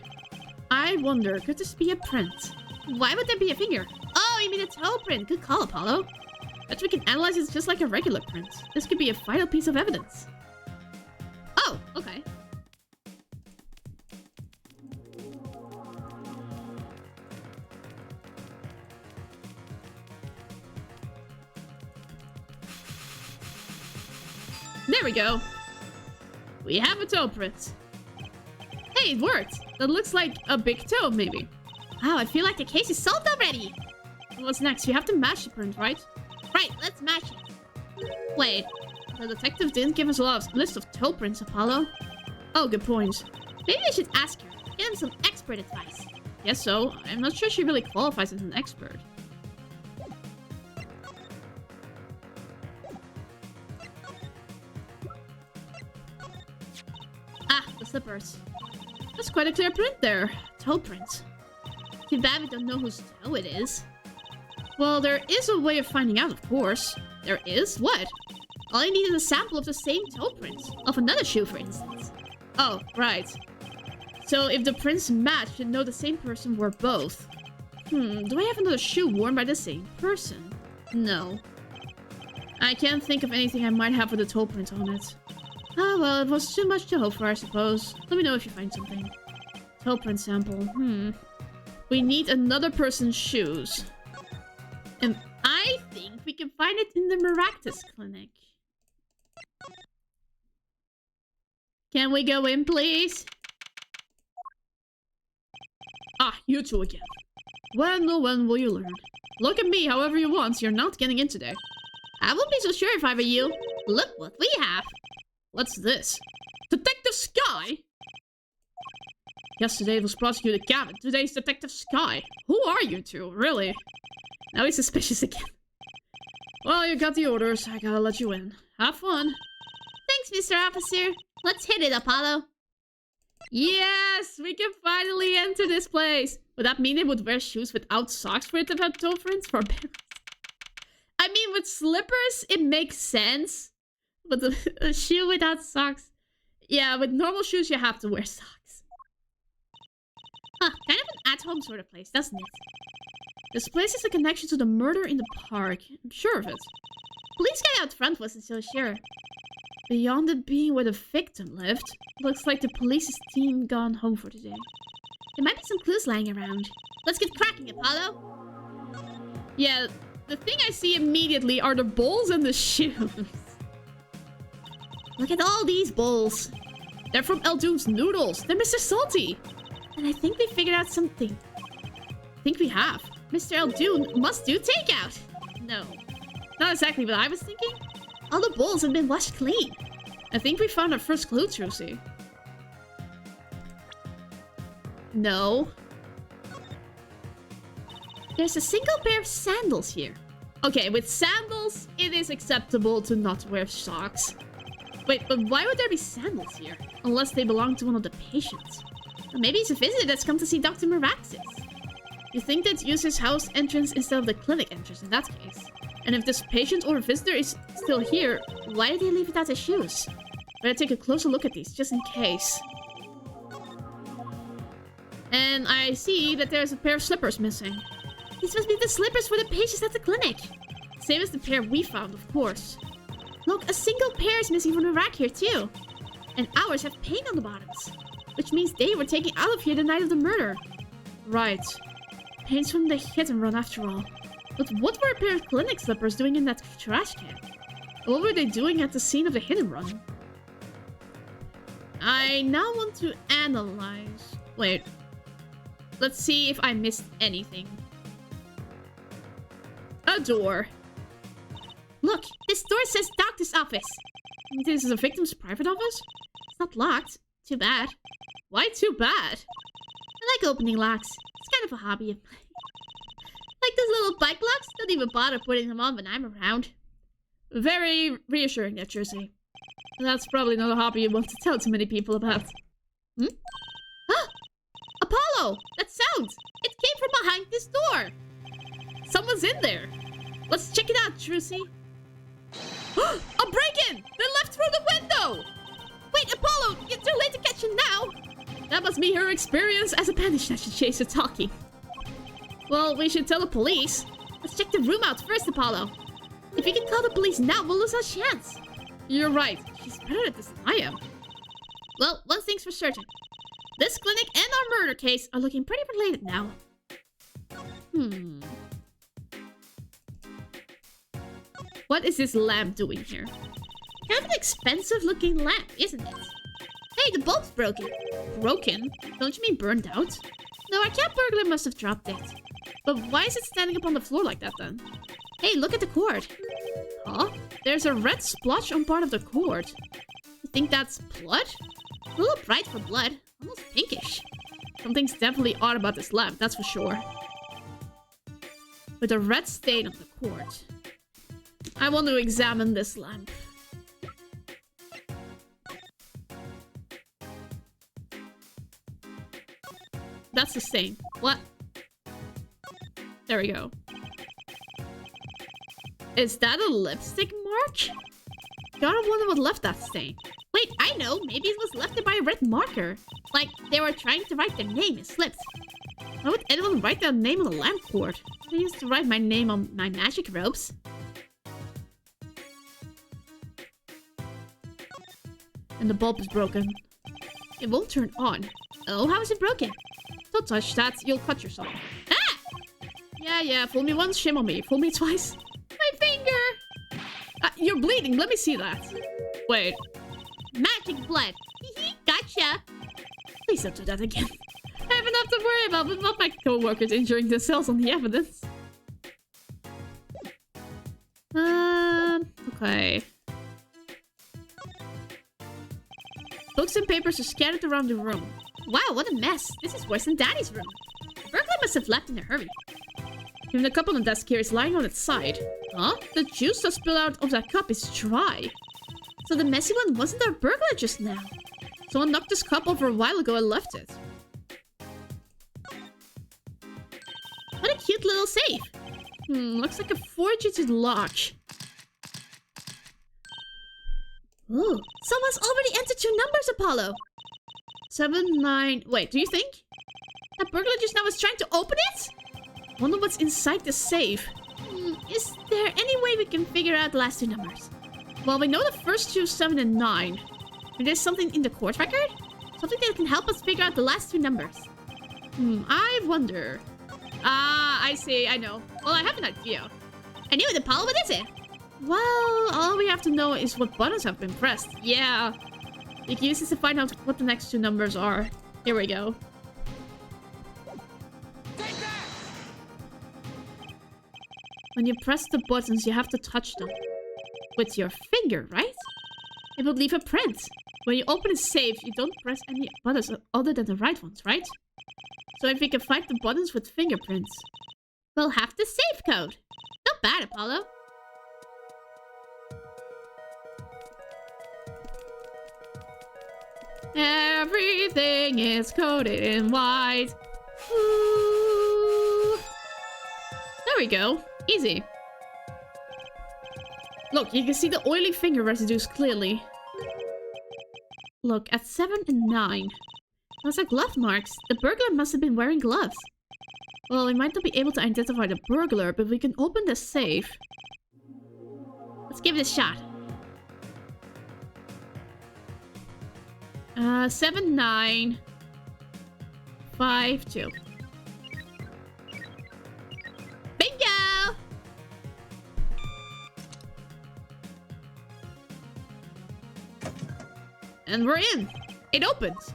I wonder, could this be a print? Why would there be a finger? Oh, you mean a toe print. Good call, Apollo. Bet we can analyze it just like a regular print. This could be a vital piece of evidence. Oh, okay. There we go. We have a toe print. Hey, it worked. That looks like a big toe, maybe. Wow, I feel like the case is solved already. What's next? You have to match the print, right? Right, let's match it. Wait, the detective didn't give us a list of toe prints, Apollo. Oh, good point. Maybe I should ask her. Get him some expert advice. Guess so. I'm not sure she really qualifies as an expert. Ah, the slippers. That's quite a clear print there. Toe print. Too bad we don't know whose toe it is. Well, there is a way of finding out, of course. There is? What? All I need is a sample of the same toe print. Of another shoe, for instance. Oh, right. So if the prints match, you'd know the same person wore both. Do I have another shoe worn by the same person? No. I can't think of anything I might have with a toe print on it. Ah, well, it was too much to hope for, I suppose. Let me know if you find something. Toe print sample. We need another person's shoes. And I think we can find it in the Maractus clinic. Can we go in, please? Ah, you two again. When will you learn? Look at me however you want, you're not getting in today. I wouldn't be so sure if I were you. Look what we have. What's this? Detective Sky? Yesterday it was Prosecutor Gavin, today's Detective Sky. Who are you two, really? Now he's suspicious again. Well, you got the orders, I gotta let you in. Have fun. Thanks, Mr. Officer. Let's hit it, Apollo. Yes, we can finally enter this place. Would that mean they would wear shoes without socks for it to have dolphins for bears? I mean, with slippers, it makes sense. But a shoe without socks... Yeah, with normal shoes, you have to wear socks. Huh, kind of an at-home sort of place, doesn't it? This place has a connection to the murder in the park. I'm sure of it. Police guy out front wasn't so sure. Beyond it being where the victim lived, looks like the police's team gone home for the day. There might be some clues lying around. Let's get cracking, Apollo! Yeah, the thing I see immediately are the bowls and the shoes. Look at all these bowls. They're from Eldoon's Noodles. They're Mr. Salty. And I think we figured out something. I think we have. Mr. Eldoon must do takeout. No, not exactly what I was thinking. All the bowls have been washed clean. I think we found our first clue, Trucy. No. There's a single pair of sandals here. Okay, with sandals, it is acceptable to not wear socks. Wait, but why would there be sandals here? Unless they belong to one of the patients. Or maybe it's a visitor that's come to see Dr. Maraxis. You think they'd use his house entrance instead of the clinic entrance in that case? And if this patient or visitor is still here, why did they leave without their shoes? Better take a closer look at these, just in case. And I see that there's a pair of slippers missing. These must be the slippers for the patients at the clinic. Same as the pair we found, of course. Look, a single pair is missing from the rack here, too. And ours have paint on the bottoms. Which means they were taken out of here the night of the murder. Right. Paint's from the hit and run after all. But what were a pair of clinic slippers doing in that trash can? What were they doing at the scene of the hit and run? I now want to analyze... Wait. Let's see if I missed anything. A door. Look, this door says doctor's office. This is a victim's private office? It's not locked. Too bad. Why too bad? I like opening locks. It's kind of a hobby of mine. Like those little bike locks, don't even bother putting them on when I'm around. Very reassuring, that Jersey. That's probably not a hobby you want to tell too many people about. Hmm? Ah! Apollo! That sound! It came from behind this door! Someone's in there! Let's check it out, Trucy. A break-in! They left through the window! Wait, Apollo! You're too late to catch him now! That must be her experience as a Bandersnatcher chaser talking. Well, we should tell the police. Let's check the room out first, Apollo. If we can call the police now, we'll lose our chance. You're right. She's better at this than I am. Well, one thing's for certain. This clinic and our murder case are looking pretty related now. What is this lamp doing here? Kind of an expensive looking lamp, isn't it? Hey, the bulb's broken. Broken? Don't you mean burned out? No, our cat burglar must have dropped it. But why is it standing up on the floor like that then? Hey, look at the cord. Huh? There's a red splotch on part of the cord. You think that's blood? A little bright for blood. Almost pinkish. Something's definitely odd about this lamp, that's for sure. With a red stain on the cord. I want to examine this lamp. That's the stain. What? There we go. Is that a lipstick mark? Gotta wonder what left that stain. Wait, I know. Maybe it was left there by a red marker. Like, they were trying to write their name and slipped. Why would anyone write their name on a lamp cord? I used to write my name on my magic ropes. And the bulb is broken. It won't turn on. Oh, how is it broken? Don't touch that. You'll cut yourself. Ah! Yeah. Fool me once, shame on me. Fool me twice. My finger! You're bleeding. Let me see that. Wait. Magic blood. Gotcha. Please don't do that again. I have enough to worry about, but not my co-workers injuring themselves on the evidence. Okay. Books and papers are scattered around the room. Wow, what a mess. This is worse than Daddy's room. The burglar must have left in a hurry. Even the cup on the desk here is lying on its side. Huh? The juice that spilled out of that cup is dry. So the messy one wasn't our burglar just now. Someone knocked this cup over a while ago and left it. What a cute little safe. Looks like a 4-digit lock. Ooh, someone's already entered 2 numbers, Apollo. 7, 9... Wait, do you think? That burglar just now was trying to open it? Wonder what's inside the safe. Is there any way we can figure out the last 2 numbers? Well, we know the first 2, 7 and 9. If there's something in the court record? Something that can help us figure out the last 2 numbers. I wonder. Ah, I see, I know. Well, I have an idea. I knew it, Apollo. What is it? Well, all we have to know is what buttons have been pressed. Yeah. You can use this to find out what the next 2 numbers are. Here we go. When you press the buttons, you have to touch them. With your finger, right? It will leave a print. When you open a safe, you don't press any buttons other than the right ones, right? So if we can find the buttons with fingerprints, we'll have the safe code. Not bad, Apollo. Everything is coded in white. Ooh. There we go. Easy. Look, you can see the oily finger residues clearly. Look, at 7 and 9. Those are glove marks. The burglar must have been wearing gloves. Well, we might not be able to identify the burglar, but we can open the safe. Let's give it a shot. 7, 9, 5, 2. Bingo! And we're in. It opens.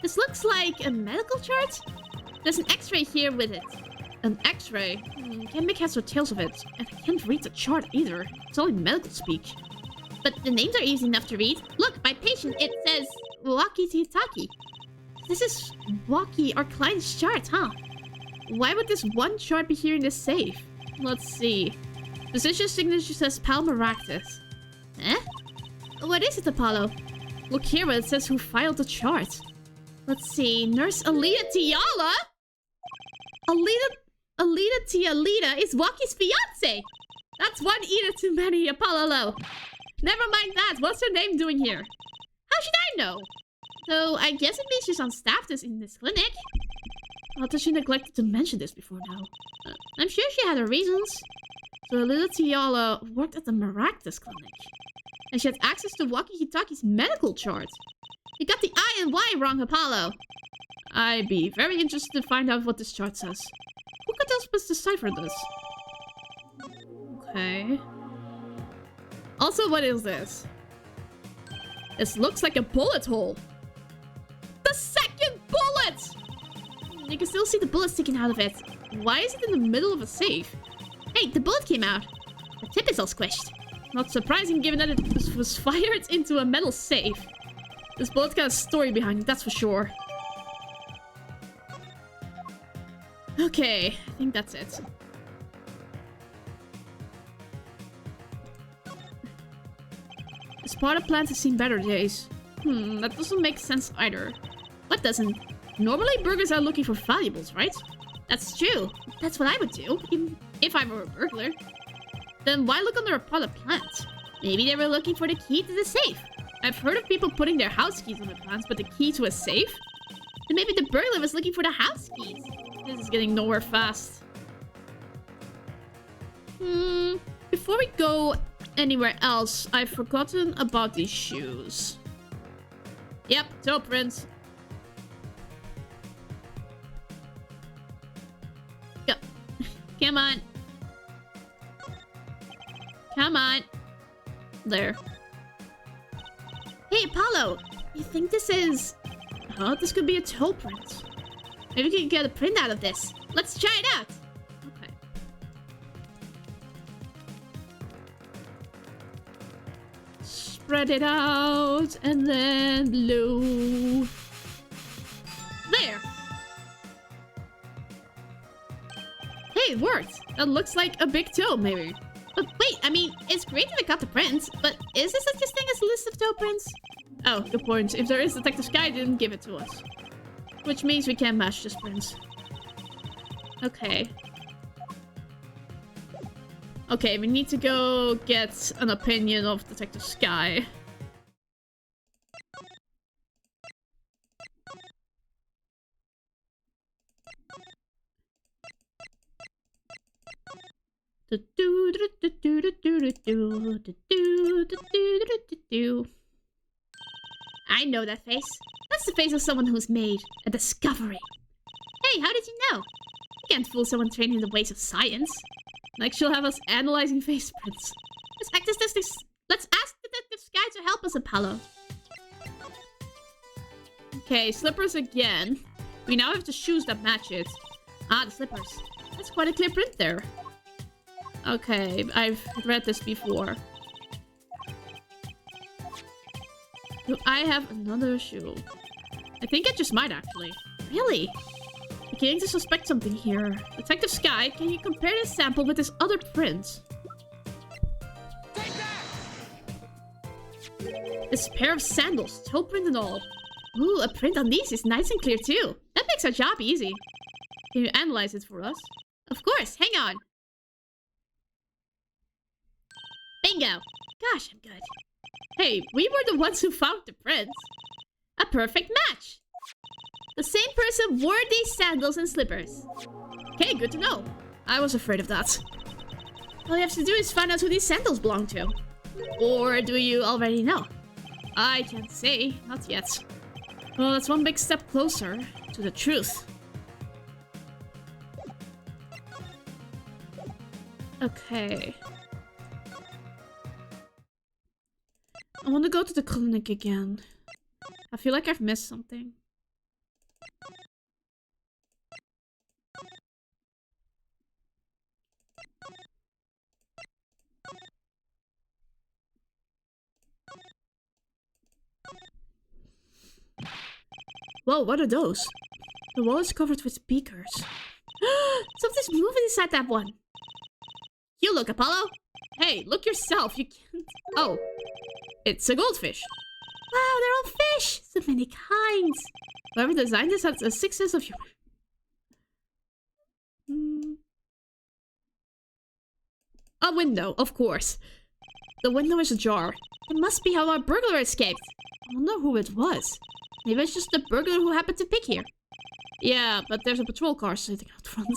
This looks like a medical chart. There's an x-ray here with it. An x-ray? Can't make heads or tails of it. And I can't read the chart either. It's only medical speak. But the names are easy enough to read. Look, by patient, it says walkie-talkie. This is Walkie, our client's chart, huh? Why would this one chart be here in this safe? Let's see. Physician's signature says Palmaractus. Eh? What is it, Apollo? Look here where it says who filed the chart. Let's see. Nurse Alita Tiala? Alita Tialita is Walkie's fiance! That's one eater too many, Apollo. Never mind that. What's her name doing here? How should I know? So, I guess it means she's on staff in this clinic. How does she neglected to mention this before now? I'm sure she had her reasons. So Alita Tiala worked at the Maractus clinic. And she had access to Walkie-Talkie's medical chart. You got the I and Y wrong, Apollo. I'd be very interested to find out what this chart says. Who could help us decipher this? Okay. Also, what is this? This looks like a bullet hole. The second bullet! You can still see the bullet sticking out of it. Why is it in the middle of a safe? Hey, the bullet came out. The tip is all squished. Not surprising given that it was fired into a metal safe. This bullet's got a story behind it, that's for sure. Okay, I think that's it. The Sparta plant has seen better days. That doesn't make sense either. What doesn't? Normally burglars are looking for valuables, right? That's true. That's what I would do, even if I were a burglar. Then why look under a pot of plants? Maybe they were looking for the key to the safe. I've heard of people putting their house keys on the plants, but the key to a safe? Then maybe the burglar was looking for the house keys. This is getting nowhere fast. Before we go anywhere else, I've forgotten about these shoes. Yep, toe prints. Go. Come on. Come on. There. Hey, Apollo! You think this is... Huh? This could be a toe print. Maybe we can get a print out of this. Let's try it out! Okay. Spread it out, and then blue. There! Hey, it worked! That looks like a big toe, maybe. But wait, I mean, it's great that we got the prints, but is there such a thing as a list of toe prints? Oh, good point. If there is, Detective Sky didn't give it to us. Which means we can't match this prints. Okay. Okay, we need to go get an opinion of Detective Sky. I know that face. That's the face of someone who's made a discovery. Hey, how did you know? You can't fool someone trained in the ways of science. Like she'll have us analyzing face prints. Let's ask Detective Sky to help us, Apollo. Okay, slippers again. We now have the shoes that match it. Ah, the slippers. That's quite a clear print there. Okay, I've read this before. Do I have another shoe? I think I just might, actually. Really? Beginning to suspect something here. Detective Sky, can you compare this sample with this other print? This pair of sandals, toe print and all. Ooh, a print on these is nice and clear too. That makes our job easy. Can you analyze it for us? Of course, hang on. Bingo! Gosh, I'm good. Hey, we were the ones who found the prints. A perfect match! The same person wore these sandals and slippers. Okay, good to know. I was afraid of that. All you have to do is find out who these sandals belong to. Or do you already know? I can't say, not yet. Well, that's one big step closer to the truth. Okay. I want to go to the clinic again. I feel like I've missed something. Whoa, what are those? The wall is covered with beakers. Something's moving inside that one. You look, Apollo. Hey, look yourself. You can't... Oh, it's a goldfish. Wow, they're all fish. So many kinds. Whoever designed this has a sixth sense of humor. A window, of course. The window is ajar. It must be how our burglar escaped. I wonder who it was. Maybe it's just the burglar who happened to pick here. Yeah, but there's a patrol car sitting out front.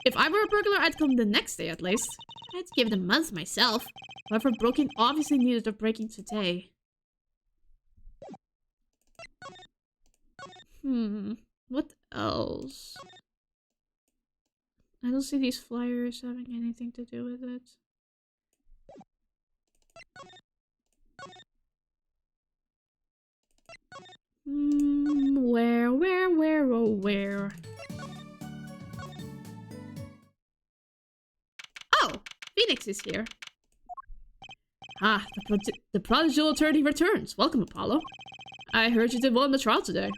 If I were a burglar, I'd come the next day at least. I'd give it a month myself. Whoever broke in obviously needed a breaking today. What else? I don't see these flyers having anything to do with it. Where, oh, where? Oh, Phoenix is here. Ah, the prodigal attorney returns. Welcome, Apollo. I heard you did well in the trial today.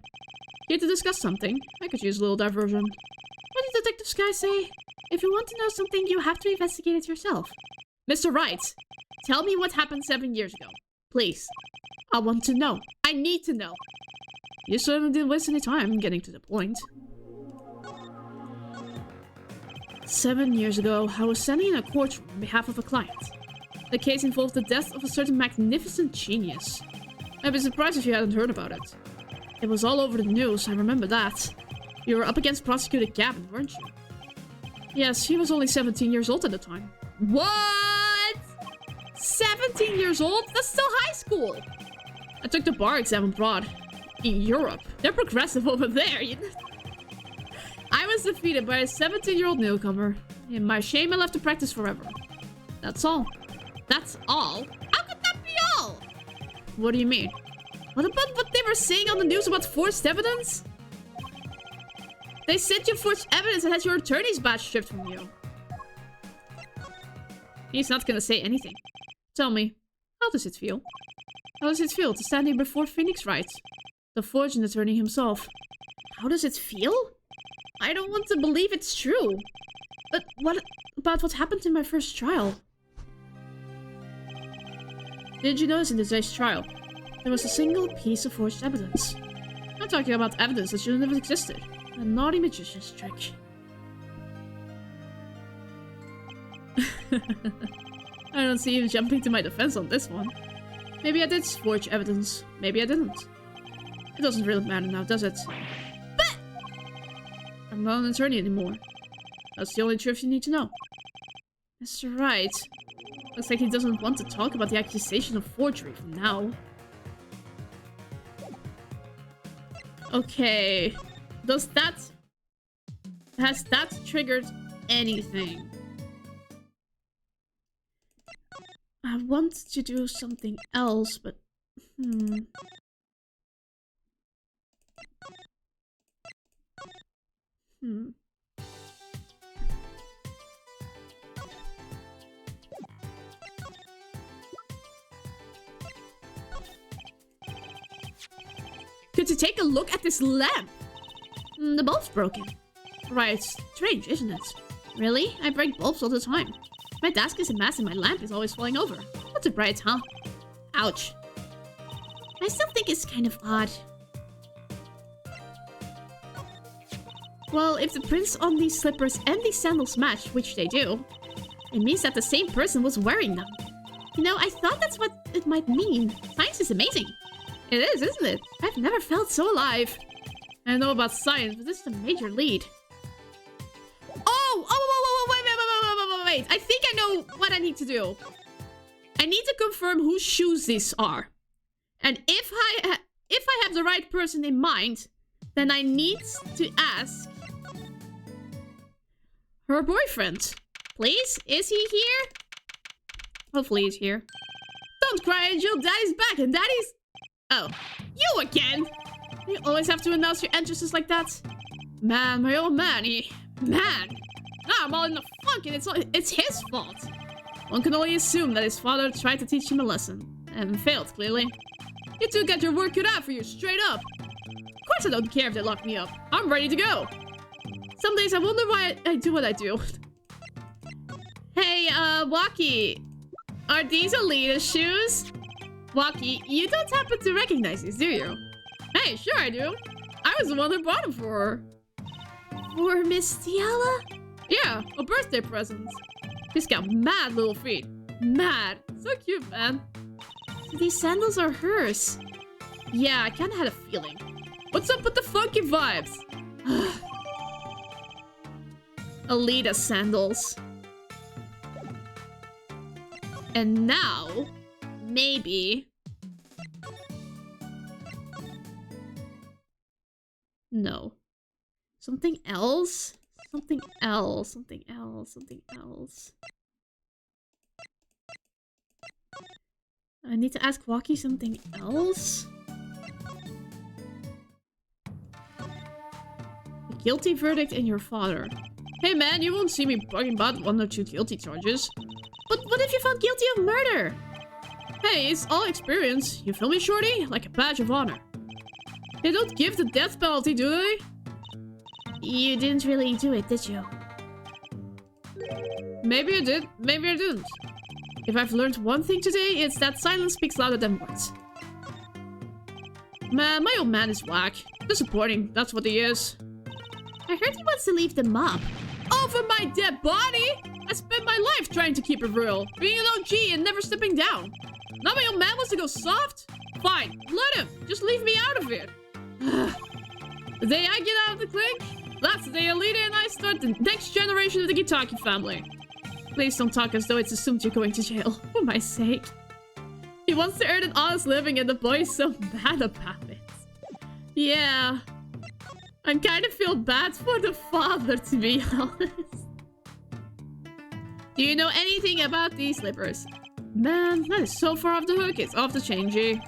Here to discuss something. I could use a little diversion. What did Detective Sky say? If you want to know something, you have to investigate it yourself. Mr. Wright, tell me what happened 7 years ago. Please. I want to know. I need to know. You certainly didn't waste any time getting to the point. 7 years ago, I was standing in a courtroom on behalf of a client. The case involved the death of a certain magnificent genius. I'd be surprised if you hadn't heard about it. It was all over the news, I remember that. You were up against Prosecutor Gavin, weren't you? Yes, he was only 17 years old at the time. What? 17 years old? That's still high school! I took the bar exam abroad. In Europe. They're progressive over there. I was defeated by a 17-year-old newcomer. In my shame, I'll have to practice forever. That's all. That's all? How could that be all? What do you mean? What about what they were saying on the news about forged evidence? They sent you forged evidence and had your attorney's badge stripped from you. He's not gonna say anything. Tell me, how does it feel? How does it feel to stand here before Phoenix Wright, the fortune attorney himself? How does it feel? I don't want to believe it's true. But what about what happened in my first trial? Did you notice in today's trial, there was a single piece of forged evidence? I'm talking about evidence that shouldn't have existed. A naughty magician's trick. I don't see you jumping to my defense on this one. Maybe I did forge evidence. Maybe I didn't. It doesn't really matter now, does it? But I'm not an attorney anymore. That's the only truth you need to know. Mr. Wright. Looks like he doesn't want to talk about the accusation of forgery from now. Okay. Has that triggered anything? I want to do something else, but... Could you take a look at this lamp? The bulb's broken. Right, strange, isn't it? Really? I break bulbs all the time. My desk is a mess and my lamp is always falling over. What's it bright, huh? Ouch. I still think it's kind of odd. Well, if the prints on these slippers and these sandals match, which they do, it means that the same person was wearing them. You know, I thought that's what it might mean. Science is amazing. It is, isn't it? I've never felt so alive. I know about science, but this is a major lead. Wait. I think I know what I need to do. I need to confirm whose shoes these are. And if I have the right person in mind, then I need to ask her boyfriend. Please? Is he here? Hopefully he's here. Don't cry, Angel. Daddy's back and Daddy's... Oh, you again? You always have to announce your entrances like that. Man, my old man, Man! Now I'm all in the funk and it's his fault. One can only assume that his father tried to teach him a lesson. And failed, clearly. You two got your work cut out for you, straight up. Of course I don't care if they lock me up. I'm ready to go. Some days I wonder why I do what I do. Hey, Waki. Are these Alita's shoes? Waki, you don't happen to recognize these, do you? Hey, sure I do. I was the one who bought them for her. For Miss Tiala? Yeah, a birthday present. She's got mad little feet. Mad. So cute, man. These sandals are hers. Yeah, I kinda had a feeling. What's up with the funky vibes? Alita sandals. And now, maybe... No. Something else? Something else. Something else. Something else. I need to ask Waki something else? A guilty verdict in your father. Hey man, you won't see me bugging about 1 or 2 guilty charges. But what if you're found guilty of murder? Hey, it's all experience. You feel me, shorty? Like a badge of honor. They don't give the death penalty, do they? You didn't really do it, did you? Maybe I did, maybe I didn't. If I've learned one thing today, it's that silence speaks louder than words. Man, my old man is whack. Disappointing, that's what he is. I heard he wants to leave the mob. Over my dead body? I spent my life trying to keep it real. Being an OG and never stepping down. Now my old man wants to go soft? Fine, let him. Just leave me out of it. The day I get out of the clique, that's the day Alita and I start the next generation of the Gitaki family. Please don't talk as though it's assumed you're going to jail, for my sake. He wants to earn an honest living and the boy is so bad about it. Yeah. I kind of feel bad for the father, to be honest. Do you know anything about these slippers? Man, that is so far off the hook. It's off the chain, G.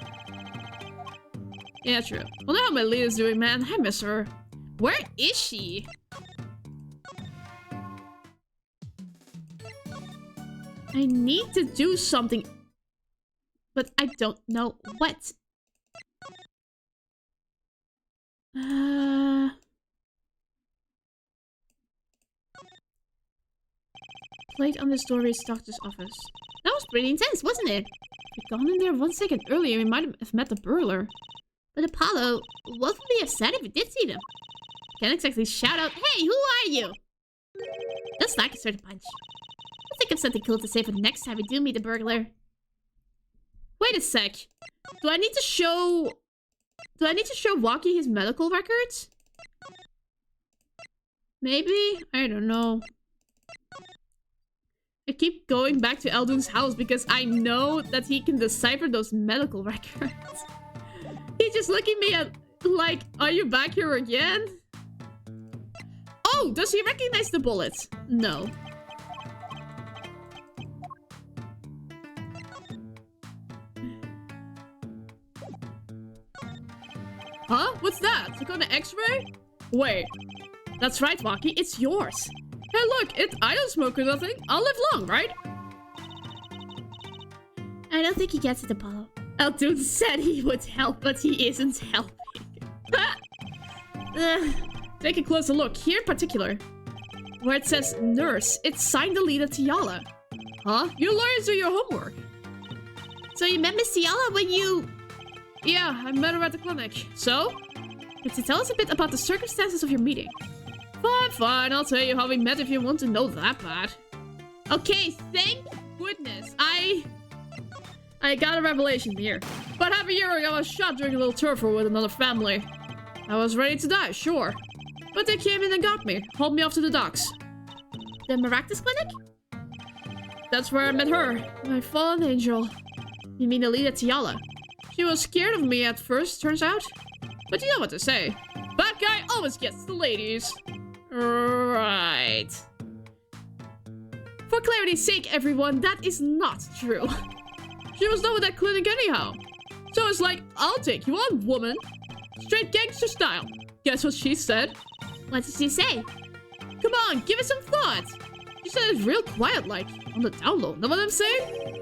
Yeah, true. Well, now my Leah's doing, man. I miss her. Where is she? I need to do something. But I don't know what. Played on the story's doctor's office. That was pretty intense, wasn't it? If we'd gone in there 1 second earlier, we might have met the burglar. But Apollo, what would be upset if we did see them? Can't exactly shout out, Hey, who are you? Just like a certain punch. I'll think of something cool to say for the next time we do meet the burglar. wait a sec. Do I need to show Waki his medical records? Maybe? I don't know. I keep going back to Eldun's house because I know that he can decipher those medical records. He's just looking at me at, like, are you back here again? Oh, does he recognize the bullets? No. Huh? What's that? Took on an x-ray? Wait. That's right, Waki. It's yours. Hey, look. I don't smoke or nothing. I'll live long, right? I don't think he gets it, Apollo. Eldun said he would help, but he isn't helping. Take a closer look. Here in particular. Where it says nurse, it's signed Alita Tiala. Huh? You lawyers do your homework. So you met Miss Tiala when you... Yeah, I met her at the clinic. So? Could you tell us a bit about the circumstances of your meeting? Fine. I'll tell you how we met if you want to know that bad. Okay, thank goodness. I got a revelation here. About half a year ago, I was shot during a little turf war with another family. I was ready to die, sure. But they came in and got me. Hauled me off to the docks. The Maractus Clinic? That's where I met her. My fallen angel. You mean Alita Tiala? She was scared of me at first, turns out. But you know what to say. Bad guy always gets the ladies. Right. For clarity's sake, everyone, that is not true. She was done with that clinic anyhow. So it's like, I'll take you on, woman. Straight gangster style. Guess what she said? What did she say? Come on, give it some thought. She said it real quiet, like, on the down low. Know what I'm saying?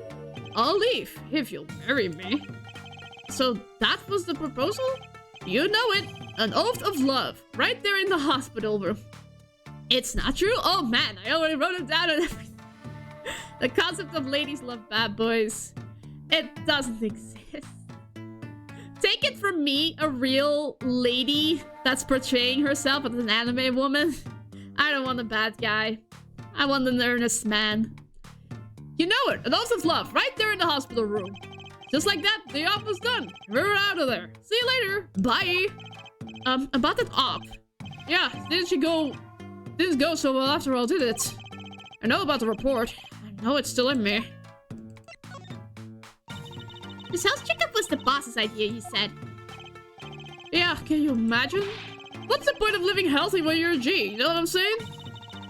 I'll leave, if you'll marry me. So that was the proposal? You know it. An oath of love. Right there in the hospital room. It's not true? Oh man, I already wrote it down and everything. The concept of ladies love bad boys. It doesn't exist. Take it from me, a real lady that's portraying herself as an anime woman. I don't want a bad guy. I want an earnest man. You know it, an oath of love, right there in the hospital room. Just like that, the op was done. We're out of there. See you later. Bye. About that op. Yeah, didn't go so well after all, did it? I know about the report. I know it's still in me. This house checkup was the boss's idea, you said. Yeah, can you imagine? What's the point of living healthy when you're a G? You know what I'm saying?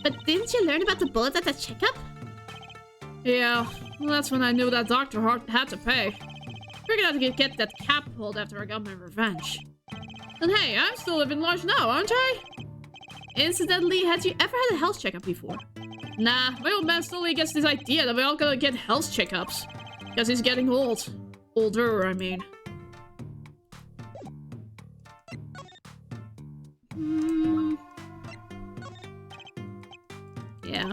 But didn't you learn about the bullet at the checkup? Yeah, well, that's when I knew that doctor had to pay. Figured out to get that cap pulled after I got my revenge. And hey, I'm still living large now, aren't I? Incidentally, had you ever had a health checkup before? Nah, my old man slowly gets this idea that we all gotta get health checkups. Because he's getting old. Older, I mean. Yeah.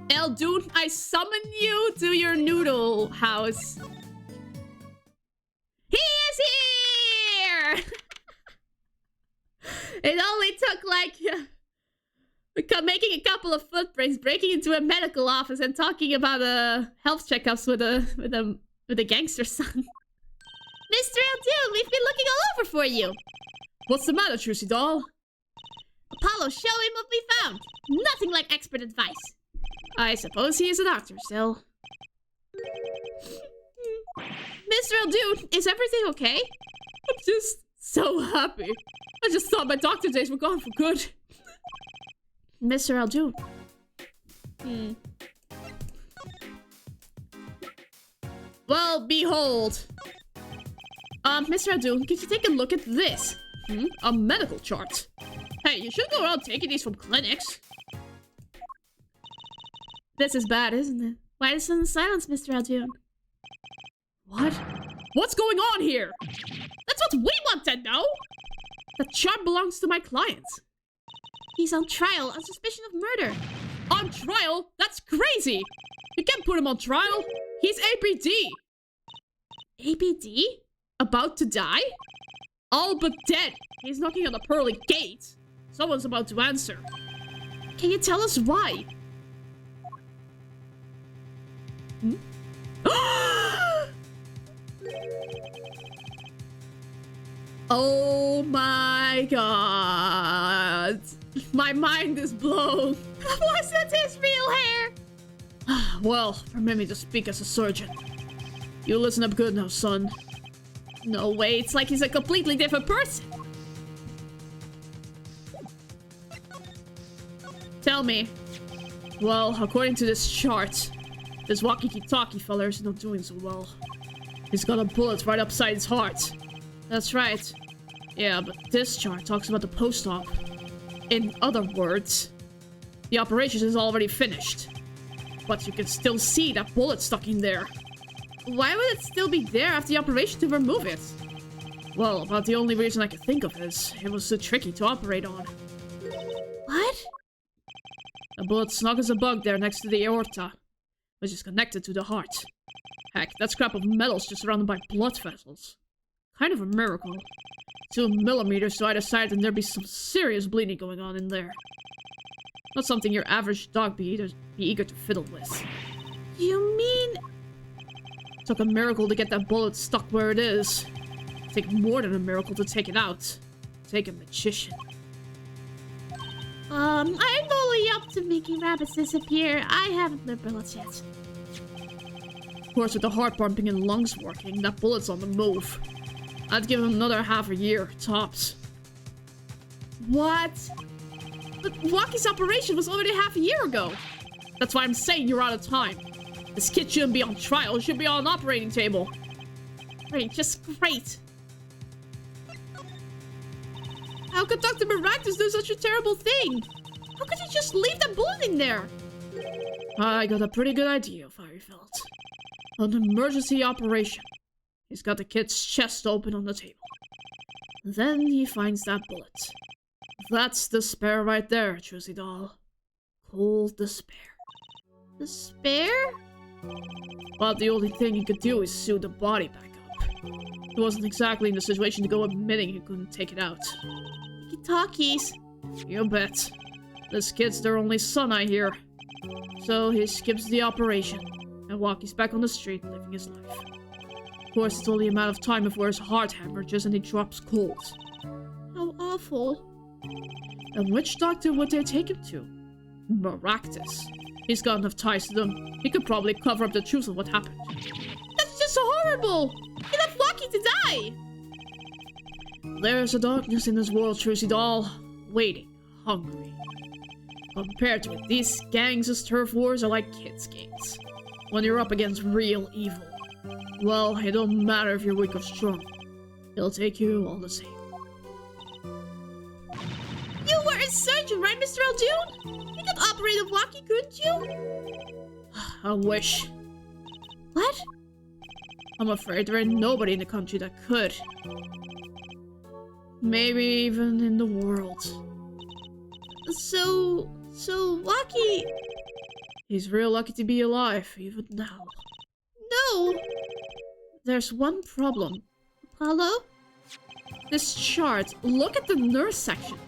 Eldun, I summon you to your noodle house. He is here! It only took like making a couple of footprints, breaking into a medical office, and talking about health checkups with a gangster son. Mr. Eldun, we've been looking all over for you. What's the matter, Trucy doll? Apollo, show him what we found. Nothing like expert advice. I suppose he is a doctor still. Mr. Aldoon, is everything okay? I'm just so happy. I just thought my doctor days were gone for good. Mr. Aldoon. Well, behold. Mr. Aldoon, could you take a look at this? A medical chart. Hey, you should go around taking these from clinics. This is bad, isn't it? Why the sudden silence, Mr. Aldoon? What? What's going on here? That's what we want to know! The chart belongs to my client. He's on trial on suspicion of murder. On trial? That's crazy! You can't put him on trial. He's APD. APD? About to die? All but dead. He's knocking on the pearly gate. Someone's about to answer. Can you tell us why? Oh my god. My mind is blown. Was that his real hair? Well, permit me to speak as a surgeon. You listen up good now, son. No way, it's like he's a completely different person. Tell me. Well, according to this chart, this walkie-talkie fella is not doing so well. He's got a bullet right upside his heart. That's right. Yeah, but this chart talks about the post-op. In other words, the operation is already finished. But you can still see that bullet stuck in there. Why would it still be there after the operation to remove it? Well, about the only reason I can think of is it was so tricky to operate on. What? The bullet snug as a bug there next to the aorta, which is connected to the heart. Heck, that scrap of metal's just surrounded by blood vessels. Kind of a miracle. 2 millimeters to either side and there'd be some serious bleeding going on in there. Not something your average dog be eager to fiddle with. You mean... Took a miracle to get that bullet stuck where it is. Take more than a miracle to take it out. Take a magician. I'm only up to making rabbits disappear. I haven't learned bullets yet. Of course, with the heart pumping and lungs working, that bullet's on the move. I'd give him another half a year, tops. What? But Waki's operation was already half a year ago. That's why I'm saying you're out of time. This kid shouldn't be on trial, he should be on an operating table. Great, just great. How could Dr. Maractus do such a terrible thing? How could he just leave the bullet in there? I got a pretty good idea of how he felt. An emergency operation. He's got the kid's chest open on the table. Then he finds that bullet. That's despair right there, Choosy Doll. Cold despair. Despair? But the only thing he could do is sew the body back up. He wasn't exactly in the situation to go admitting he couldn't take it out. Talkies. You bet. This kid's their only son, I hear. So he skips the operation and walks back on the street living his life. Of course, it's only a matter of time before his heart hemorrhages and he drops cold. How awful. And which doctor would they take him to? Maractus. He's got enough ties to them. He could probably cover up the truth of what happened. That's just so horrible! He left Waki to die! There's a darkness in this world, Trucy Doll. Waiting, hungry. Compared to it, these gangs as turf wars are like kids' games. When you're up against real evil, well, it don't matter if you're weak or strong. He'll take you all the same. You were a surgeon, right, Mr. Aldoon? You could operate a Waki, couldn't you? I wish. What? I'm afraid there ain't nobody in the country that could. Maybe even in the world. So Waki... He's real lucky to be alive, even now. No! There's one problem. Hello? This chart, look at the nurse section.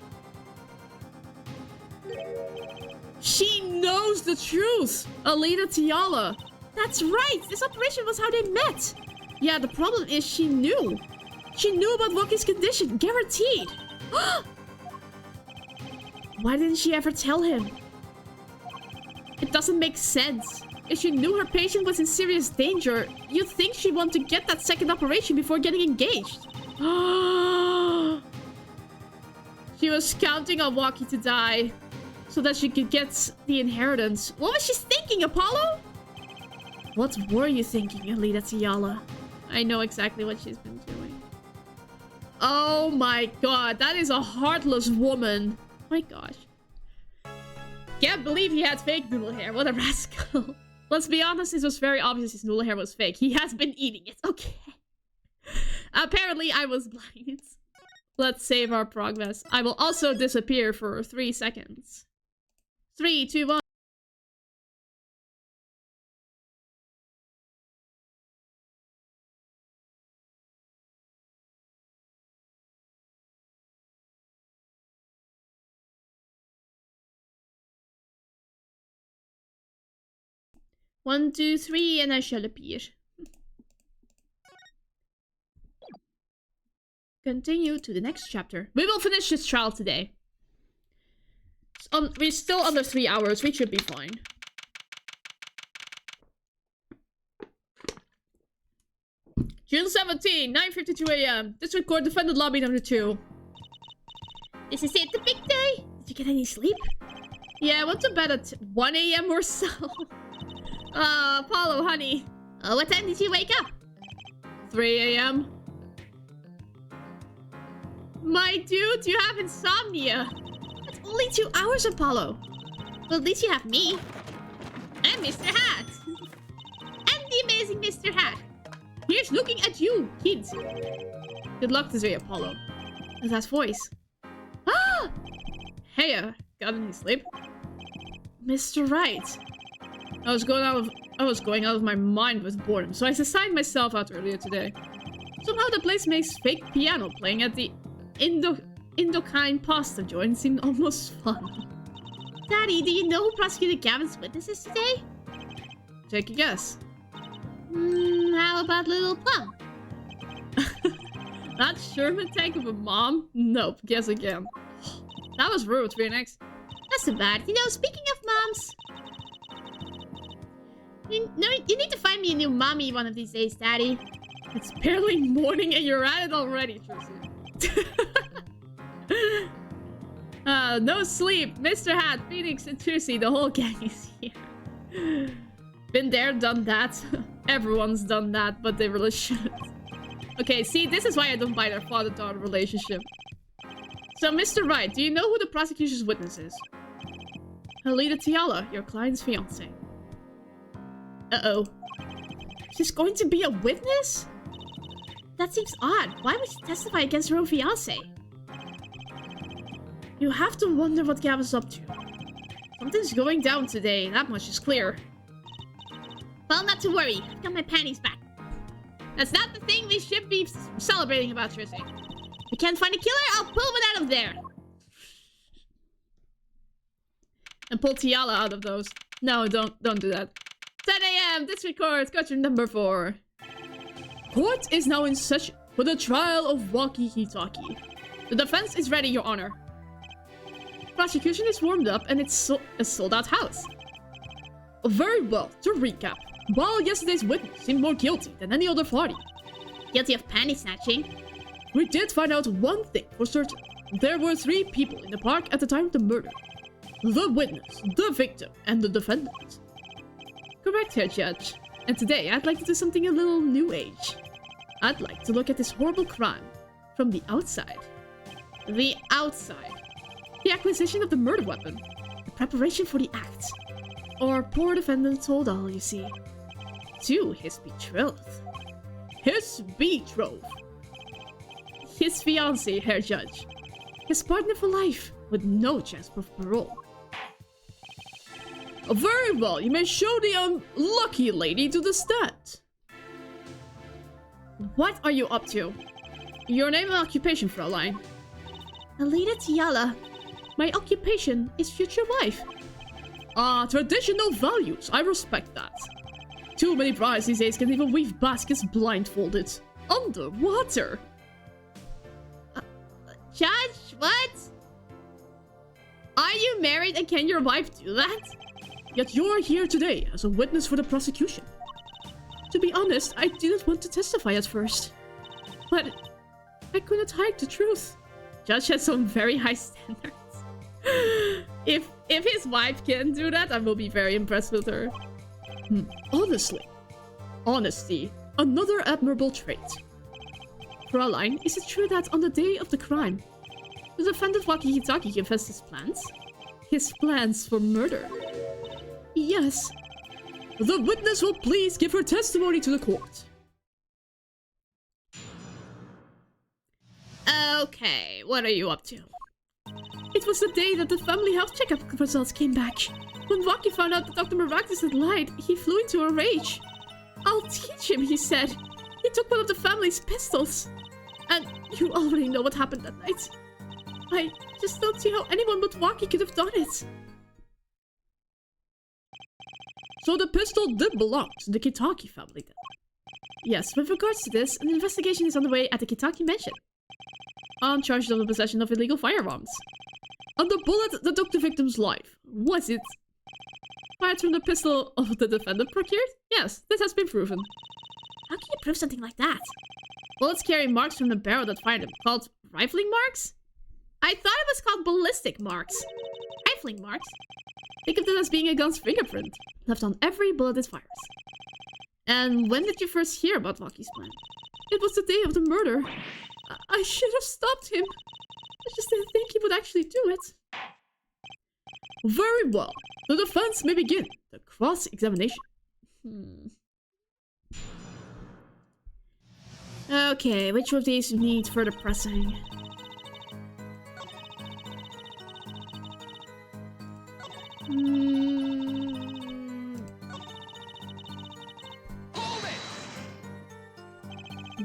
She knows the truth! Alita Tiala! That's right! This operation was how they met! Yeah, the problem is she knew. She knew about Waki's condition, guaranteed! Why didn't she ever tell him? It doesn't make sense. If she knew her patient was in serious danger, you'd think she'd want to get that second operation before getting engaged. She was counting on Waki to die so that she could get the inheritance. What was she thinking, Apollo? What were you thinking, Alita Tiala? I know exactly what she's been doing. Oh my god, that is a heartless woman. My gosh. Can't believe he had fake noodle hair. What a rascal. Let's be honest, it was very obvious his noodle hair was fake. He has been eating it. Okay. Apparently, I was blind. Let's save our progress. I will also disappear for 3 seconds. 3, 2, 1. One, two, three, and I shall appear. Continue to the next chapter. We will finish this trial today. We're still under 3 hours. We should be fine. June 17, 9:52 a.m. District Court Defendant Lobby number 2. This is it, the big day? Did you get any sleep? Yeah, I went to bed at 1 a.m. or so. Apollo, honey. What time did you wake up? 3 a.m. My dude, you have insomnia. That's only 2 hours, Apollo. Well, at least you have me. And Mr. Hat. And the amazing Mr. Hat. Here's looking at you, kids. Good luck today, Apollo. And that voice. Ah! Hey, got any sleep? Mr. Wright. I was going out of my mind with boredom, so I assigned myself out earlier today. Somehow the place makes fake piano playing at the Indochine pasta joint seemed almost fun. Daddy, do you know who prosecuted Gavin's witnesses today? Take a guess. How about Little Plum? That Sherman tank of a mom? Nope, guess again. That was rude, Phoenix. That's too bad. You know, speaking of moms... You need to find me a new mommy one of these days, Daddy. It's barely morning and you're at it already, Tracy. No sleep. Mr. Hat, Phoenix, and Tracy, the whole gang is here. Been there, done that. Everyone's done that, but they really shouldn't. Okay, see, this is why I don't buy their father-daughter relationship. So, Mr. Wright, do you know who the prosecution's witness is? Alita Tiala, your client's fiancé. Uh-oh. She's going to be a witness? That seems odd. Why would she testify against her own fiancé? You have to wonder what Gavin's up to. Something's going down today, that much is clear. Well, not to worry. I've got my panties back. That's not the thing we should be celebrating about, Tracy. If we can't find a killer, I'll pull one out of there. And pull Tiala out of those. No, don't do that. 10 a.m. District Court, question number 4. Court is now in session for the trial of Waki Hitaki. The defense is ready, Your Honor. Prosecution is warmed up and it's a sold-out house. Very well, to recap. While yesterday's witness seemed more guilty than any other party. Guilty of panty snatching? We did find out one thing for certain. There were 3 people in the park at the time of the murder. The witness, the victim, and the defendant. Correct here, Judge. And today, I'd like to do something a little new age. I'd like to look at this horrible crime from the outside. The outside. The acquisition of the murder weapon. The preparation for the act. Our poor defendant told all, you see. To his betrothed. His betrothed. His fiancé, Herr Judge. His partner for life, with no chance of parole. Very well, you may show the unlucky lady to the stand. What are you up to? Your name and occupation, Fraulein? Alita Tiala. My occupation is future wife. Traditional values, I respect that. Too many brides these days can even weave baskets blindfolded. Underwater. Judge, what? Are you married and can your wife do that? Yet you're here today as a witness for the prosecution. To be honest, I didn't want to testify at first. But I couldn't hide the truth. Judge has some very high standards. If his wife can do that, I will be very impressed with her. Honestly. Honesty. Another admirable trait. Fraulein, is it true that on the day of the crime, the defendant Waki Hitaki confessed his plans? His plans for murder? Yes. The witness will please give her testimony to the court. Okay, what are you up to? It was the day that the family health checkup results came back. When Waki found out that Dr. Maractus had lied, he flew into a rage. I'll teach him, he said. He took one of the family's pistols. And you already know what happened that night. I just don't see how anyone but Waki could have done it. So the pistol did belong to the Kitaki family then? Yes, with regards to this, an investigation is underway at the Kitaki mansion. I'm charged of the possession of illegal firearms. And the bullet that took the victim's life, was it fired from the pistol of the defendant procured? Yes, this has been proven. How can you prove something like that? Bullets carry marks from the barrel that fired them, called rifling marks? I thought it was called ballistic marks. Rifling marks? Think of them as being a gun's fingerprint, left on every bullet it fires. And when did you first hear about Waki's plan? It was the day of the murder. I should have stopped him. I just didn't think he would actually do it. Very well. The defense may begin the cross-examination. Okay, which of these needs further pressing?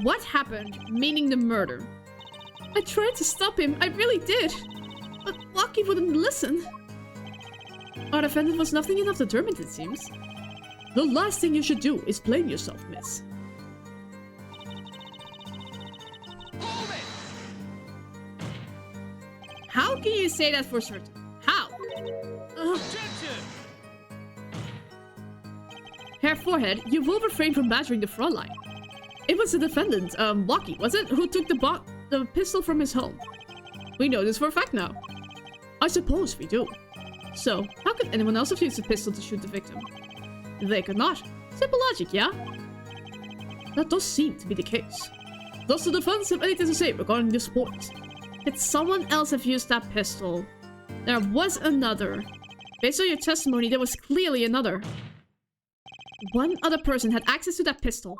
What happened, meaning the murder? I tried to stop him, I really did. But Waki wouldn't listen. Our defendant was nothing enough determined, it seems. The last thing you should do is blame yourself, miss. How can you say that for certain? How? Herr Forehead, you will refrain from badgering the Fraulein. It was the defendant, Waki, was it, who took the pistol from his home? We know this for a fact now. I suppose we do. So, how could anyone else have used the pistol to shoot the victim? They could not. Simple logic, yeah? That does seem to be the case. Does the defense have anything to say regarding this point? Could someone else have used that pistol? There was another. Based on your testimony, there was clearly another. One other person had access to that pistol.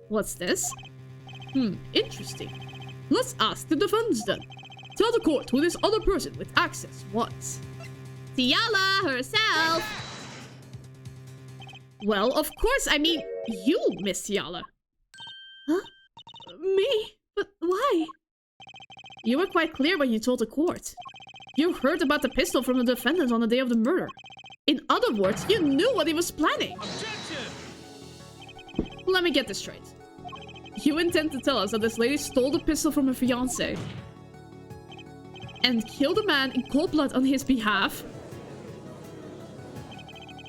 What's this? Interesting. Let's ask the defense then. Tell the court who this other person with access was. TuMiiA herself! Well, of course, I mean, you, Miss TuMiiA. Huh? Me? But why? You were quite clear when you told the court. You heard about the pistol from the defendant on the day of the murder. In other words, you knew what he was planning. Objection! Let me get this straight. You intend to tell us that this lady stole the pistol from her fiancé and killed a man in cold blood on his behalf?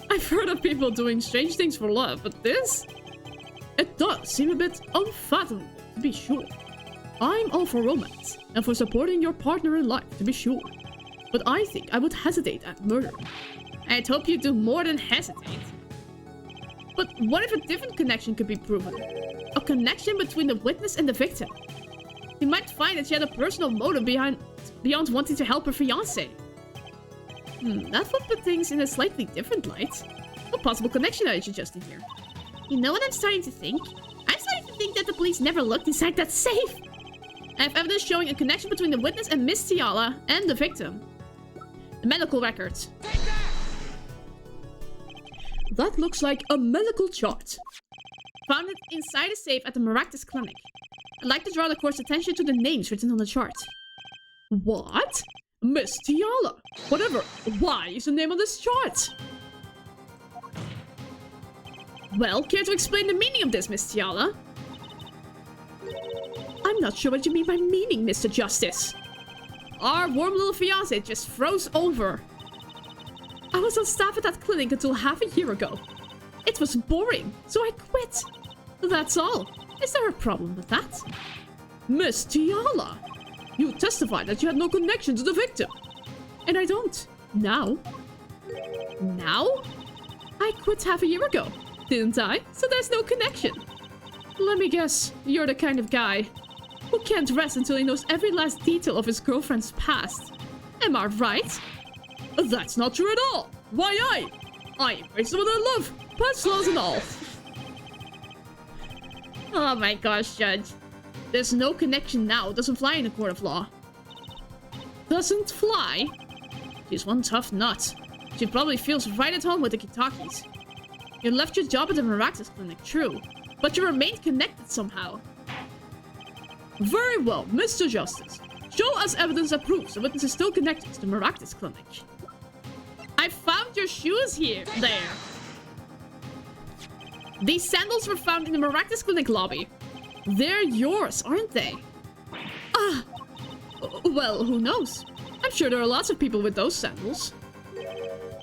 I've heard of people doing strange things for love, but this? It does seem a bit unfathomable, to be sure. I'm all for romance, and for supporting your partner in life, to be sure. But I think I would hesitate at murder. I'd hope you do more than hesitate. But what if a different connection could be proven? A connection between the witness and the victim. You might find that she had a personal motive beyond wanting to help her fiancé. That would put things in a slightly different light. What possible connection are you suggesting here? You know what I'm starting to think? I'm starting to think that the police never looked inside that safe. I have evidence showing a connection between the witness and Miss TuMiiA and the victim. The medical records. That looks like a medical chart. Found it inside a safe at the Maractus clinic. I'd like to draw the court's attention to the names written on the chart. What? Miss TuMiiA. Whatever. Why is the name on this chart? Well, care to explain the meaning of this, Miss TuMiiA? I'm not sure what you mean by meaning, Mr. Justice. Our warm little fiancé just froze over. I was on staff at that clinic until half a year ago. It was boring, so I quit. That's all. Is there a problem with that? Miss Tiala, you testified that you had no connection to the victim. And I don't. Now. Now? I quit half a year ago, didn't I? So there's no connection. Let me guess, you're the kind of guy who can't rest until he knows every last detail of his girlfriend's past. Am I right? That's not true at all. Why I embrace someone I love, past flaws and all. Oh my gosh, Judge. There's no connection now. Doesn't fly in a court of law. Doesn't fly? She's one tough nut. She probably feels right at home with the Kitakis. You left your job at the Maractus Clinic, true. But you remained connected somehow. Very well, Mr. Justice. Show us evidence that proves the witness is still connected to the Maractus Clinic. I found your shoes here. There. These sandals were found in the Maractus Clinic lobby. They're yours, aren't they? Ah! Well, who knows? I'm sure there are lots of people with those sandals.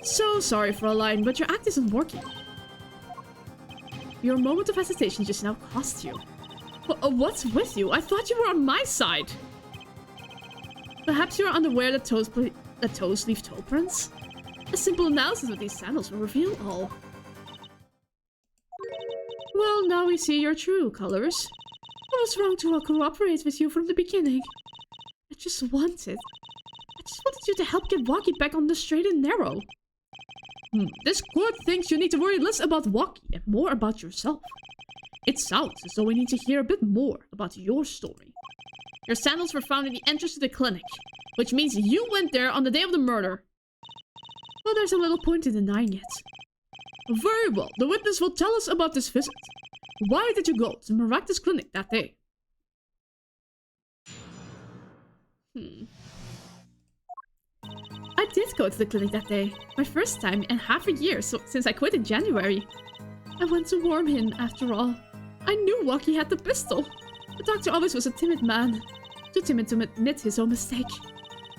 So sorry, Fraulein, but your act isn't working. Your moment of hesitation just now cost you. What's with you? I thought you were on my side. Perhaps you're unaware that toes leave toe prints? A simple analysis of these sandals will reveal all. Well, now we see your true colors. I was wrong to cooperate with you from the beginning. I just wanted you to help get Waki back on the straight and narrow. This court thinks you need to worry less about Waki and more about yourself. It sounds as though we need to hear a bit more about your story. Your sandals were found in the entrance to the clinic, which means you went there on the day of the murder. Well, there's a little point in denying it. Very well, the witness will tell us about this visit. Why did you go to the Maractus Clinic that day? I did go to the clinic that day. My first time in half a year since I quit in January. I went to warn him, after all. I knew Waki had the pistol. The doctor always was a timid man. Too timid to admit his own mistake.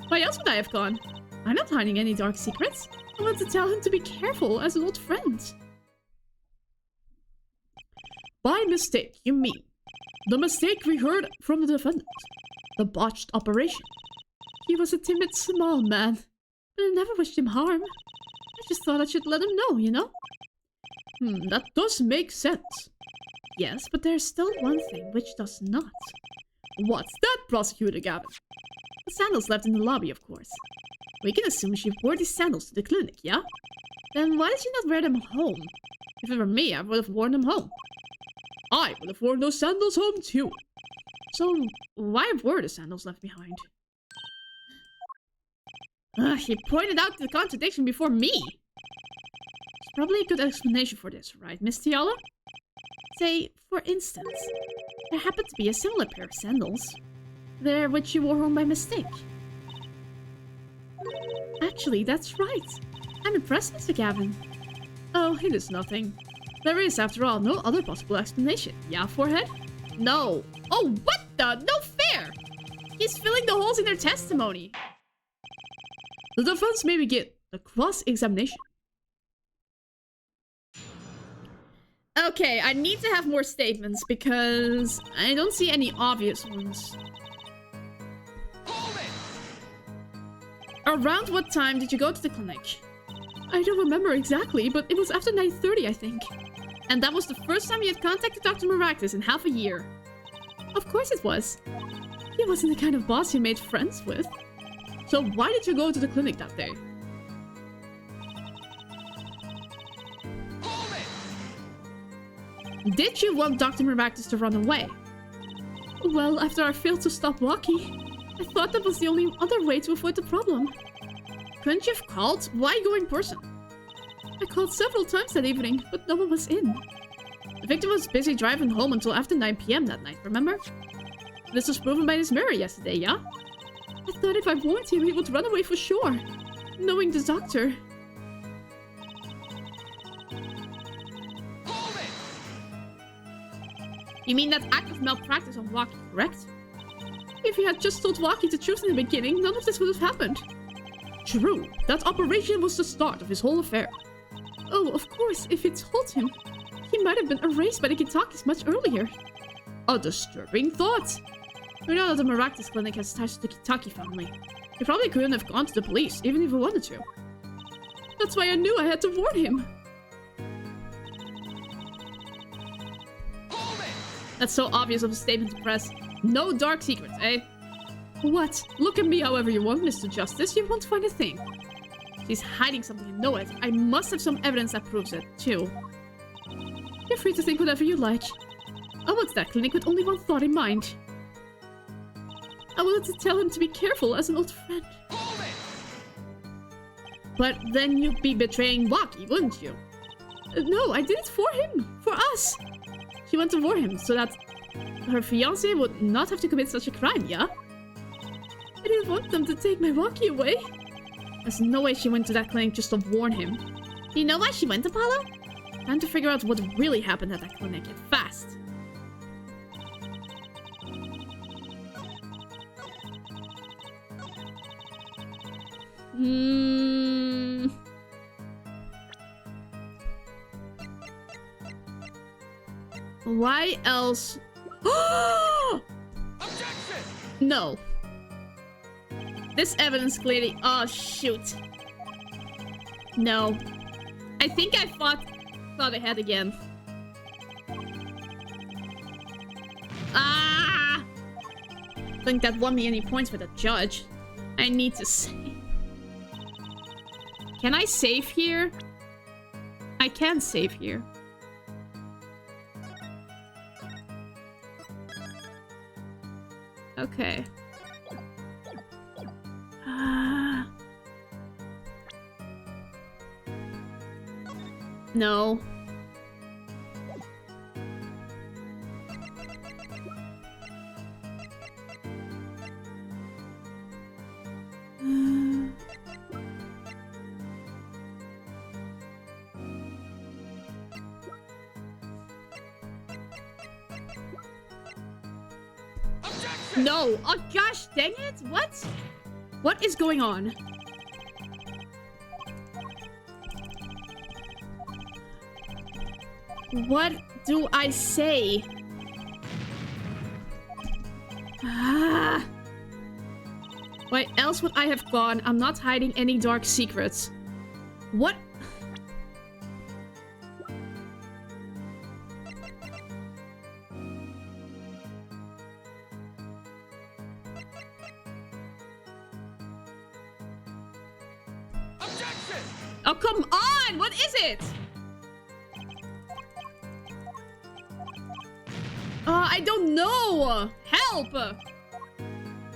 Why else would I have gone? I'm not hiding any dark secrets. I want to tell him to be careful as an old friend. By mistake, you mean the mistake we heard from the defendant. The botched operation. He was a timid, small man. But I never wished him harm. I just thought I should let him know, you know? That does make sense. Yes, but there's still one thing which does not. What's that, Prosecutor Gavin? The sandals left in the lobby, of course. We can assume she wore these sandals to the clinic, yeah? Then why did she not wear them home? If it were me, I would have worn them home. I would have worn those sandals home too. So, why were the sandals left behind? He pointed out the contradiction before me. There's probably a good explanation for this, right, Miss Tiala? Say, for instance, there happened to be a similar pair of sandals. There, which you wore home by mistake. Actually, that's right. I'm impressed, Mr. Gavin. Oh, it is nothing. There is, after all, no other possible explanation. Yeah, Forehead? No. Oh, what the? No fair! He's filling the holes in their testimony. The defense may begin the cross-examination. Okay, I need to have more statements because I don't see any obvious ones. Around what time did you go to the clinic? I don't remember exactly, but it was after 9:30, I think. And that was the first time you had contacted Dr. Maractus in half a year? Of course it was. He wasn't the kind of boss you made friends with. So why did you go to the clinic that day? Did you want Dr. Maractus to run away? Well, after I failed to stop Waki, I thought that was the only other way to avoid the problem. Couldn't you have called? Why go in person? I called several times that evening, but no one was in. The victim was busy driving home until after 9 PM that night, remember? This was proven by his mirror yesterday, yeah? I thought if I warned him, he would run away for sure. Knowing the doctor. You mean that act of malpractice on Waki, correct? If he had just told Waki the truth in the beginning, none of this would have happened. true. That operation was the start of his whole affair. Oh, of course, if he told him, he might have been erased by the Kitakis much earlier. A disturbing thought. We know that the Maractus Clinic has ties to the Kitaki family. He probably couldn't have gone to the police, even if he wanted to. That's why I knew I had to warn him. That's so obvious of a statement to press. No dark secrets, eh? What? Look at me however you want, Mr. Justice. You won't find a thing. She's hiding something, I know it. I must have some evidence that proves it, too. You're free to think whatever you like. I went to that clinic with only one thought in mind. I wanted to tell him to be careful as an old friend. But then you'd be betraying Waki, wouldn't you? No, I did it for him. For us. She went to warn him so that her fiancé would not have to commit such a crime, yeah? I didn't want them to take my Waki away. There's no way she went to that clinic just to warn him. You know why she went, Apollo? Time to figure out what really happened at that clinic, and fast. Why else? No. This evidence clearly. Oh shoot. No. I think I thought ahead again. Ah! I think that won me any points for the judge. I need to save. Can I save here? I can save here. Okay. No. No! Oh gosh, dang it! What? What is going on? What do I say? Ah. Why else would I have gone? I'm not hiding any dark secrets. What? Oh, come on! What is it? I don't know! Help!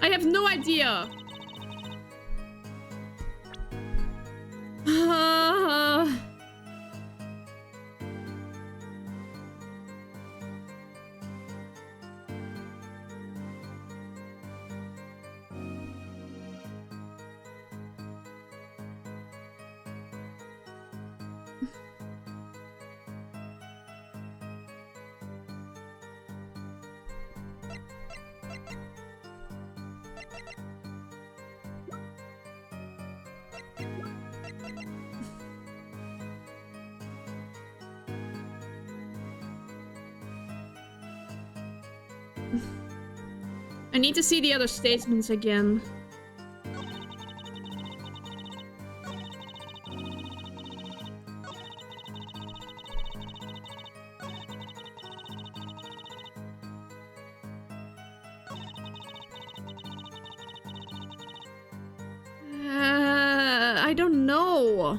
I have no idea. I need to see the other statements again. I don't know.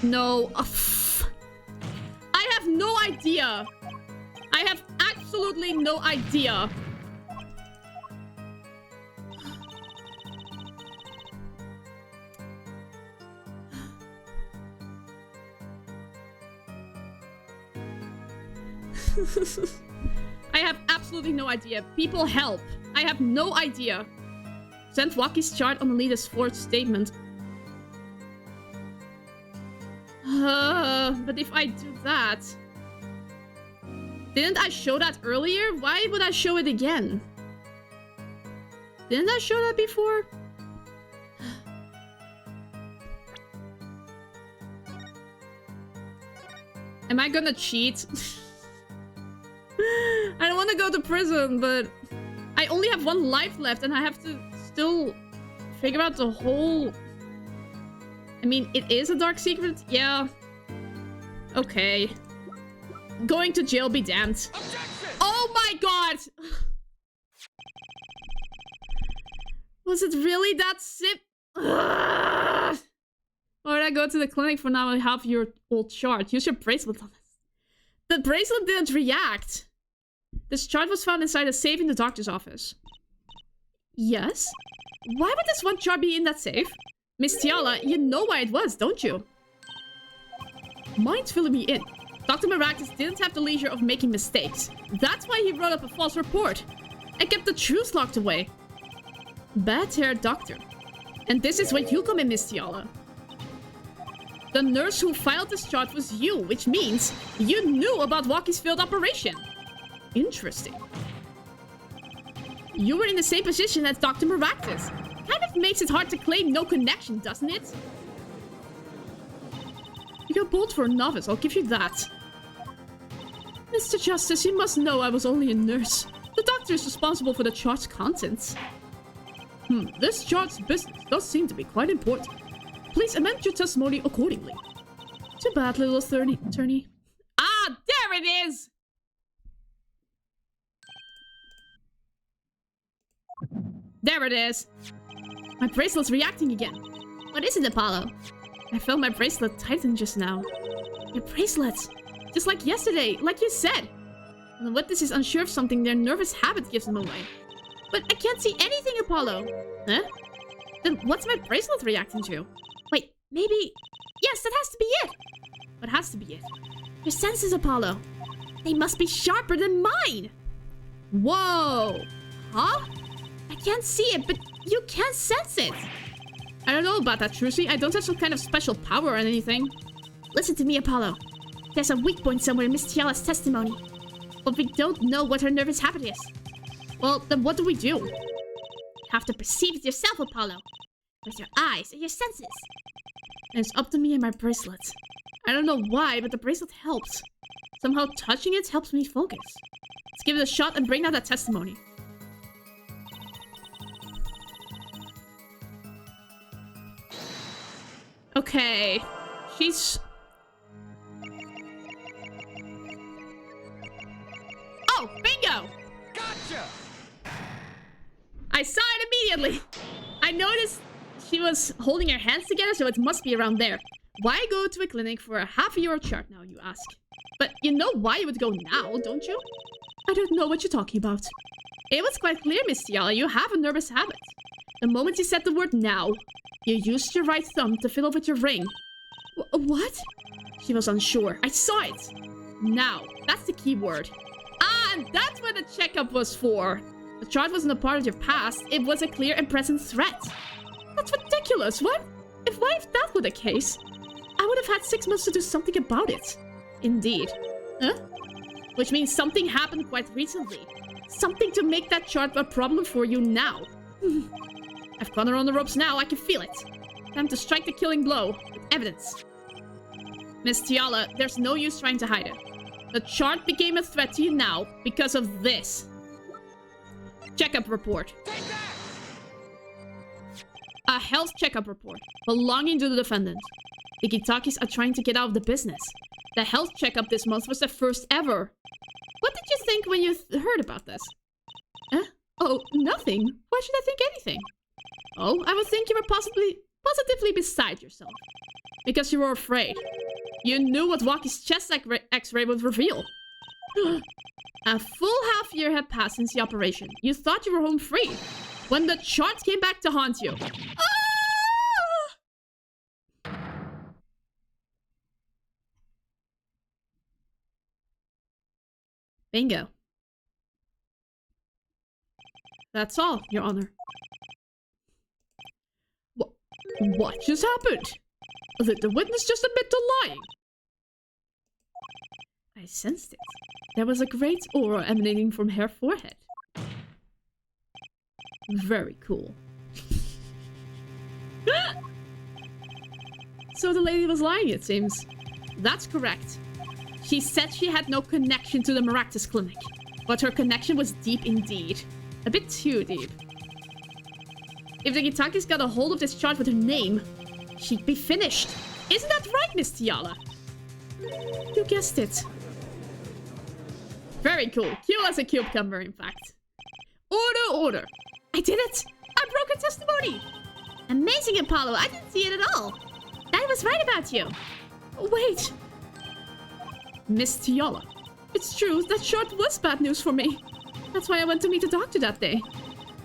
No. I have no idea. I have absolutely no idea. I have absolutely no idea. People help. I have no idea. Send Waki's chart on Alita's fourth statement. But if I do that... Didn't I show that earlier? Why would I show it again? Didn't I show that before? Am I gonna cheat? I don't want to go to prison, but I only have 1 life left and I have to still figure out the whole... I mean, it is a dark secret? Yeah. Okay. Going to jail be damned. Objection! Oh my god! Was it really that Why would I go to the clinic for now and have your old chart? Use your bracelet on this. The bracelet didn't react. This chart was found inside a safe in the doctor's office. Yes? Why would this one chart be in that safe? Miss Tiala, you know why it was, don't you? Mind's filling me in. Dr. Maractus didn't have the leisure of making mistakes. That's why he wrote up a false report and kept the truth locked away. Bad-haired doctor. And this is where you come in, Miss Tiala. The nurse who filed this chart was you, which means you knew about Waki's failed operation. Interesting. You were in the same position as Dr. Maractus. Kind of makes it hard to claim no connection, doesn't it? You're bold for a novice, I'll give you that. Mr. Justice, you must know I was only a nurse. The doctor is responsible for the chart's contents. This chart's business does seem to be quite important. Please amend your testimony accordingly. Too bad, little attorney. Ah, there it is! There it is. My bracelet's reacting again. What is it, Apollo? I felt my bracelet tighten just now. Your bracelet! Just like yesterday, like you said! When the witness is unsure of something, their nervous habit gives them away. But I can't see anything, Apollo! Huh? Then what's my bracelet reacting to? Wait, maybe... Yes, that has to be it! What has to be it? Your senses, Apollo. They must be sharper than mine! Whoa! Huh? I can't see it, but you can sense it! I don't know about that, Trucy. I don't have some kind of special power or anything. Listen to me, Apollo. There's a weak point somewhere in Miss Tiala's testimony. But we don't know what her nervous habit is. Well, then what do we do? You have to perceive it yourself, Apollo. With your eyes and your senses. And it's up to me and my bracelet. I don't know why, but the bracelet helps. Somehow touching it helps me focus. Let's give it a shot and bring out that testimony. Okay. She's... Oh, bingo! Gotcha! I saw it immediately! I noticed she was holding her hands together, so it must be around there. Why go to a clinic for a half-a-year chart now, you ask? But you know why you would go now, don't you? I don't know what you're talking about. It was quite clear, Miss Tiala, you have a nervous habit. The moment you said the word now, you used your right thumb to fiddle with your ring. What? She was unsure. I saw it. Now, that's the key word. Ah, and that's what the checkup was for. The chart wasn't a part of your past. It was a clear and present threat. That's ridiculous. What if that were the case? I would have had 6 months to do something about it. Indeed. Huh? Which means something happened quite recently. Something to make that chart a problem for you now. I've caught her on the ropes now. I can feel it. Time to strike the killing blow with evidence. Miss Tiala, there's no use trying to hide it. The chart became a threat to you now because of this. Checkup report. A health checkup report belonging to the defendant. The Gitakis are trying to get out of the business. The health checkup this month was the first ever. What did you think when you heard about this? Oh, nothing. Why should I think anything? Oh, I would think you were positively beside yourself. Because you were afraid. You knew what Waki's chest x-ray would reveal. A full half year had passed since the operation. You thought you were home free. When the chart came back to haunt you. Ah! Bingo. That's all, Your Honor. What just happened? Did the witness just admit to lying? I sensed it. There was a great aura emanating from her forehead. Very cool. So the lady was lying, it seems. That's correct. She said she had no connection to the Maractus clinic, but her connection was deep indeed. A bit too deep. If the Kitakis got a hold of this chart with her name, she'd be finished. Isn't that right, Miss Tiala? You guessed it. Very cool. Cool as a cucumber, in fact. Order, order. I did it! I broke her testimony! Amazing, Apollo. I didn't see it at all. I was right about you. Wait. Miss Tiala. It's true, that chart was bad news for me. That's why I went to meet the doctor that day.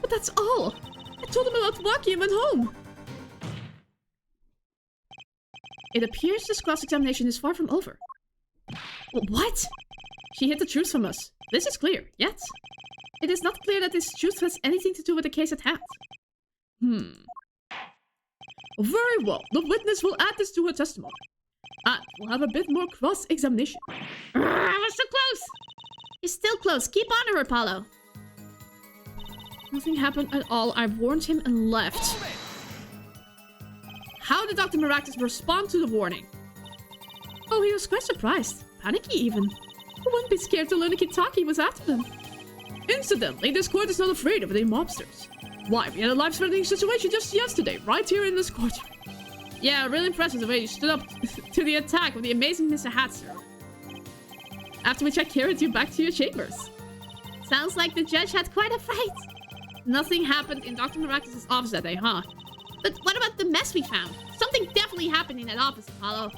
But that's all. I told him about Waki and went home. It appears this cross-examination is far from over. What? She hid the truth from us. This is clear, yet it is not clear that this truth has anything to do with the case at hand. Very well. The witness will add this to her testimony. And we'll have a bit more cross-examination. I was so close! You're still close. Keep on her, Apollo. Nothing happened at all. I warned him and left. How did Dr. Maractus respond to the warning? Oh, he was quite surprised. Panicky, even. Who wouldn't be scared to learn a Kitaki was after them? Incidentally, this court is not afraid of any mobsters. Why, we had a life-threatening situation just yesterday, right here in this court. Yeah, really impressive the way you stood up to the attack of the amazing Mr. Hatzer. After which I carried you back to your chambers. Sounds like the judge had quite a fight. Nothing happened in Dr. Maractus' office that day, huh? But what about the mess we found? Something definitely happened in that office, Apollo.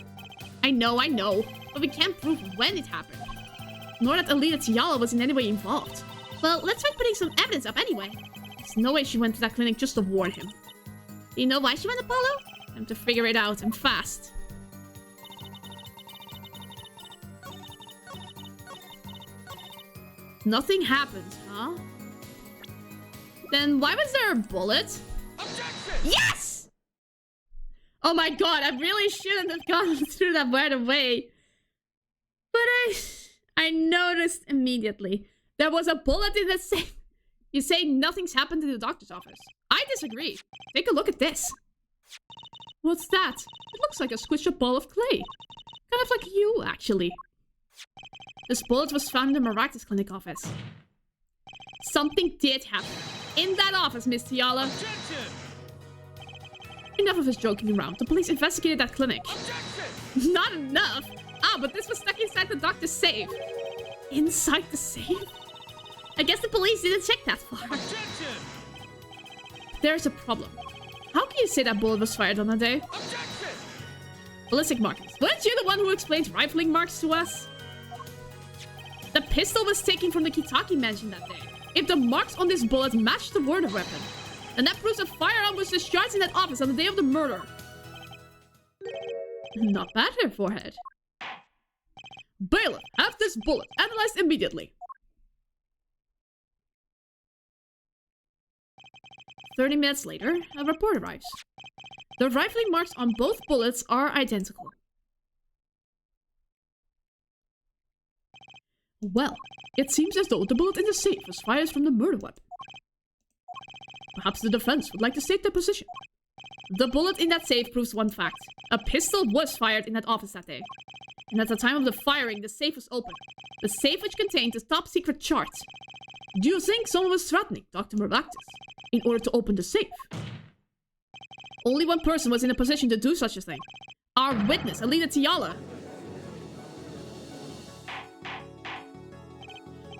I know, but we can't prove when it happened. Nor that Alita Tiala was in any way involved. Well, let's try putting some evidence up anyway. There's no way she went to that clinic just to warn him. Do you know why she went, Apollo? Time to figure it out, and fast. Nothing happened, huh? Then why was there a bullet? Objection! Yes! Oh my god, I really shouldn't have gone through that right away. But I noticed immediately. There was a bullet in the safe. You say nothing's happened in the doctor's office. I disagree. Take a look at this. What's that? It looks like a squished up ball of clay. Kind of like you, actually. This bullet was found in the Maractus clinic office. Something did happen. In that office, Miss Tiala. Objection! Enough of his joking around. The police investigated that clinic. Objection! Not enough. Ah, but this was stuck inside the doctor's safe. Inside the safe? I guess the police didn't check that far. Objection! There's a problem. How can you say that bullet was fired on that day? Objection! Ballistic markings. Weren't you the one who explained rifling marks to us? The pistol was taken from the Kitaki mansion that day. If the marks on this bullet match the word of weapon, then that proves a firearm was discharged in that office on the day of the murder. Not bad, her forehead. Bailiff, have this bullet analyzed immediately. 30 minutes later, a report arrives. The rifling marks on both bullets are identical. Well, it seems as though the bullet in the safe was fired from the murder weapon. Perhaps the defense would like to state their position. The bullet in that safe proves one fact. A pistol was fired in that office that day. And at the time of the firing, the safe was open. The safe which contained the top secret chart. Do you think someone was threatening Dr. Maractus in order to open the safe? Only one person was in a position to do such a thing. Our witness, Alita Tiala.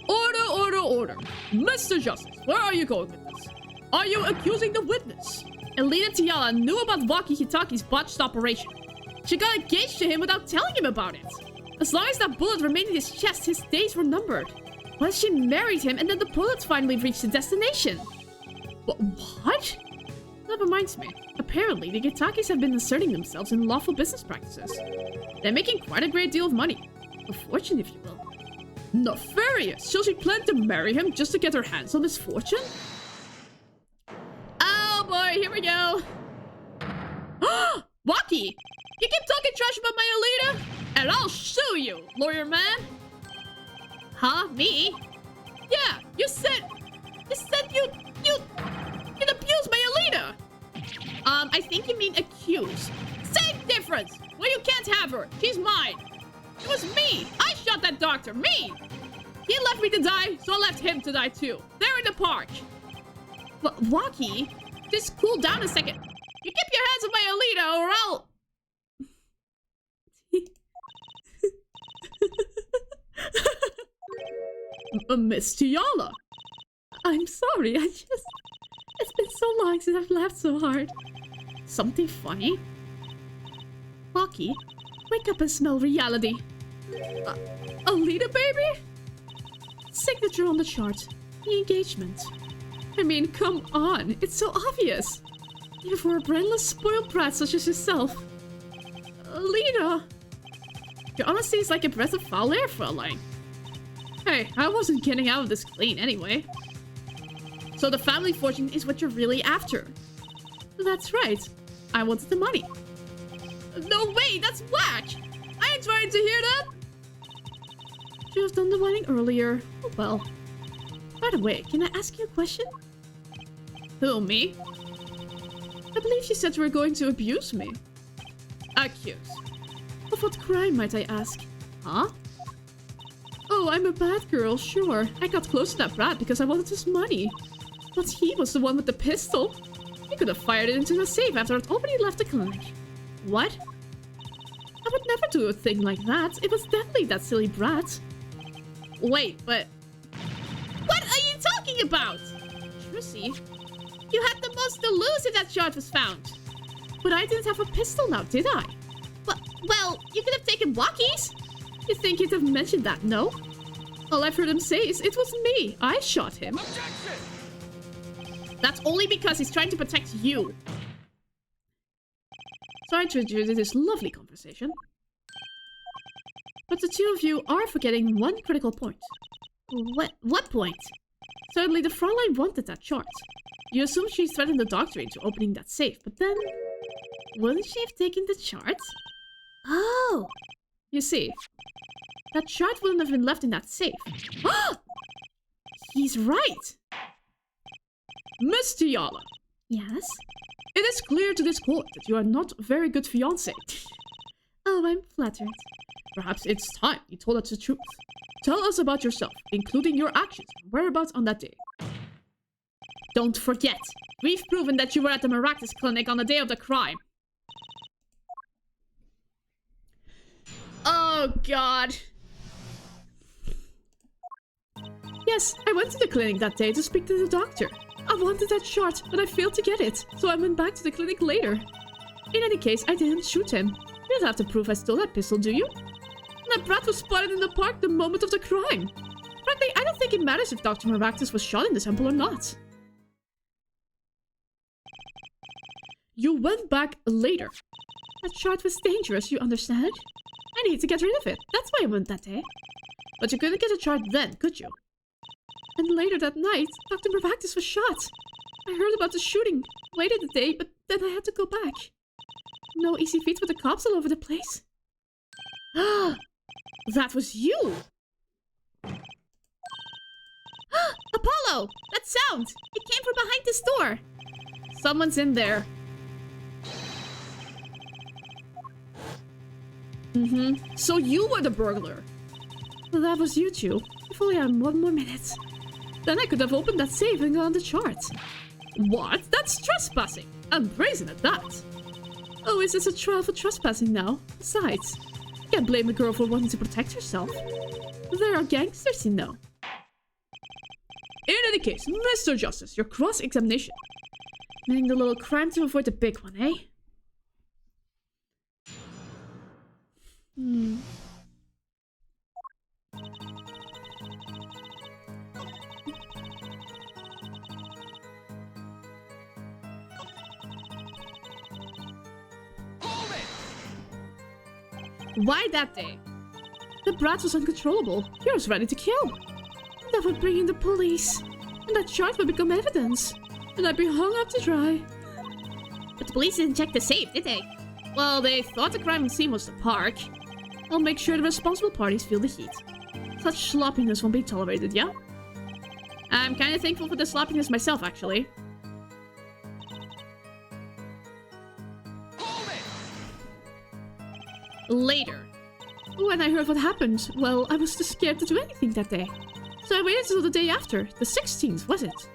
Order, order, order. Mr. Justice, where are you going with this? Are you accusing the witness? Alita Tiala knew about Waki Hitaki's botched operation. She got engaged to him without telling him about it. As long as that bullet remained in his chest, his days were numbered. What if she married him and then the bullet finally reached the destination? What? That reminds me. Apparently, the Gitakis have been asserting themselves in lawful business practices. They're making quite a great deal of money. A fortune, if you will. Nefarious! So she planned to marry him just to get her hands on his fortune? we go. Waki! You keep talking trash about my Alita, and I'll sue you, lawyer man. Huh? Me? Yeah, you said you'd abuse my Alita. I think you mean accuse. Same difference. Well, you can't have her. She's mine. It was me. I shot that doctor. Me. He left me to die, so I left him to die too. There in the park. But Waki, just cool down a second. You keep your hands on my Alita, or I'll... Miss TuMiiA. I'm sorry, it's been so long since I've laughed so hard. Something funny? Waki, wake up and smell reality. Alita, baby? Signature on the chart. The engagement. I mean, come on, it's so obvious. Even for a brainless, spoiled brat such as yourself. Alita! Your honesty is like a breath of foul air, Fraulein. Hey, I wasn't getting out of this clean anyway. So the family fortune is what you're really after. That's right. I wanted the money. No way, that's whack! I ain't trying to hear that! Should have done the wedding earlier. Oh well. By the way, can I ask you a question? Who, me? I believe you said you were going to abuse me. Accuse. Of what crime, might I ask? Huh? Oh, I'm a bad girl, sure. I got close to that brat because I wanted his money. But he was the one with the pistol. He could have fired it into the safe after I'd already left the clinic. What? I would never do a thing like that. It was definitely that silly brat. Wait, but... What are you talking about? Trissy, you had the most to lose if that shot was found. but I didn't have a pistol now, did I? Well, you could have taken Waki's. You think he'd have mentioned that, no? All I've heard him say is, it was me. I shot him. Objection! That's only because he's trying to protect you. Sorry to introduce this lovely conversation. But the two of you are forgetting one critical point. What point? Certainly the Fraulein wanted that chart. You assume she threatened the doctor into opening that safe, but then... wouldn't she have taken the chart? Oh! You see, that chart wouldn't have been left in that safe. He's right! Miss TuMiiA, Yes? it is clear to this court that you are not a very good fiancé. Oh, I'm flattered. Perhaps it's time you told us the truth. Tell us about yourself, including your actions and whereabouts on that day. Don't forget, we've proven that you were at the Maractus clinic on the day of the crime. Oh, God. Yes, I went to the clinic that day to speak to the doctor. I wanted that chart, but I failed to get it, so I went back to the clinic later. In any case, I didn't shoot him. You don't have to prove I stole that pistol, do you? That brat was spotted in the park the moment of the crime. Frankly, I don't think it matters if Dr. Maractus was shot in the temple or not. You went back later. That chart was dangerous, you understand? I need to get rid of it. That's why I went that day. But you couldn't get a chart then, could you? And later that night, Dr. Maractus was shot. I heard about the shooting later the day, but then I had to go back. No easy feats with the cops all over the place. That was you! Apollo! That sound! It came from behind this door! Someone's in there. So you were the burglar. Well, that was you two. If only I had 1 more minute. Then I could have opened that safe and gotten the chart. What? That's trespassing! I'm brazen at that! Oh, is this a trial for trespassing now? Besides, you can't blame a girl for wanting to protect herself. There are gangsters, you know. In any case, Mr. Justice, your cross-examination. Meaning the little crime to avoid the big one, eh? Why that day? The brat was uncontrollable. He was ready to kill. That would bring in the police. And that chart would become evidence. And I'd be hung up to dry. But the police didn't check the safe, did they? Well, they thought the crime scene was the park. I'll make sure the responsible parties feel the heat. Such sloppiness won't be tolerated, yeah? I'm kinda thankful for the sloppiness myself, actually. Later. When I heard what happened, well, I was too scared to do anything that day. So I waited until the day after, the 16th, was it?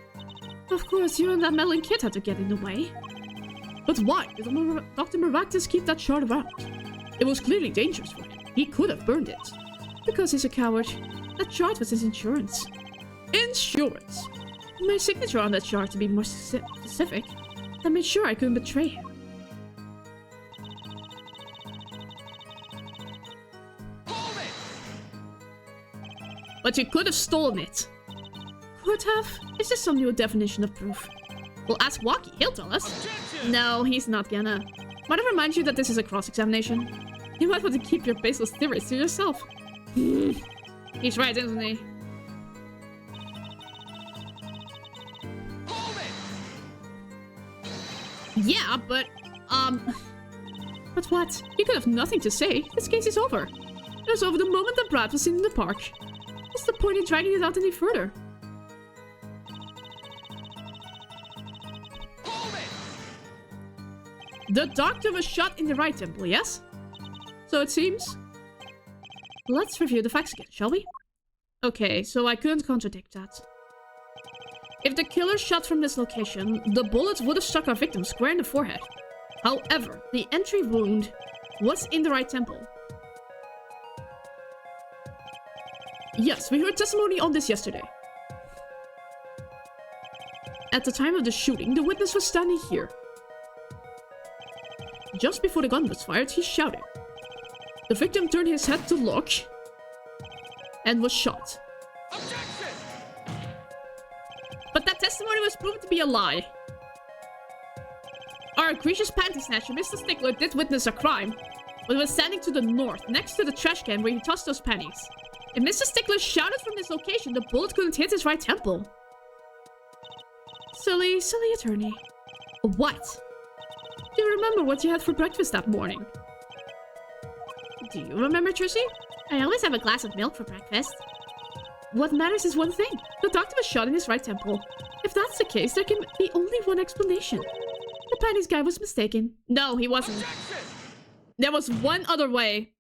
Of course, you and that meddling kid had to get in the way. But why did Dr. Maractus keep that shard around? It was clearly dangerous for him. He could have burned it. Because he's a coward. That shard was his insurance. Insurance? My signature on that shard, to be more specific. That made sure I couldn't betray him. But you could have stolen it. Could have? Is this some new definition of proof? Well, ask Waki. He'll tell us. Objection! No, he's not gonna. Might I remind you that this is a cross-examination? You might want to keep your baseless theories to yourself. He's right, isn't he? Hold it! Yeah, but, But what? You could have nothing to say. This case is over. It was over the moment that Brad was seen in the park. What's the point in dragging it out any further? Hold it! The doctor was shot in the right temple, yes? So it seems. Let's review the facts again, shall we? Okay, so I couldn't contradict that. If the killer shot from this location, the bullet would have struck our victim square in the forehead. However, the entry wound was in the right temple. Yes, we heard testimony on this yesterday. At the time of the shooting, the witness was standing here. Just before the gun was fired, he shouted. The victim turned his head to look and was shot. Objection! But that testimony was proven to be a lie. Our egregious panty snatcher, Mr. Stickler, did witness a crime, but was standing to the north, next to the trash can where he tossed those pennies. If Mr. Stickler shouted from this location, the bullet couldn't hit his right temple. Silly, silly attorney. What? Do you remember what you had for breakfast that morning? Do you remember, Trissy? I always have a glass of milk for breakfast. What matters is one thing. The doctor was shot in his right temple. If that's the case, there can be only one explanation. The panties guy was mistaken. No, he wasn't. Objection! There was one other way.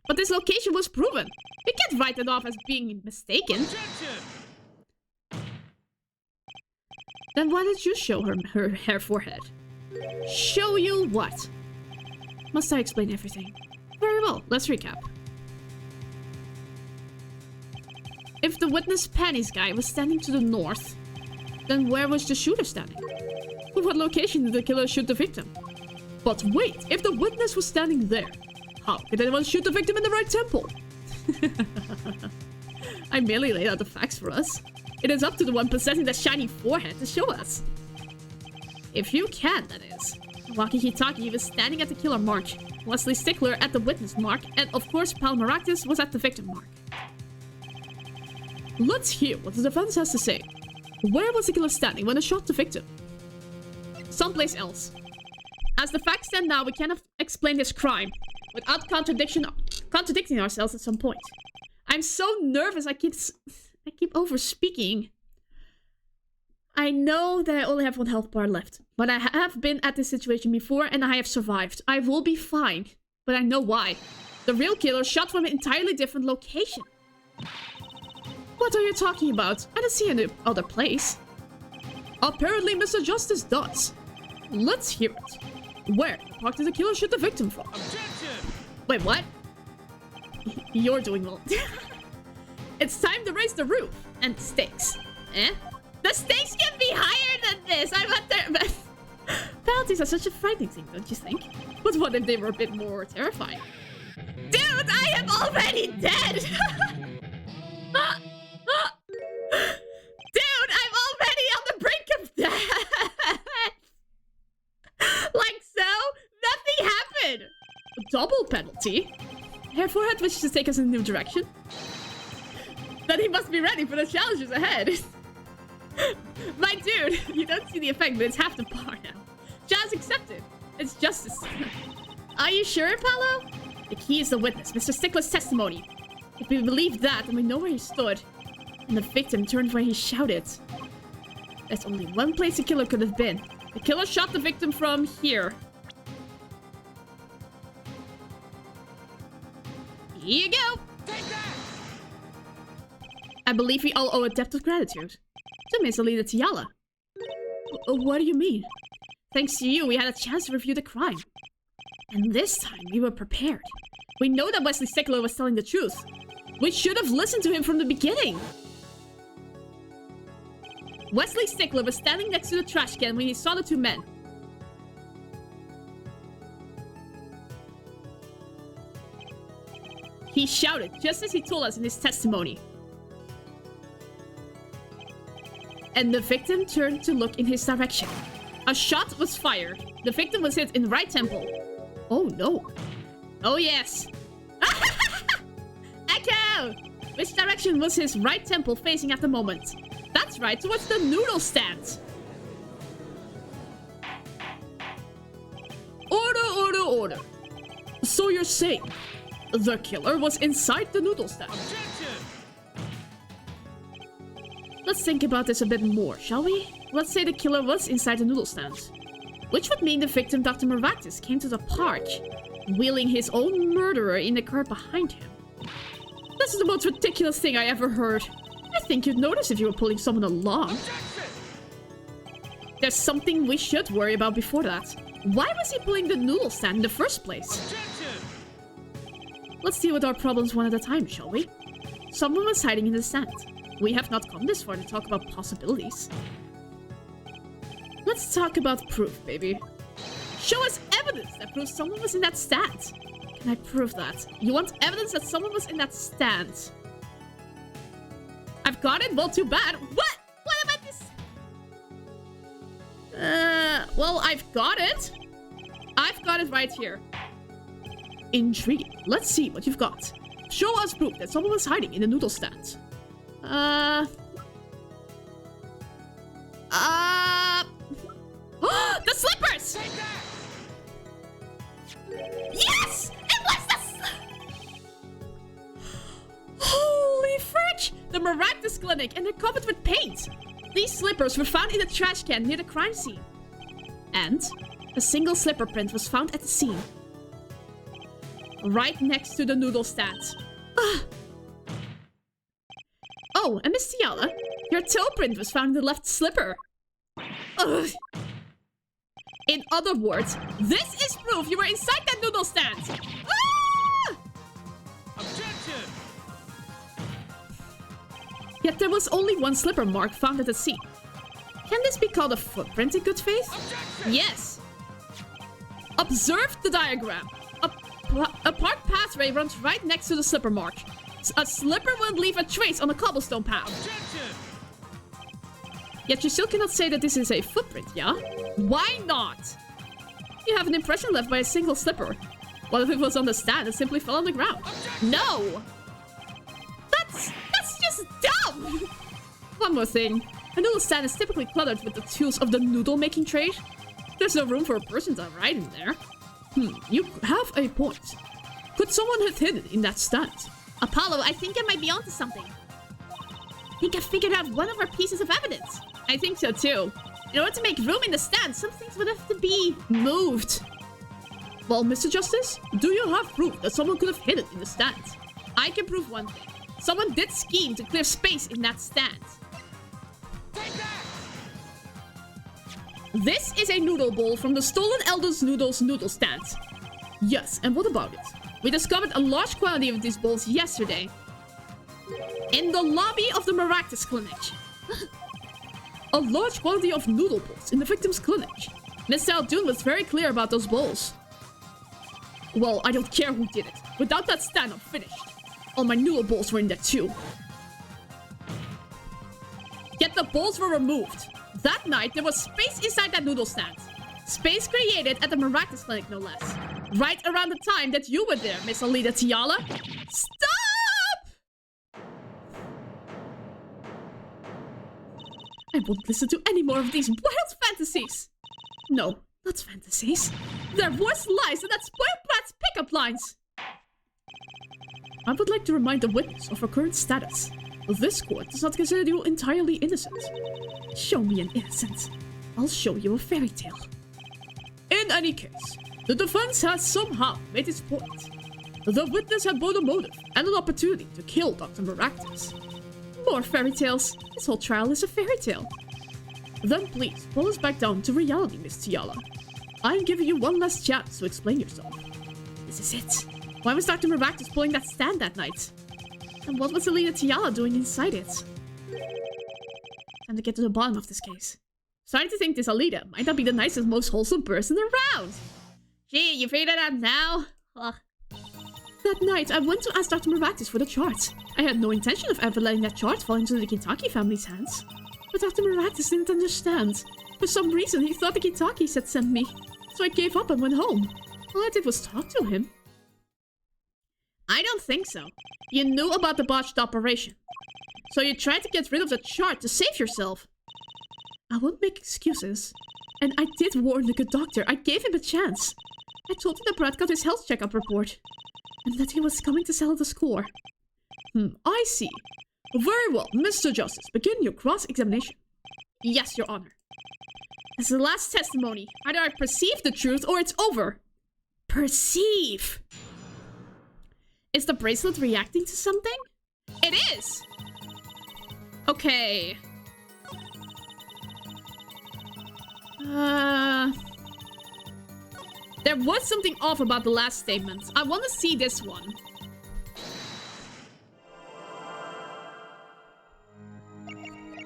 But this location was proven. You can't write it off as being mistaken. Objection! Then why did you show her hair forehead? Show you what? Must I explain everything? Very well, let's recap. If the witness panties guy was standing to the north, then where was the shooter standing? In what location did the killer shoot the victim? But wait, if the witness was standing there, how could anyone shoot the victim in the right temple? I merely laid out the facts for us. It is up to the one possessing the shiny forehead to show us. If you can, that is. Waki Hitaki was standing at the killer mark, Wesley Stickler at the witness mark, and of course Pal Maractus was at the victim mark. Let's hear what the defense has to say. Where was the killer standing when he shot the victim? Someplace else. As the facts stand now, we cannot explain this crime without contradicting ourselves at some point. I'm so nervous, I keep over speaking. I know that I only have one health bar left, but I have been at this situation before and I have survived. I will be fine, but I know why. The real killer shot from an entirely different location. What are you talking about? I don't see any other place. Apparently Mr. Justice does. Let's hear it. Where the fuck did the killer shoot the victim from? Objection! Wait, what? You're doing well. It's time to raise the roof and the stakes. Eh? The stakes can be higher than this. I'm at there. Penalties are such a frightening thing, don't you think? But what if they were a bit more terrifying? Dude, I am already dead. Dude, I'm already on the brink of death. Like so, nothing happened. A double penalty? Hair forehead wishes to take us in a new direction. Then he must be ready for the challenges ahead. My dude, you don't see the effect, but it's half the bar now. Just accept it. It's justice. Are you sure, Apollo? The key is the witness, Mr. Stickler's testimony. If we believe that, then we know where he stood. And the victim turned where he shouted. There's only one place the killer could have been. The killer shot the victim from here. Here you go. Take that! I believe we all owe a debt of gratitude to Miss Alida Tiala. What do you mean? Thanks to you, we had a chance to review the crime. And this time, we were prepared. We know that Wesley Stickler was telling the truth. We should have listened to him from the beginning. Wesley Stickler was standing next to the trash can when he saw the two men. He shouted, just as he told us in his testimony. And the victim turned to look in his direction. A shot was fired. The victim was hit in the right temple. Oh no. Oh yes. Echo! Which direction was his right temple facing at the moment? That's right, towards the noodle stand. Order. So you're saying the killer was inside the noodle stand? Objection! Let's think about this a bit more, shall we? Let's say the killer was inside the noodle stand. Which would mean the victim, Dr. Maractus, came to the park, wheeling his own murderer in the car behind him. This is the most ridiculous thing I ever heard. I think you'd notice if you were pulling someone along. Objection! There's something we should worry about before that. Why was he pulling the noodle stand in the first place? Objection! Let's deal with our problems one at a time, shall we? Someone was hiding in the stand. We have not come this far to talk about possibilities. Let's talk about proof, baby. Show us evidence that proves someone was in that stand. Can I prove that? You want evidence that someone was in that stand? I've got it? Well, too bad. What? What about this? Well, I've got it. I've got it right here. Intriguing. Let's see what you've got. Show us proof that someone was hiding in the noodle stand. The slippers! Take that! Yes! It was the Holy frick! The Maractus Clinic, and they're covered with paint. These slippers were found in a trash can near the crime scene. And a single slipper print was found at the scene. Right next to the noodle stand. Oh, and Miss Tiala, your toe print was found in the left slipper. Ugh. In other words, this is proof you were inside that noodle stand. Objection! Yet there was only one slipper mark found at the scene. Can this be called a footprint in good faith? Objection! Yes. Observe the diagram. A park pathway runs right next to the slipper mark. A slipper would leave a trace on a cobblestone path. Objection! Yet you still cannot say that this is a footprint, yeah? Why not? You have an impression left by a single slipper. What if it was on the stand and simply fell on the ground? Objection! No! That's just dumb! One more thing. A noodle stand is typically cluttered with the tools of the noodle making trade. There's no room for a person to hide in there. You have a point. Could someone have hidden in that stand? Apollo, I think I might be onto something. I think I figured out one of our pieces of evidence. I think so too. In order to make room in the stand, some things would have to be moved. Well, Mr. Justice, do you have proof that someone could have hidden in the stand? I can prove one thing. Someone did scheme to clear space in that stand. Take that! This is a noodle bowl from the stolen Elder's Noodles noodle stand. Yes, and what about it? We discovered a large quantity of these bowls yesterday. In the lobby of the Maractus Clinic. A large quantity of noodle bowls in the victim's clinic. Mr. Aldoon was very clear about those bowls. Well, I don't care who did it. Without that stand, I'm finished. All my noodle bowls were in there too. Yet the bowls were removed. That night, there was space inside that noodle stand. Space created at the Maractus Clinic, no less. Right around the time that you were there, Miss Alida Tiala. Stop! I won't listen to any more of these wild fantasies. No, Not fantasies. They're worse lies than that spoiled brat's pickup lines. I would like to remind the witness of her current status. This court does not consider you entirely innocent. Show me an innocent. I'll show you a fairy tale. In any case, the defense has somehow made its point. The witness had both a motive and an opportunity to kill Dr. Maractus. More fairy tales. This whole trial is a fairy tale. Then please, pull us back down to reality, Miss Tiala. I'm giving you one last chance to explain yourself. This is it. Why was Dr. Maractus pulling that stand that night? And what was Alita Tiala doing inside it? Time to get to the bottom of this case. Starting to think this Alita might not be the nicest, most wholesome person around. Gee, you figured it out now? Ugh. That night, I went to ask Dr. Maractus for the chart. I had no intention of ever letting that chart fall into the Kitaki family's hands. But Dr. Maractus didn't understand. For some reason, he thought the Kitakis had sent me. So I gave up and went home. All I did was talk to him. I don't think so. You knew about the botched operation. So you tried to get rid of the chart to save yourself. I won't make excuses. And I did warn the good doctor. I gave him a chance. I told him the brat got his health checkup report. And that he was coming to settle the score. I see. Very well, Mr. Justice. Begin your cross-examination. Yes, Your Honor. This is the last testimony. Either I perceive the truth or it's over. Perceive. Is the bracelet reacting to something? It is! Okay. There was something off about the last statement. I want to see this one.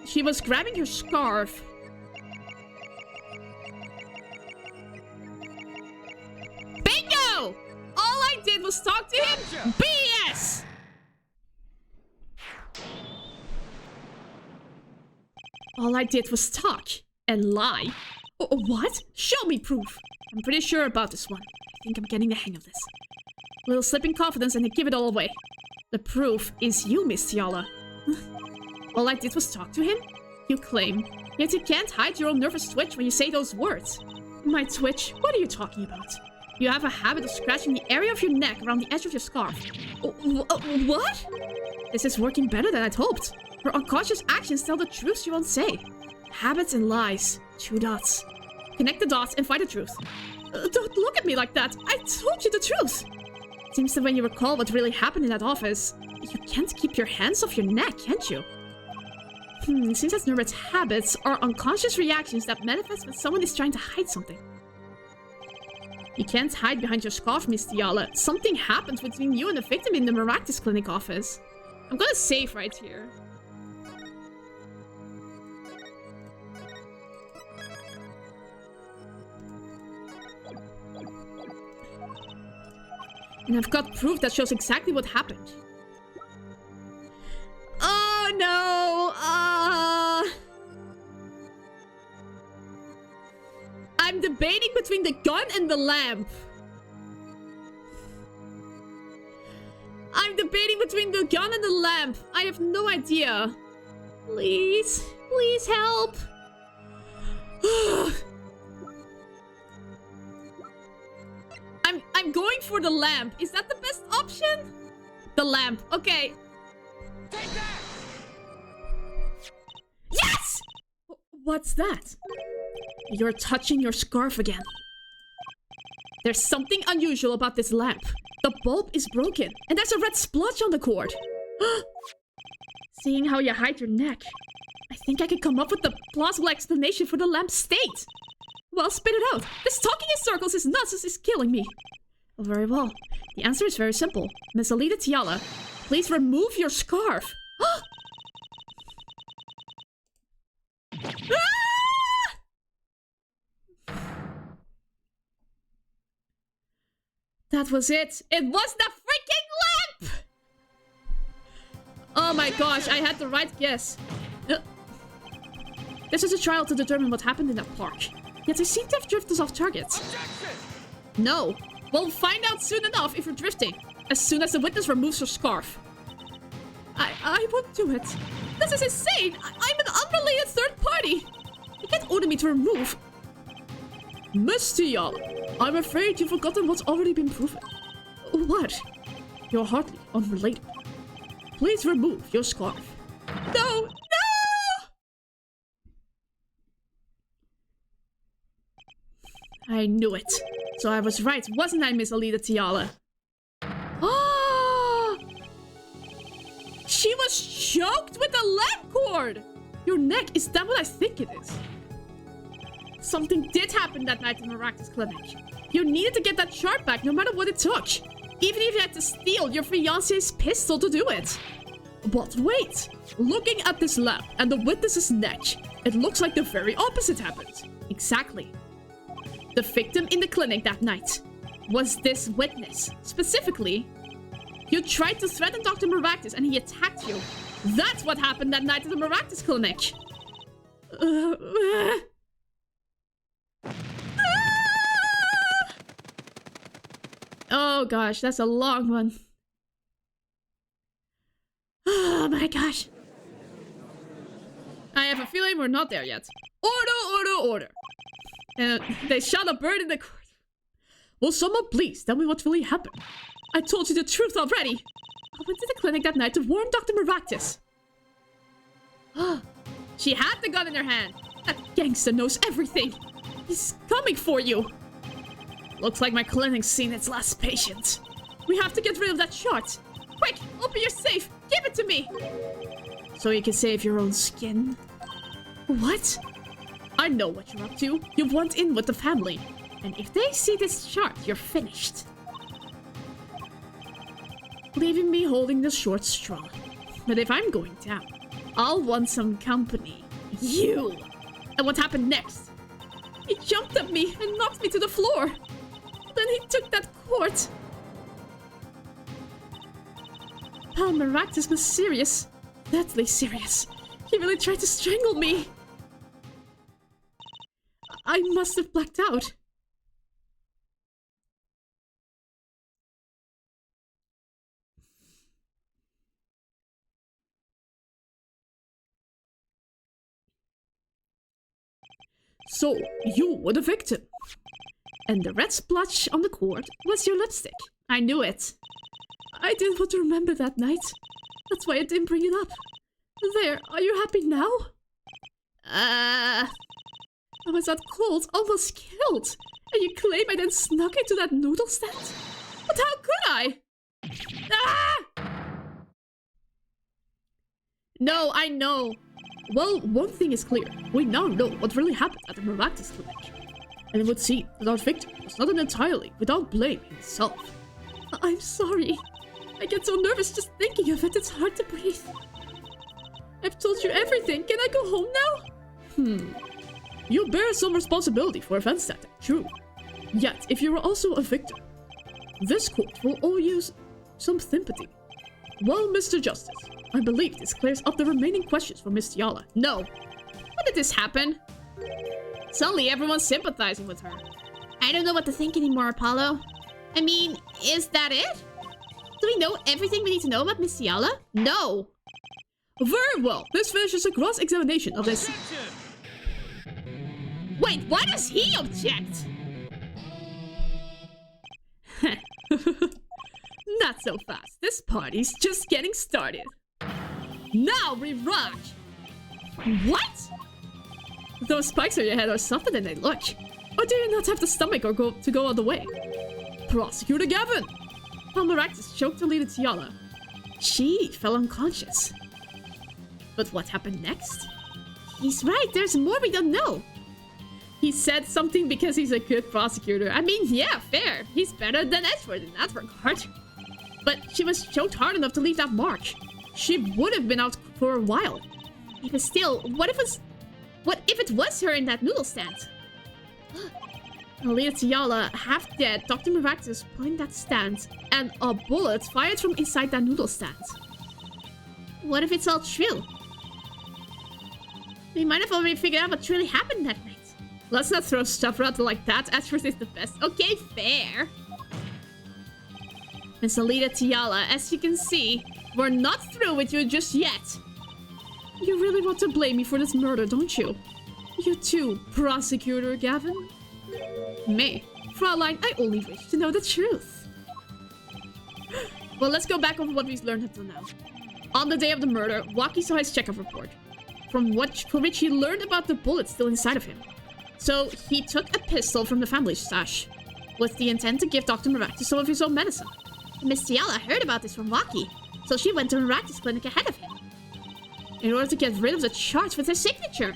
She was grabbing her scarf. Bingo! All I did was talk to him. BS! All I did was talk and lie. What? Show me proof. I'm pretty sure about this one. I think I'm getting the hang of this. A little slip in confidence and I give it all away. The proof is you, Miss Tiala. All I did was talk to him? You claim. Yet you can't hide your own nervous twitch when you say those words. My twitch? What are you talking about? You have a habit of scratching the area of your neck around the edge of your scarf. What? This is working better than I'd hoped. Her unconscious actions tell the truth she won't say. Habits and lies. 2 dots. Connect the dots and find the truth. Don't look at me like that. I told you the truth. Seems that when you recall what really happened in that office, you can't keep your hands off your neck, can't you? It seems that Nervet's habits are unconscious reactions that manifest when someone is trying to hide something. You can't hide behind your scarf, Miss Tiala. Something happened between you and the victim in the Maractus Clinic office. I'm gonna save right here. And I've got proof that shows exactly what happened. Oh no! I'm debating between the gun and the lamp. I'm debating between the gun and the lamp. I have no idea. Please. Please help. I'm going for the lamp. Is that the best option? The lamp. Okay. Take that! Yes! What's that? You're touching your scarf again. There's something unusual about this lamp. The bulb is broken, and there's a red splotch on the cord. Seeing how you hide your neck, I think I could come up with the plausible explanation for the lamp's state. Well, spit it out. This talking in circles is nuts. This is killing me. Oh, very well. The answer is very simple. Miss Alita Tiala, please remove your scarf. That was it. It was the freaking lamp! Oh my gosh, I had the right guess. This is a trial to determine what happened in that park. Yet I seem to have drifted off target. No. We'll find out soon enough if you're drifting. As soon as the witness removes her scarf. I won't do it. This is insane! I'm an unrelated third party! You can't order me to remove. Miss TuMiiA, I'm afraid you've forgotten what's already been proven. What? You're hardly unrelated. Please remove your scarf. No! No! I knew it. So I was right, wasn't I, Miss Alita Tiala? Ah! She was choked with a lamp cord! Your neck, is that what I think it is? Something did happen that night in Maractus Clinic. You needed to get that chart back no matter what it took. Even if you had to steal your fiancé's pistol to do it. But wait! Looking at this lamp and the witness's neck, it looks like the very opposite happened. Exactly. The victim in the clinic that night was this witness. Specifically, you tried to threaten Dr. Maractus and he attacked you. That's what happened that night at the Maractus Clinic. Oh gosh, that's a long one. Oh my gosh. I have a feeling we're not there yet. Order! They shot a bird in the court. Will someone please tell me what really happened? I told you the truth already. I went to the clinic that night to warn Dr. Maractus. She had the gun in her hand. That gangster knows everything. He's coming for you. Looks like my clinic's seen its last patient. We have to get rid of that chart. Quick, open your safe. Give it to me. So you can save your own skin. What? I know what you're up to. You want in with the family. And if they see this chart, you're finished. Leaving me holding the short straw. But if I'm going down, I'll want some company. You! And what happened next? He jumped at me and knocked me to the floor. Then he took that quart. Pal Maractus was serious. Deadly serious. He really tried to strangle me. I must have blacked out. So, you were the victim. And the red splotch on the cord was your lipstick. I knew it. I didn't want to remember that night. That's why I didn't bring it up. There, are you happy now? I was out cold, almost killed. And you claim I then snuck into that noodle stand? But how could I? No, I know. Well, one thing is clear. We now know what really happened at the Maractus Clinic. And it would seem that our victim was not entirely without blame himself. I'm sorry. I get so nervous just thinking of it, it's hard to breathe. I've told you everything. Can I go home now? You bear some responsibility for events that day, true. Yet, if you are also a victim, this court will owe you some sympathy. Well, Mr. Justice, I believe this clears up the remaining questions for Miss TuMiiA. No. When did this happen? Suddenly everyone's sympathizing with her. I don't know what to think anymore, Apollo. I mean, is that it? Do we know everything we need to know about Miss TuMiiA? No. Very well. This finishes a cross-examination of this. Wait, why does he object? Not so fast. This party's just getting started. Now we rock! What? Those spikes on your head are softer than they look. Or do you not have the stomach or to go all the way? Prosecutor Gavin! While Maractus choked Alita TuMiiA, she fell unconscious. But what happened next? He's right, there's more we don't know. He said something because he's a good prosecutor. I mean, yeah, fair. He's better than Edward in that regard. But she was choked hard enough to leave that mark. She would have been out for a while. Even still, what if it was her in that noodle stand? Alita TuMiiA, half dead, Dr. Maractus pulling that stand, and a bullet fired from inside that noodle stand. What if it's all true? We might have already figured out what truly happened that night. Let's not throw stuff around like that. Edward is the best. Okay, fair. Miss Alita TuMiiA, as you can see, we're not through with you just yet. You really want to blame me for this murder, don't you? You too, Prosecutor Gavin? Me? Fraulein, I only wish to know the truth. Well, let's go back over what we've learned until now. On the day of the murder, Waki saw his checkup report, from which he learned about the bullet still inside of him. So he took a pistol from the family stash, with the intent to give Dr. Maractus some of his own medicine. Miss Tiala heard about this from Waki, so she went to Maractus' clinic ahead of him, in order to get rid of the charts with his signature.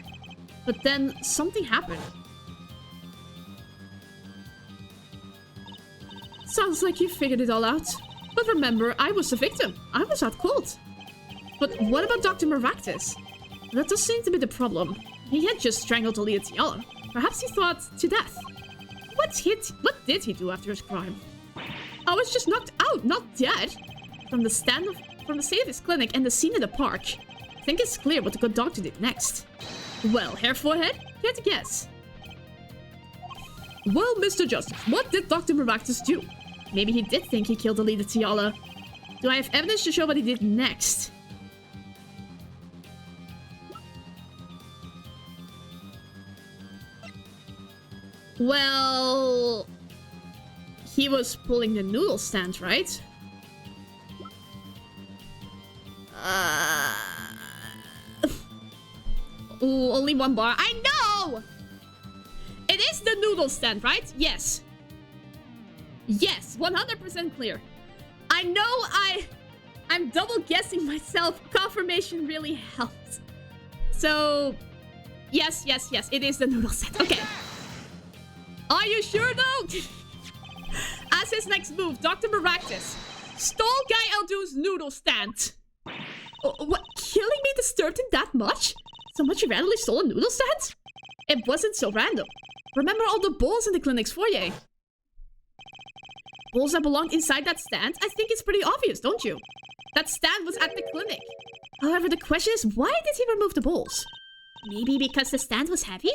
But then something happened. Sounds like you figured it all out. But remember, I was the victim. I was out cold. But what about Dr. Maractus? That does seem to be the problem. He had just strangled Alita Tiala. Perhaps he thought to death. What did he do after his crime? I was just knocked out, not dead. From the state of his clinic and the scene in the park, I think it's clear what the good doctor did next. Well, Hair Forehead, care to guess? Well, Mr. Justice, what did Dr. Maractus do? Maybe he did think he killed Alita Tiala. Do I have evidence to show what he did next? Well, he was pulling the noodle stand, right? Ooh, only one bar. I know! It is the noodle stand, right? Yes. Yes, 100% clear. I know I'm double guessing myself. Confirmation really helps. So, yes, it is the noodle stand. Okay. Are you sure though? As his next move, Dr. Maractus stole Guy Eldu's noodle stand. What? Killing me disturbed him that much? So much he randomly stole a noodle stand? It wasn't so random. Remember all the bowls in the clinic's foyer? Bowls that belonged inside that stand? I think it's pretty obvious, don't you? That stand was at the clinic. However, the question is, why did he remove the bowls? Maybe because the stand was heavy?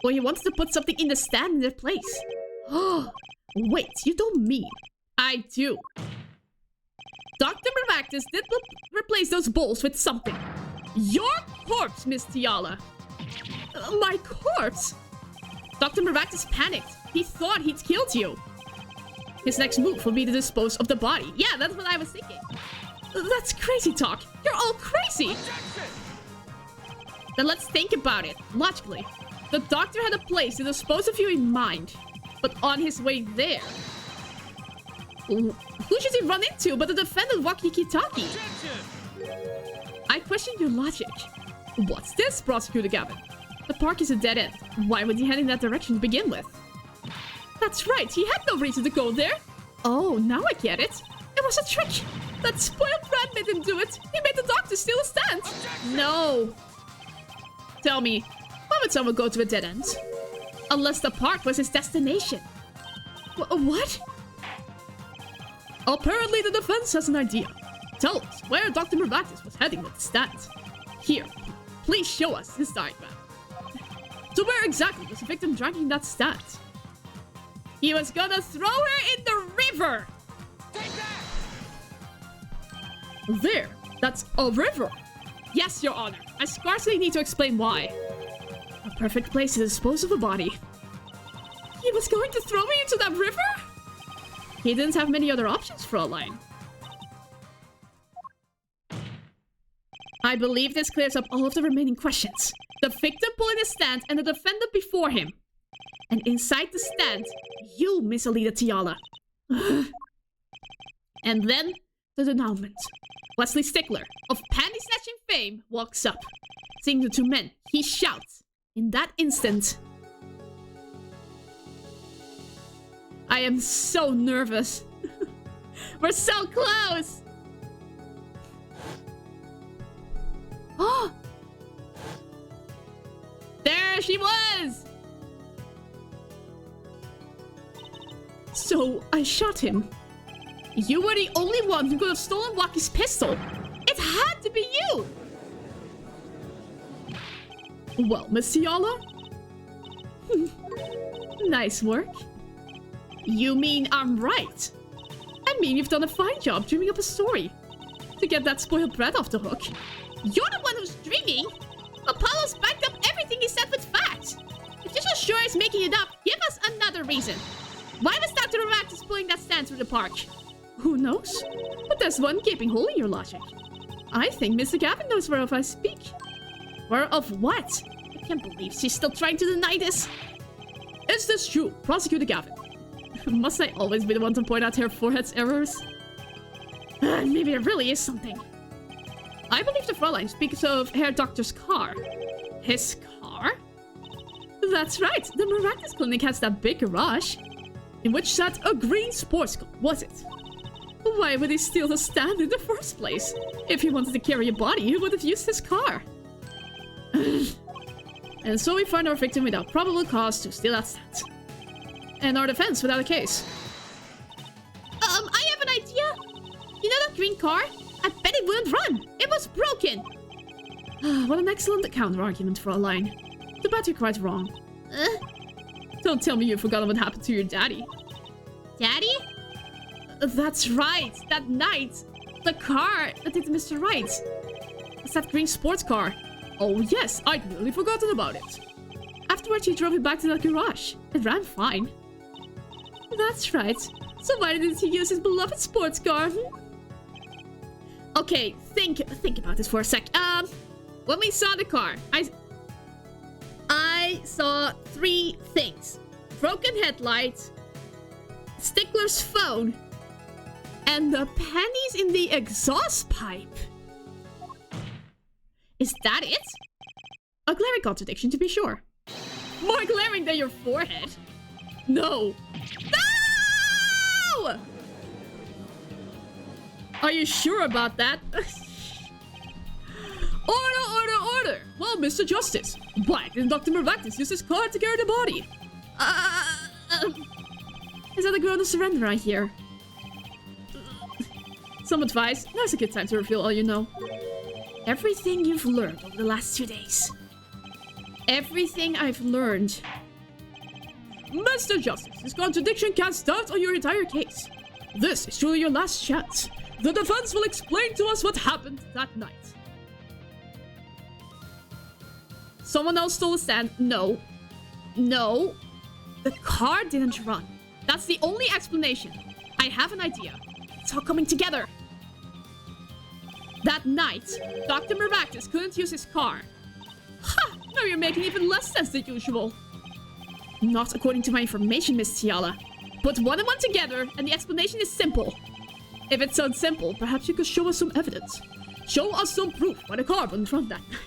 Or he wants to put something in the stand in their place. Oh, wait, you don't mean... I do. Dr. Maractus did replace those bowls with something. Your corpse, Miss Tiala. My corpse? Dr. Maractus panicked. He thought he'd killed you. His next move would be to dispose of the body. Yeah, that's what I was thinking. That's crazy talk. You're all crazy. Then let's think about it, logically. The doctor had a place to dispose of you in mind. But on his way there... who should he run into but the defendant Waki Kitaki? I question your logic. What's this, Prosecutor Gavin? The park is a dead end. Why would he head in that direction to begin with? That's right, he had no reason to go there. Oh, now I get it. It was a trick. That spoiled brat made him do it. He made the doctor steal a stand. No. Tell me, why would someone go to a dead end? Unless the park was his destination. What? Apparently the defense has an idea. Tell us where Dr. Maractus was heading with the stand. Here, please show us his diagram. So where exactly was the victim dragging that stand? He was gonna throw her in the river! There, that's a river. Yes, Your Honor. I scarcely need to explain why. A perfect place to dispose of a body. He was going to throw me into that river? He didn't have many other options, Fraulein. I believe this clears up all of the remaining questions. The victim pulling the stand and the defendant before him. And inside the stand, you, Miss Alita Tiala. And then, the denouement. Wesley Stickler, of panty-snatching fame, walks up. Seeing the two men, he shouts. In that instant... I am so nervous. We're so close! Oh! There she was! So, I shot him. You were the only one who could have stolen Waki's pistol. It had to be you! Well, Miss Tiala? Nice work. You mean I'm right? I mean you've done a fine job dreaming up a story. To get that spoiled brat off the hook. You're the one who's dreaming! Apollo's backed up everything he said with facts! If this was sure is making it up, give us another reason. Why was Dr. Ractus pulling that stand through the park? Who knows? But there's one gaping hole in your logic. I think Mr. Gavin knows whereof I speak. Whereof what? I can't believe she's still trying to deny this. Is this true, Prosecutor Gavin? Must I always be the one to point out her forehead's errors? Maybe there really is something. I believe the Fraulein speaks of Herr Doctor's car. His car? That's right, the Maractus Clinic has that big garage, in which sat a green sports car, was it? Why would he steal the stand in the first place? If he wanted to carry a body, he would have used his car. And so we find our victim without probable cause to steal that stand. And our defense without a case. I have an idea. You know that green car? I bet it wouldn't run. It was broken. What an excellent counter-argument for a line. Too bad you're quite wrong. Don't tell me you've forgotten what happened to your daddy. Daddy? That's right. That night. The car that did Mr. Right. It's that green sports car. Oh yes, I'd nearly forgotten about it. Afterwards, he drove it back to that garage. It ran fine. That's right. So why didn't he use his beloved sports car? Okay, think about this for a sec. When we saw the car, I saw 3 things. Broken headlights, Stickler's phone, and the pennies in the exhaust pipe. Is that it? A glaring contradiction, to be sure. More glaring than your forehead. No. No! Are you sure about that? Order! Well, Mr. Justice, why didn't Dr. Maractus use his car to carry the body? Is that a groan of surrender I hear? Some advice. Now's a good time to reveal all you know. Everything you've learned over the last 2 days. Everything I've learned. Mr. Justice, this contradiction casts doubt on your entire case. This is truly your last chance. The defense will explain to us what happened that night. Someone else stole the stand. No. No. The car didn't run. That's the only explanation. I have an idea. It's all coming together. That night, Dr. Maractus couldn't use his car. Ha! Now you're making even less sense than usual. Not according to my information, Miss Tiala. Put 1 and 1 together, and the explanation is simple. If it sounds simple, perhaps you could show us some evidence. Show us some proof why the car wouldn't run that night.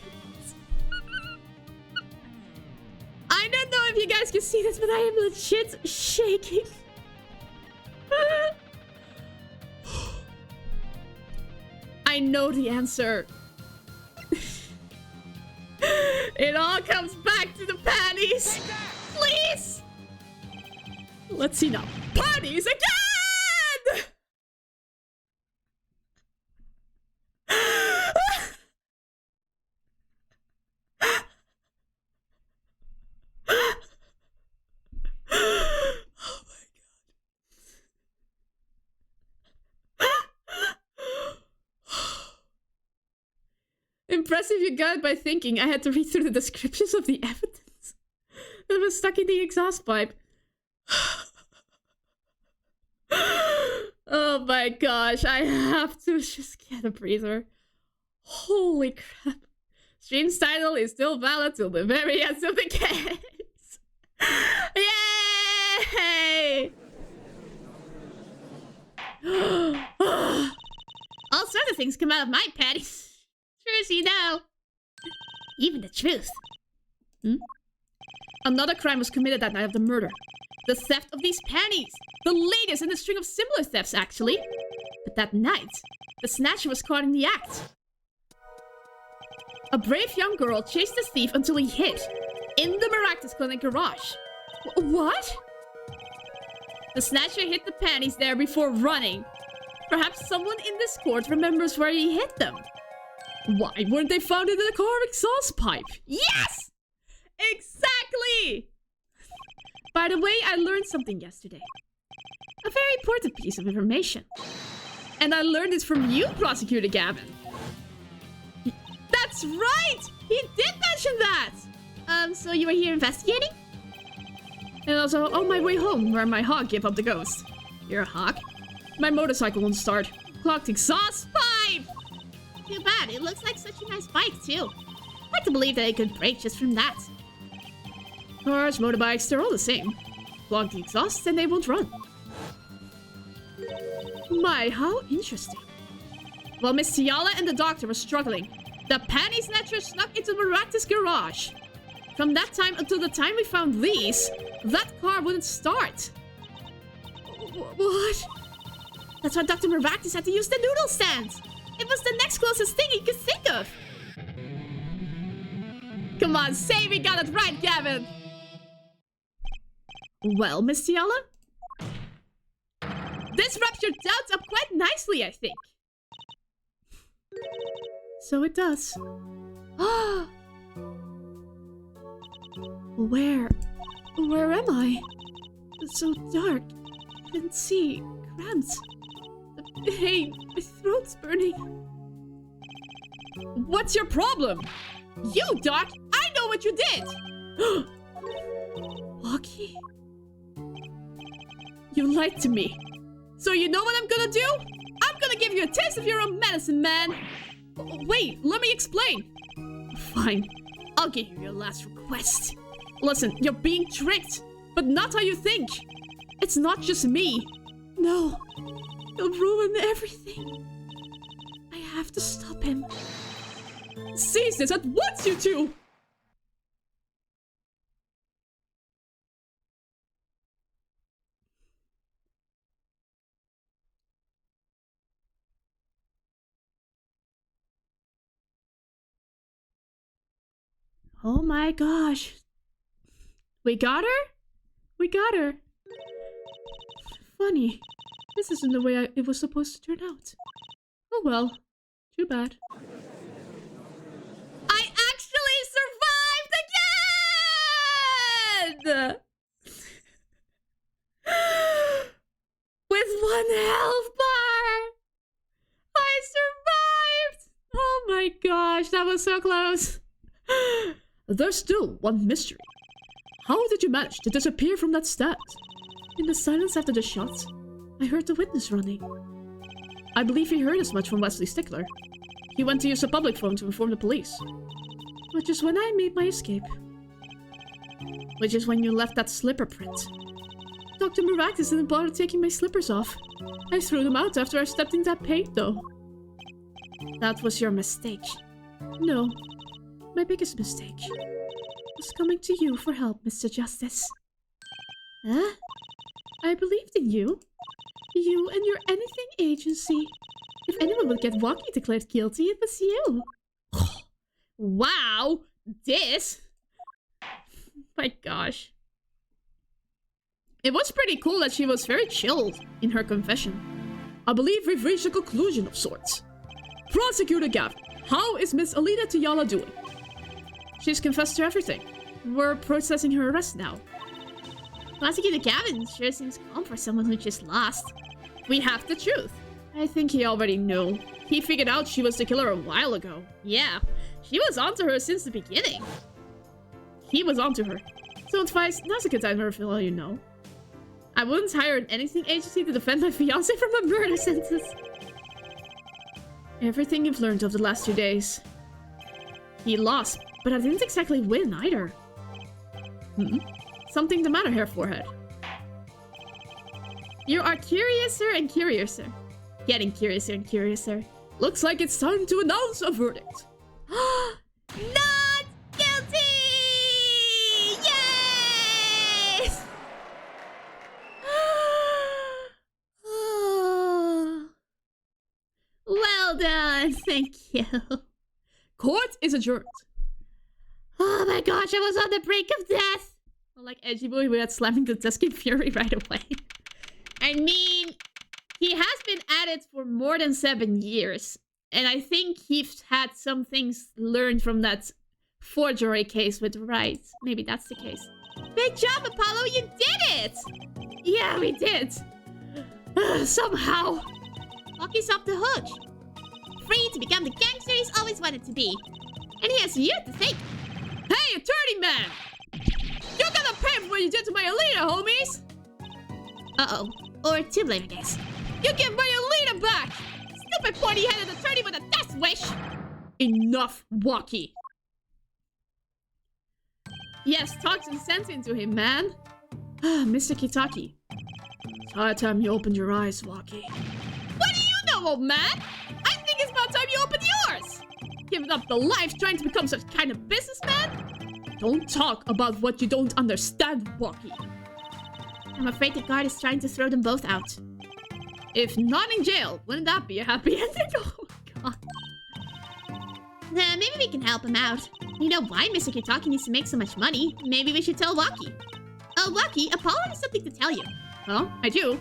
I don't know if you guys can see this, but I am legit shaking. I know the answer. It all comes back to the panties. Please. Let's see now. Panties again! Impressive you got it by thinking I had to read through the descriptions of the evidence that was stuck in the exhaust pipe. Oh my gosh, I have to just get a breather. Holy crap. Stream's title is still valid till the very end of the case. Yay! All sorts of things come out of my panties. True as you know. Even the truth. Another crime was committed that night of the murder. The theft of these panties. The latest in a string of similar thefts, actually. But that night, the snatcher was caught in the act. A brave young girl chased the thief until he hid. In the Maractus Clinic garage. What? The snatcher hid the panties there before running. Perhaps someone in this court remembers where he hid them. Why weren't they found in the car exhaust pipe? Yes! Exactly! By the way, I learned something yesterday. A very important piece of information. And I learned it from you, Prosecutor Gavin. That's right! He did mention that! So you were here investigating? And also on my way home, where my hog gave up the ghost. You're a hog? My motorcycle won't start. Clogged exhaust pipe! Too bad. It looks like such a nice bike, too. Hard to believe that it could break just from that. Cars, motorbikes, they're all the same. Clog the exhaust and they won't run. My, how interesting. While Miss Tiala and the doctor were struggling, the panty snatcher snuck into Maractus' garage. From that time until the time we found Lee's, that car wouldn't start. What? That's why Dr. Maractus had to use the noodle stand. It was the next closest thing he could think of. Come on, say we got it right, Gavin. Well, Miss Tiala? This wraps your doubts up quite nicely, I think. So it does. Where am I? It's so dark. Can't see. Cramps. The pain. My throat's burning. What's your problem? You, Doc! I know what you did! Lucky? You lied to me. So you know what I'm gonna do? I'm gonna give you a taste of your own medicine, man! Wait, let me explain. Fine. I'll give you your last request. Listen, you're being tricked, but not how you think. It's not just me. No. He'll ruin everything. I have to stop him. Seize this at once, you two! Oh my gosh. We got her? We got her. Funny. This isn't the way it was supposed to turn out. Oh well. Too bad. I actually survived again! With 1 health bar! I survived! Oh my gosh, that was so close. There's still one mystery. How did you manage to disappear from that stand? In the silence after the shots, I heard the witness running. I believe he heard as much from Wesley Stickler. He went to use a public phone to inform the police. Which is when I made my escape. Which is when you left that slipper print. Dr. Maractus didn't bother taking my slippers off. I threw them out after I stepped in that paint, though. That was your mistake. No. My biggest mistake was coming to you for help, Mr. Justice. Huh? I believed in you. You and your anything agency. If anyone would get Wonky declared guilty, it was you. Wow! This? My gosh. It was pretty cool that she was very chilled in her confession. I believe we've reached a conclusion of sorts. Prosecutor Gavin, how is Miss Alina Tiala doing? She's confessed to everything. We're processing her arrest now. Prosecutor Gavin sure seems calm for someone who just lost. We have the truth. I think he already knew. He figured out she was the killer a while ago. Yeah, she was onto her since the beginning. He was onto her. So advice, now's a good time to reveal all you know. I wouldn't hire an anything agency to defend my fiancé from a murder sentence. Everything you've learned over the last 2 days. He lost, but I didn't exactly win either. Something the matter here, forehead. You are curiouser and curiouser. Getting curiouser and curiouser. Looks like it's time to announce a verdict. Not guilty! Yay! Well done, thank you. Court is adjourned. Oh my gosh, I was on the brink of death. Like Edgy Boy, we had slamming the desk in fury right away. I mean, he has been at it for more than 7 years. And I think he's had some things learned from that forgery case with Wright. Maybe that's the case. Good job, Apollo, you did it! Yeah, we did. Somehow. Lucky's off the hook. Free to become the gangster he's always wanted to be. And he has you to thank. Hey, attorney man! You You're gonna pay for what you did to my Alita, homies! Uh-oh. Or to blame, I guess. You give my Alita back! Stupid pointy-headed attorney with a death wish! Enough, Waki. Yes, talk some sense into him, man. Mr. Kitaki. It's high time you opened your eyes, Waki. What do you know, old man? I think it's about time you opened yours! Giving up the life trying to become such kind of businessman? Don't talk about what you don't understand, Waki. I'm afraid the guard is trying to throw them both out. If not in jail, wouldn't that be a happy ending? Oh my god. Maybe we can help him out. You know why Mr. Kitaki needs to make so much money? Maybe we should tell Waki. Oh, Waki, Apollo has something to tell you. Huh? I do?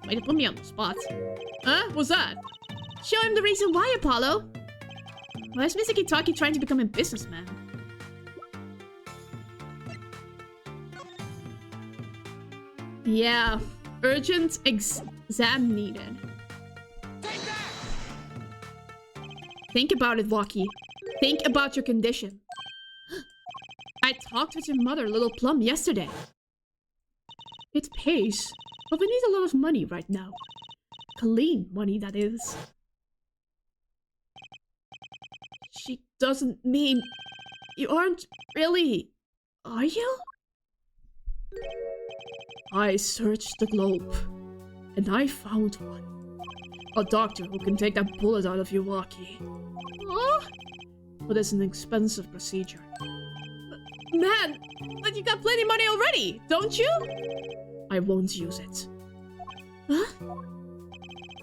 Way to put me on the spot. Huh? What's that? Show him the reason why, Apollo. Why is Mr. Kitaki trying to become a businessman? Yeah. Urgent exam needed. Think about it, Waki. Think about your condition. I talked with your mother, Little Plum, yesterday. It pays, but we need a lot of money right now. Clean money, that is. She doesn't mean... You aren't really... Are you? I searched the globe, and I found one. A doctor who can take that bullet out of you, Waki. Oh? But it's an expensive procedure. Man, but you got plenty of money already, don't you? I won't use it. Huh?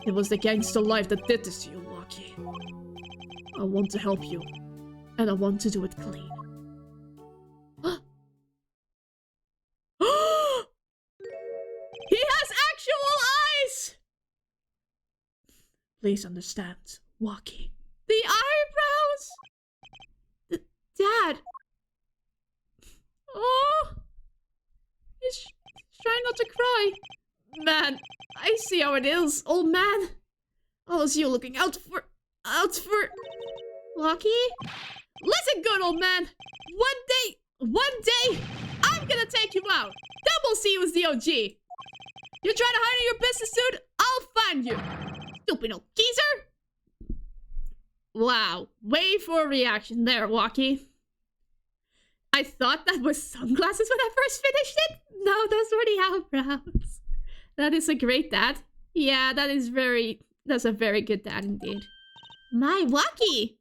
It was the gangster life that did this to you, Waki. I want to help you, and I want to do it clean. He has actual eyes! Please understand, Waki. The eyebrows? Dad. Oh. He's trying not to cry. Man, I see how it is, old man. Oh, it's you looking out for... Waki? Listen good, old man. One day, I'm gonna take you out. Then we'll see you as the OG. You try to hide in your business suit, I'll find you. Stupid old geezer. Wow, wait for a reaction there, Waki. I thought that was sunglasses when I first finished it. No, those were the eyebrows. That is a great dad. Yeah, that's a very good dad indeed. My Waki!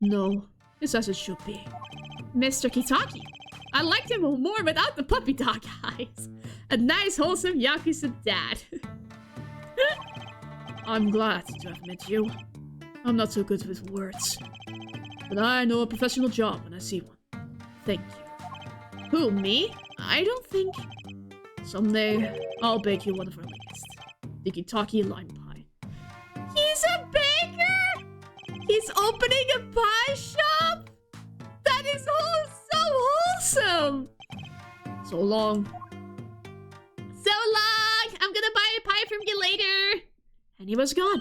No, it's as it should be. Mr. Kitaki. I liked him more without the puppy dog eyes. A nice, wholesome Yakuza dad. I'm glad to have met you. I'm not so good with words, but I know a professional job when I see one. Thank you. Who, me? I don't think... Someday, I'll bake you one of our latest. The Kitaki lime pie. He's a baker? He's opening a pie shop? That is so wholesome! So long. So long! I'm gonna buy a pie from you later. And he was gone.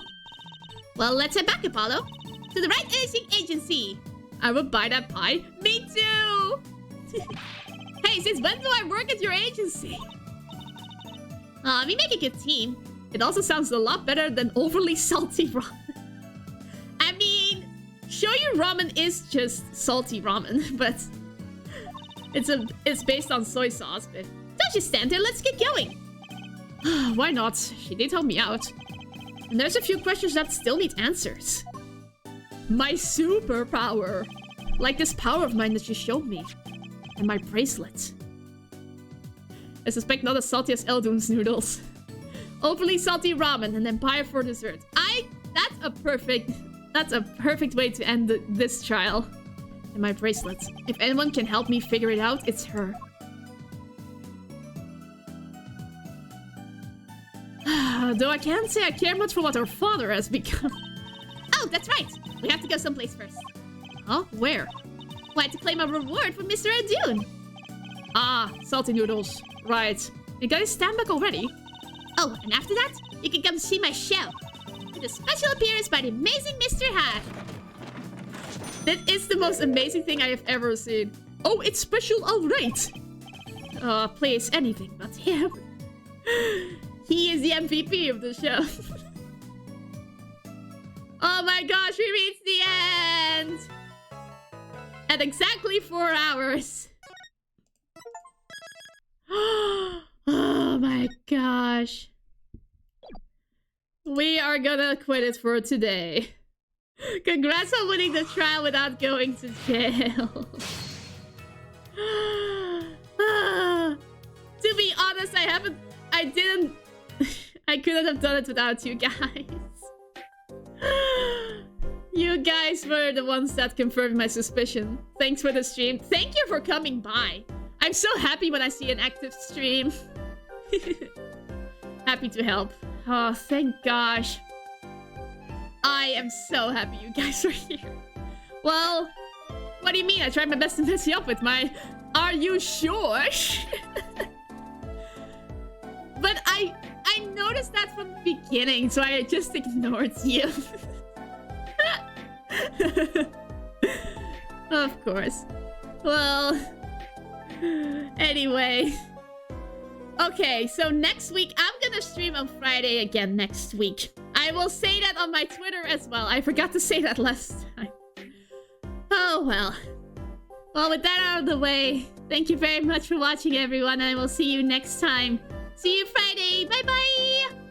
Well, let's head back, Apollo. To the right aging agency. I would buy that pie. Me too! Hey, since when do I work at your agency? We make a good team. It also sounds a lot better than overly salty ramen. I mean, shoyu ramen is just salty ramen, but it's based on soy sauce. But don't just stand there, let's get going. Why not? She did help me out. And there's a few questions that still need answers. My superpower. Like this power of mine that you showed me. And my bracelet. I suspect not as salty as Eldoon's noodles. Overly salty ramen and then pie for dessert. That's a perfect way to end this trial. And my bracelet. If anyone can help me figure it out, it's her. Though I can't say I care much for what her father has become. Oh, that's right. We have to go someplace first. Huh? Where? Why, to claim a reward from Mr. Eldoon. Ah, salty noodles. Right. You guys stand back already? Oh, and after that, you can come see my show. With a special appearance by the amazing Mr. Hat. That is the most amazing thing I have ever seen. Oh, it's special, alright. Oh, please, anything but him. He is the MVP of the show. Oh my gosh, we reached the end! At exactly 4 hours. Oh my gosh. We are gonna quit it for today. Congrats on winning the trial without going to jail. To be honest, I couldn't have done it without you guys. You guys were the ones that confirmed my suspicion. Thanks for the stream. Thank you for coming by. I'm so happy when I see an active stream. Happy to help. Oh, thank gosh. I am so happy you guys are here. Well, what do you mean? I tried my best to mess you up with my... Are you sure? But I noticed that from the beginning, so I just ignored you. Of course. Well... Anyway... Okay, so next week, I'm gonna stream on Friday again next week. I will say that on my Twitter as well. I forgot to say that last time. Oh, well. Well, with that out of the way, thank you very much for watching, everyone. I will see you next time. See you Friday. Bye-bye!